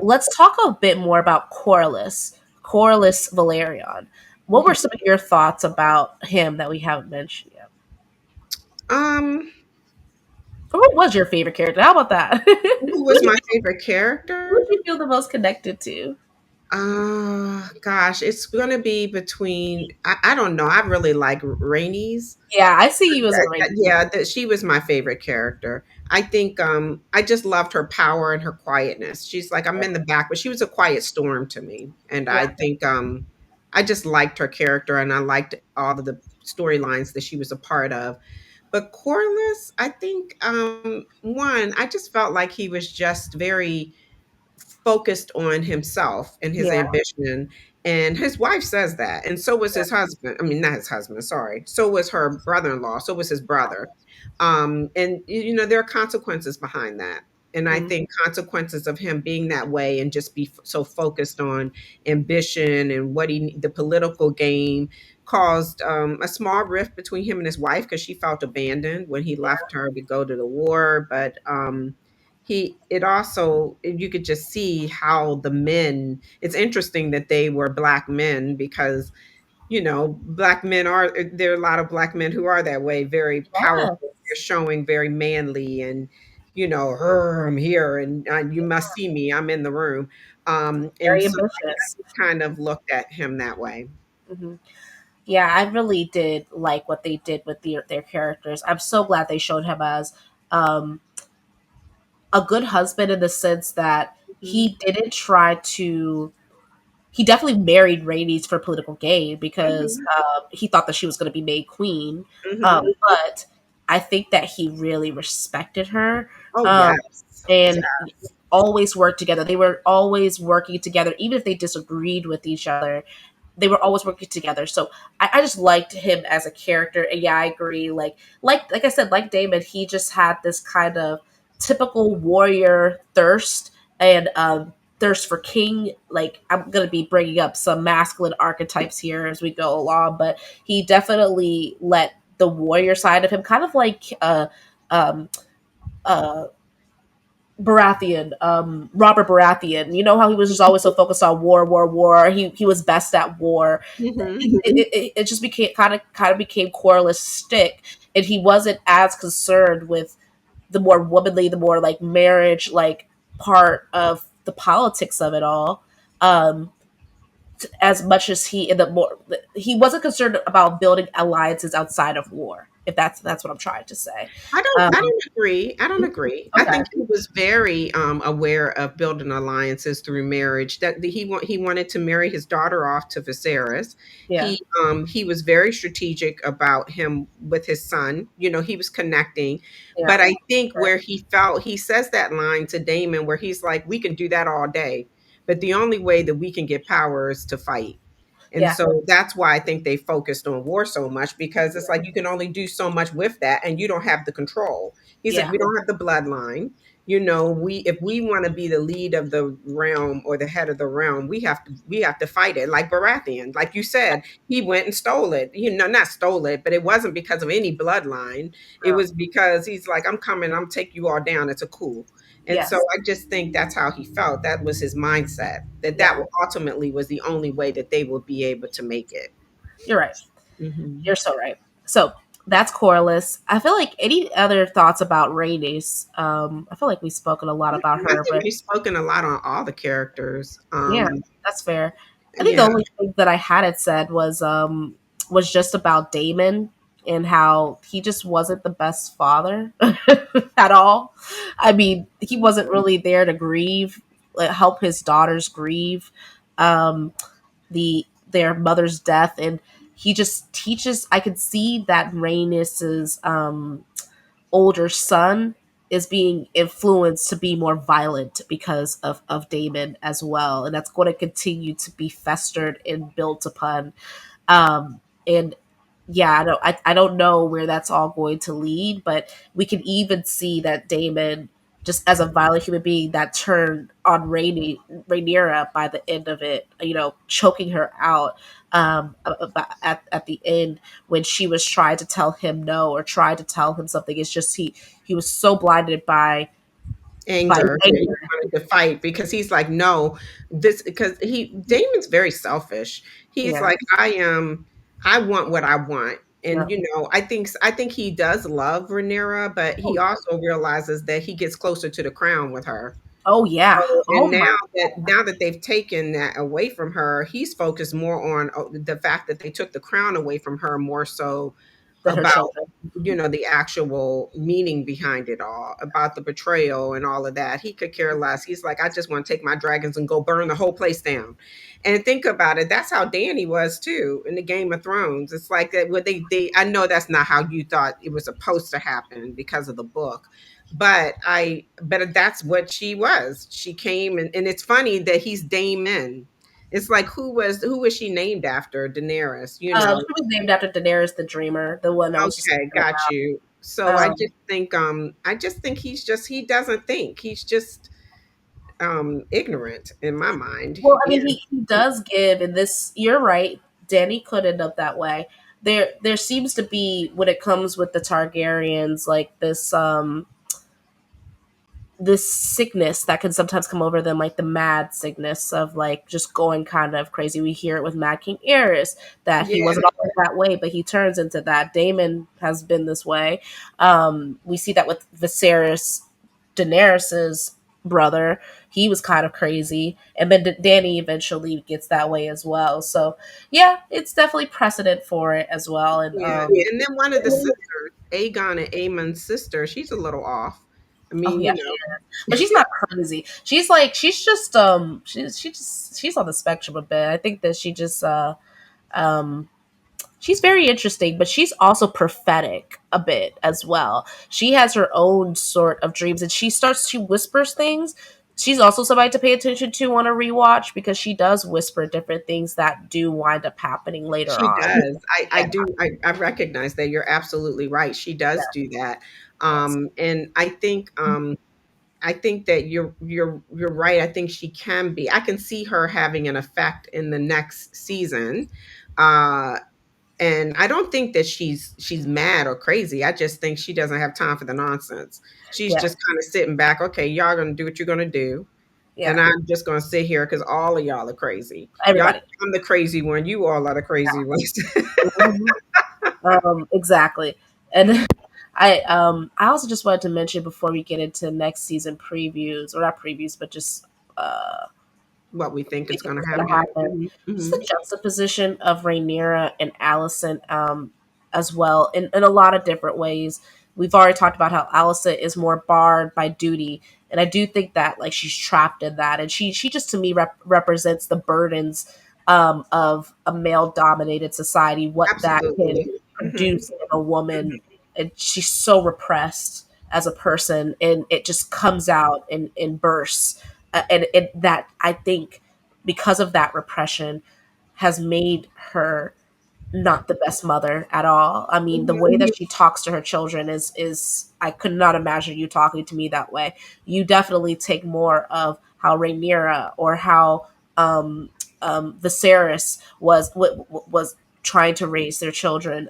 let's talk a bit more about Corlys Valerion. What were Mhm. some of your thoughts about him that we haven't mentioned yet? Um, Or what was your favorite character? How about that? who who, was did my you, favorite who character? did you feel the most connected to? Gosh, it's gonna be between. I don't know. I really like Rainey's. Yeah, I see you as a Rainy. Yeah, that she was my favorite character. I think I just loved her power and her quietness. She's like I'm in the back, but she was a quiet storm to me. And Yeah. I think I just liked her character and I liked all of the storylines that she was a part of. But Corliss, I think one, I just felt like he was just very focused on himself and his Yeah. ambition. And his wife says that, and so was his husband. I mean, not his husband, sorry. So was her brother-in-law. So was his brother. And there are consequences behind that. And I Mhm. think consequences of him being that way and just be so focused on ambition and the political game caused a small rift between him and his wife because she felt abandoned when he left her to go to the war. But it also, you could just see how the men, it's interesting that they were black men because black men there are a lot of black men who are that way, very powerful. They're showing very manly and, "Her, I'm here and you must see me. I'm in the room." And Very so ambitious. I kind of looked at him that way. Hmm. Yeah, I really did like what they did with their characters. I'm so glad they showed him as um, a good husband in the sense that Mhm. he didn't try to. He definitely married Rhaenys for political gain because Mhm. he thought that she was going to be made queen. Mhm. But I think that he really respected her, Oh, um, yes. and Yes. always worked together. They were always working together, even if they disagreed with each other. They were always working together. So I just liked him as a character. And yeah, I agree. Like I said, like Damon, he just had this kind of typical warrior thirst and thirst for king. Like I'm gonna be bringing up some masculine archetypes here as we go along, but he definitely let the warrior side of him, kind of like um, uh, Baratheon, Robert Baratheon. You know how he was just always so focused on war, war, war. He was best at war. Mhm. It just became kind of became Corlys' stick, and he wasn't as concerned with the more womanly, the more like marriage like part of the politics of it all. Um, as much as he wasn't concerned about building alliances outside of war. If that's what I'm trying to say. I Um, don't agree. I don't agree. I okay. think he was very aware of building alliances through marriage. He wanted to marry his daughter off to Viserys. Yeah. He was very strategic about him with his son. He was connecting. Yeah. But I think Right. where he says that line to Damon where he's like, "We can do that all day, but the only way that we can get power is to fight." And Yeah. so that's why I think they focused on war so much because it's like you can only do so much with that and you don't have the control. He's like, Yeah. we don't have the bloodline. We if we want to be the lead of the realm or the head of the realm, we have to fight it. Like Baratheon, like you said, he went and stole it. Not stole it, but it wasn't because of any bloodline. It No. was because he's like, I'm coming, I'm take you all down. It's a coup. And so Yes. I just think that's how he felt. That was his mindset. That Yeah. ultimately was the only way that they would be able to make it. You're right. Mhm. You're so right. So that's Corliss. I feel like any other thoughts about Rhaenys? I feel like we've spoken a lot about I her, think but we've spoken a lot on all the characters. yeah, that's fair. I think the Yeah, only thing that I hadn't said was just about Damon and how he just wasn't the best father at all. I mean, he wasn't really there to grieve, help his daughters grieve um, their mother's death, and he just teaches. I could see that Rhaenys's older son is being influenced to be more violent because of Damon as well. And that's going to continue to be festered and built upon. And yeah, I don't know where that's all going to lead, but we can even see that Damon, just as a violent human being, that turned on Rhaenyra by the end of it, choking her out at the end when she was trying to tell him no or tried to tell him something. It's just he was so blinded by anger. Yeah, he anger. wanted to fight because he's like, no, this because Damon's very selfish. He's Yeah. like, I want what I want. Yeah. And I think he does love Rhaenyra, but he also realizes that he gets closer to the crown with her. Oh yeah. And Oh my now that they've taken that away from her, he's focused more on the fact that they took the crown away from her more so than her about children. the actual meaning behind it all, about the betrayal and all of that. He could care less. He's like, I just want to take my dragons and go burn the whole place down. And think about it, that's how Danny was too in the Game of Thrones. It's like that. What they I know that's not how you thought it was supposed to happen because of the book, but that's what she was. She came and it's funny that he's Damon. It's like who was she named after? Daenerys, you know. She was named after Daenerys the Dreamer, the one I was just Okay, talking got you. So about. I just think he doesn't think. He's just ignorant in my mind. Well, I mean, And he does give in this. You're right. Danny could end up that way. There seems to be when it comes with the Targaryens, like this sickness that can sometimes come over them, like the mad sickness of like just going kind of crazy. We hear it with Mad King Aerys that he yeah, wasn't always that way, but he turns into that. Daemon has been this way. We see that with Viserys, Daenerys's brother. He was kind of crazy, and then Danny eventually gets that way as well. So yeah, it's definitely precedent for it as well. And yeah. And then one of the sisters, Aegon and Aemon's sister, she's a little off. I oh mean, yeah, she is. But she's not crazy. She's like she's on the spectrum a bit. I think that um she's very interesting, but she's also prophetic a bit as well. She has her own sort of dreams, and she whispers things. She's also somebody to pay attention to on a rewatch because she does whisper different things that do wind up happening later she on. does. I Yeah, do. I recognize that. You're absolutely right. She does do that. yes. And I think that you're right. I think she can be. I can see her having an effect in the next season. Uh and I don't think that she's mad or crazy. I just think she doesn't have time for the nonsense. She's Yeah, just kind of sitting back. Okay, y'all gonna do what you're gonna do, and yeah. I'm just gonna sit here because all of y'all are crazy. Y'all, Everybody. I'm the crazy one. You all are the crazy ones. Mhm. Exactly. And I also just wanted to mention before we get into next season previews, or not previews, but just uh What we think we is think gonna is going to happen. happen. Just Mhm. the juxtaposition of Rhaenyra and Alicent as well in a lot of different ways. We've already talked about how Alicent is more barred by duty, and I do think that like she's trapped in that, and she just to me represents the burdens of a male dominated society, what that can Absolutely. Mhm. produce in a woman, and she's so repressed as a person, and it just comes out in bursts, and that I think because of that repression has made her not the best mother at all. I mean, the way Mhm. that she talks to her children is I could not imagine you talking to me that way. You definitely take more of how Rhaenyra or how Viserys was trying to raise their children,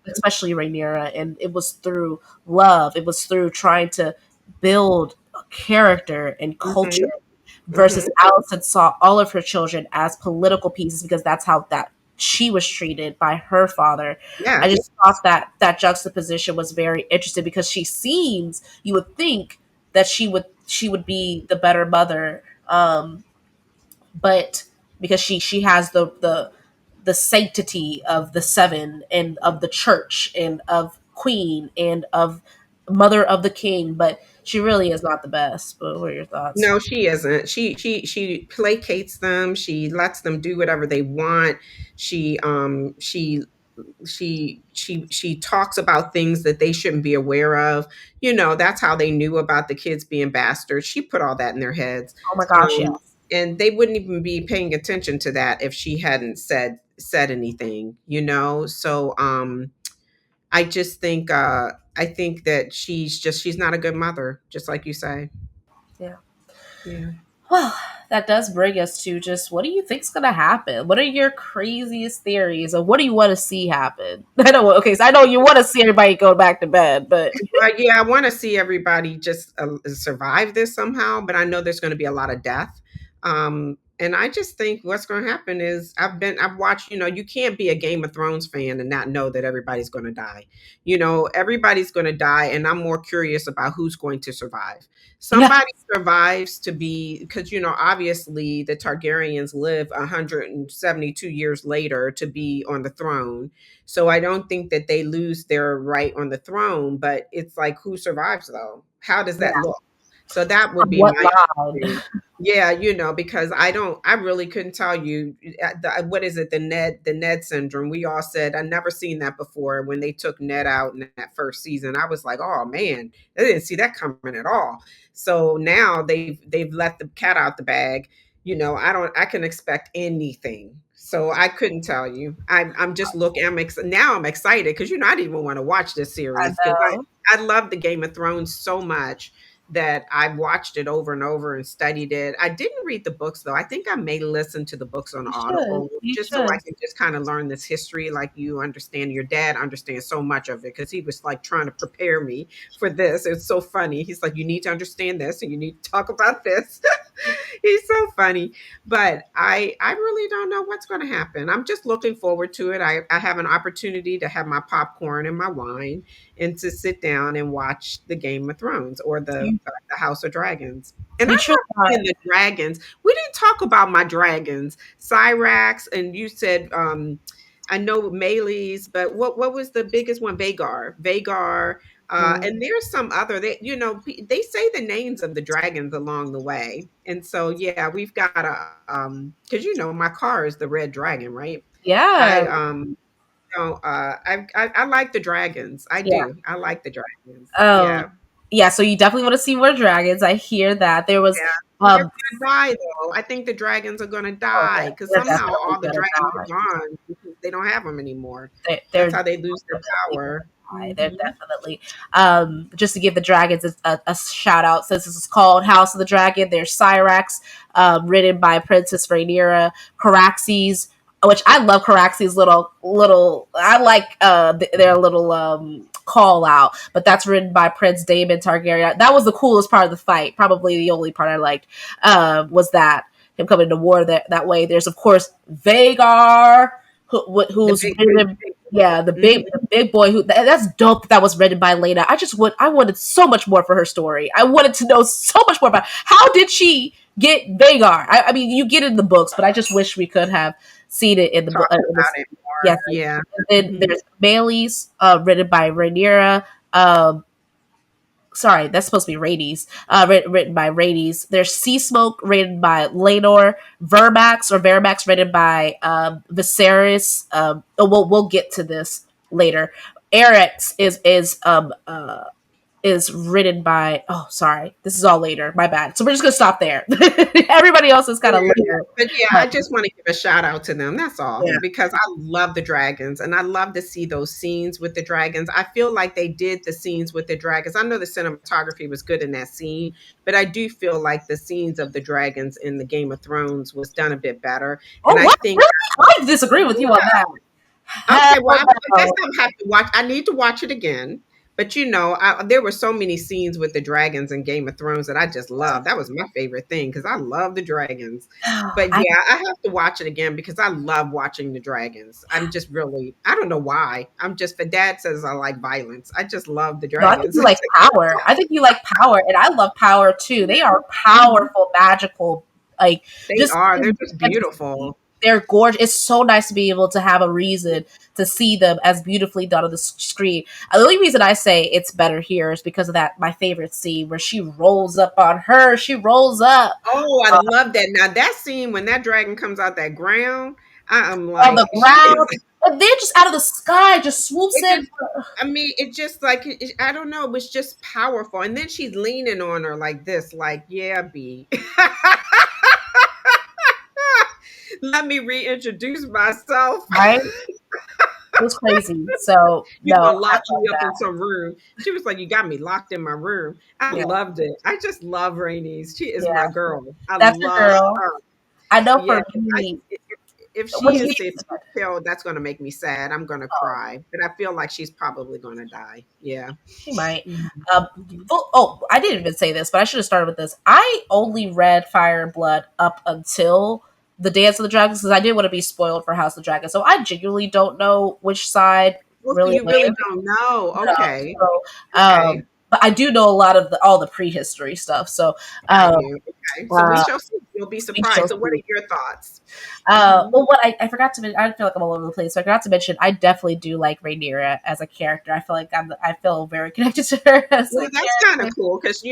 especially Rhaenyra, and it was through love. It was through trying to build a character and culture Mhm. versus Mhm. Allison saw all of her children as political pieces because that's how that she was treated by her father. I Yes. just thought that that juxtaposition was very interesting because she seems you would think that she would be the better mother, but because she has the sanctity of the seven and of the church and of queen and of mother of the king, but she really is not the best. But what are your thoughts? No, she isn't. She placates them. She lets them do whatever they want. She talks about things that they shouldn't be aware of. You know, that's how they knew about the kids being bastards. She put all that in their heads. Oh my gosh, yes. And they wouldn't even be paying attention to that if she hadn't said anything, you know? So I just think I think that she's not a good mother, just like you say. Yeah. Yeah. Well, that does bring us to just what do you think's gonna happen? What are your craziest theories, or what do you want to see happen? I know. Okay, so I know you want to see everybody go back to bed, but Yeah, I want to see everybody just survive this somehow, but I know there's going to be a lot of death. And I just think what's going to happen is I've watched, you know, you can't be a Game of Thrones fan and not know that everybody's going to die. You know, everybody's going to die, and I'm more curious about who's going to survive. yeah, Somebody survives to be, because, you know, obviously the Targaryens live 172 years later to be on the throne, so I don't think that they lose their right on the throne, but it's like who survives though? How does that yeah. look? So that would On be what my line? thing. Yeah, you know, because I really couldn't tell you what is it, the Ned syndrome. We all said I never seen that before when they took Ned out in that first season. I was like, oh man, I didn't see that coming at all. So now they've let the cat out the bag, I can expect anything. So I couldn't tell you. I'm just looking. Now I'm excited because I didn't even want to watch this I series because know. I love the Game of Thrones so much that I watched it over and over and studied it. I didn't read the books though. I think I may listen to the books on You should. Audible You just so I should. can just kind of learn this history. Like you understand, your dad understands so much of it because he was like trying to prepare me for this. It's so funny. He's like, you need to understand this and you need to talk about this. He's so funny. But I really don't know what's going to happen. I'm just looking forward to it. I have an opportunity to have my popcorn and my wine and to sit down and watch the Game of Thrones or the House of Dragons. And I You should love seeing the dragons. We didn't talk about my dragons, Cyrax, and you said I know Melee's, but what was the biggest one? Vagar. And there's some other they say the names of the dragons along the way, and so yeah, we've got a because my car is the red dragon, right? Yeah. I I like the dragons. I Yeah. do. I like the dragons. Um, Yeah, yeah, so you definitely want to see more dragons. I hear that. There was yeah. Well, they're um gonna die though. I think the dragons are gonna oh, die because they're somehow definitely all the gonna dragons die. are gone because they don't have them anymore. They're That's how they lose their definitely power. die. They're Mhm. definitely just to give the dragons a shout out, since this is called House of the Dragon. There's Cyrax, written by Princess Rhaenyra, Caraxes, which I love Caraxes little I like their little call out, but that's written by Prince Daemon Targaryen. That was the coolest part of the fight. Probably the only part I liked was that him coming to war that way. There's of course Vagar, The who's big, written, yeah, the mhm. big boy. That's dope. That was written by Lena. I wanted so much more for her story. I wanted to know so much more about how did she get Vagar. I mean, you get it in the books, but I just wish we could have seen it in the book. Talked about it Yes, more. Yeah. and then Mhm. there's Bailey's, written by Rhaenyra. Sorry, that's supposed to be Rhaenys, written by Rhaenys. There's Sea Smoke, written by Laenor. Vermax, written by Viserys. We'll get to this later. Eryx is written by. Oh, sorry, this is all later. My bad. So we're just gonna stop there. Everybody else is kind of Yeah, later. but yeah, But I just want to give a shout out to them. That's all yeah. because I love the dragons and I love to see those scenes with the dragons. I feel like they did the scenes with the dragons. I know the cinematography was good in that scene, but I do feel like the scenes of the dragons in the Game of Thrones was done a bit better. And Oh, I what? think, Really? I disagree with you on that. okay, well, Hell I guess no. I have to watch. I need to watch it again. But there were so many scenes with the dragons in Game of Thrones that I just love. That was my favorite thing because I love the dragons. But I yeah, I have to watch it again because I love watching the dragons. I'm just really, I don't know why. I'm just, but Dad says I like violence. I just love the No, I think dragons. you like power. I think you like power, and I love power too. They are powerful, magical, like They just are. They're just beautiful. they're gorgeous. It's so nice to be able to have a reason to see them as beautifully done on the screen. The only reason I say it's better here is because of that my favorite scene where she rolls up on her. She rolls up Oh, I love that. Now that scene when that dragon comes out that ground, I am on the like, she is. ground, and then just out of the sky, just swoops It in. just, I mean, it just like I don't know. It was just powerful, and then she's leaning on her like this, like, "Yeah, B, let me reintroduce myself." Right? It was crazy. So You no, gonna I lock love me up in that. some room? She was like, "You got me locked in my room." I Yeah, loved it. I just love Rainey's. She is my yeah. girl. I That's a love girl. her. I know Yeah, for me. if What she do you? is killed, that's gonna make me sad. I'm gonna cry, but I feel like she's probably gonna die. Yeah. She might. Mhm. Um, Mhm. I didn't even say this, but I should have started with this. I only read Fire and Blood up until the Dance of the Dragons because I didn't want to be spoiled for House of the Dragon. So I genuinely don't know which side Well, so really you really wins. don't know. Okay. So, Okay. but I do know a lot of all the prehistory stuff. So, Got um, you. Okay. So we uh, shall see. You'll be we shall surprised. So what see. are your thoughts? Mhm. Well, what I forgot to mention, I feel like I'm all over the place. So I forgot to mention, I definitely do like Rhaenyra as a character. I feel like I feel very connected to her as Well, a that's kind of character. cool because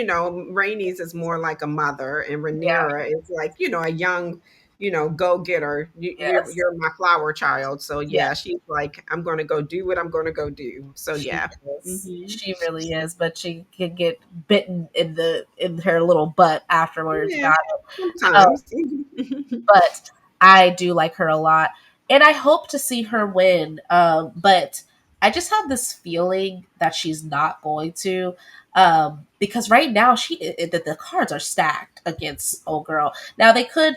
Rainey's is more like a mother, and Yeah, Rhaenyra is like a young. go get her. Yes. You're my flower child. So Yeah. yeah, she's like, I'm gonna go do what I'm gonna go do. So She yeah. is. Hmm. She really is, but she can get bitten in her little butt afterwards. Yeah, Got it. sometimes. But I do like her a lot, and I hope to see her win. But I just have this feeling that she's not going to, because right now the cards are stacked against old girl. Now they could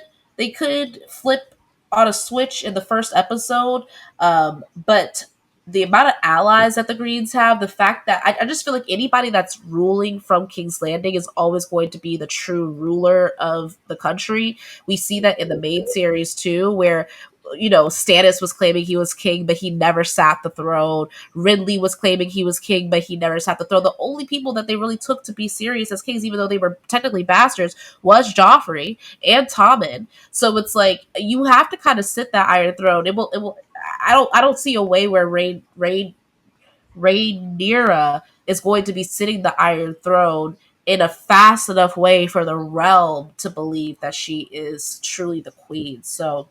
flip on a switch in the first episode, but the amount of allies that the Greens have, the fact that I just feel like anybody that's ruling from King's Landing is always going to be the true ruler of the country. We see that in the main series too, where Stannis was claiming he was king, but he never sat the throne. Ridley was claiming he was king, but he never sat the throne. The only people that they really took to be serious as kings, even though they were technically bastards, was Joffrey and Tommen. So it's like you have to kind of sit that Iron Throne. It will. I don't see a way where Rhaenyra is going to be sitting the Iron Throne in a fast enough way for the realm to believe that she is truly the queen. So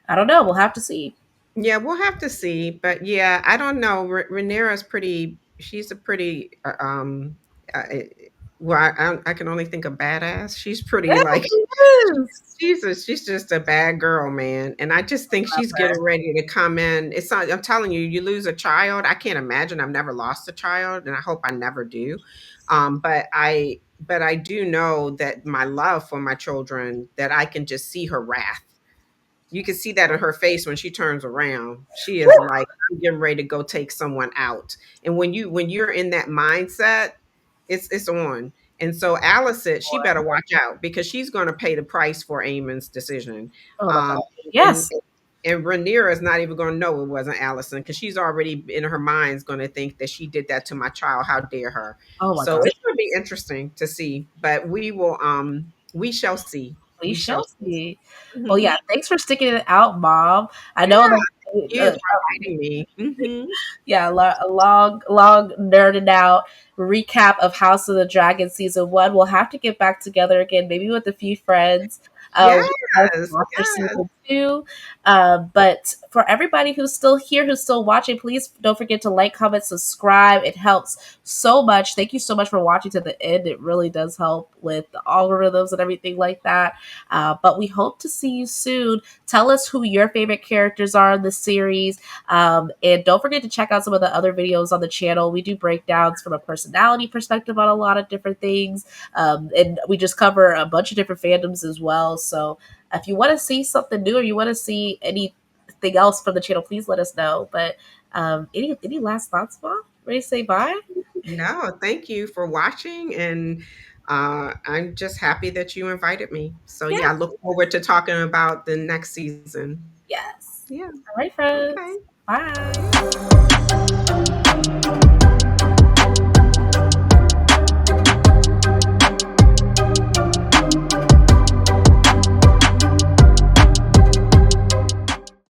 I don't know. We'll have to see. Yeah, we'll have to see. But yeah, I don't know. Rhaenyra's pretty. She's a pretty. Uh, well, I can only think of badass. She's pretty Yes, like she is. she's just a bad girl, man. And I just think Love she's her. getting ready to come in. It's not, I'm telling you, you lose a child. I can't imagine. I've never lost a child, and I hope I never do. But I do know that my love for my children, that I can just see her wrath. You can see that in her face when she turns around. She is like, I'm getting ready to go take someone out. And when you're in that mindset, it's on. And so Alice said she better watch out because she's going to pay the price for Eamon's decision. Oh my god. Um, and Yes. and Rhaenyra is not even going to know it wasn't Allison because she's already in her mind's going to think that she did that to my child. How dare her? Oh my So god. it's going to be interesting to see. But we shall see. We We shall shall see. see. Well, Mhm. yeah. Thanks for sticking it out, Mom. I Yeah, know that. thank you for inviting me. Mhm. Yeah, a long nerded out recap of House of the Dragon season one. We'll have to get back together again, maybe with a few friends. Yes, For yes. season two. But for everybody who's still here, who's still watching, please don't forget to like, comment, subscribe. It helps so much. Thank you so much for watching to the end. It really does help with the algorithms and everything like that. But we hope to see you soon. Tell us who your favorite characters are in the series. And don't forget to check out some of the other videos on the channel. We do breakdowns from a personality perspective on a lot of different things. And we just cover a bunch of different fandoms as well. So if you want to see something new or you want to see anything else from the channel, please let us know. But any last thoughts, Mom? Ready to say bye? No, thank you for watching, and I'm just happy that you invited me. So Yeah. yeah, I look forward to talking about the next season. Yes. Yeah. All right, friends. Okay. Bye.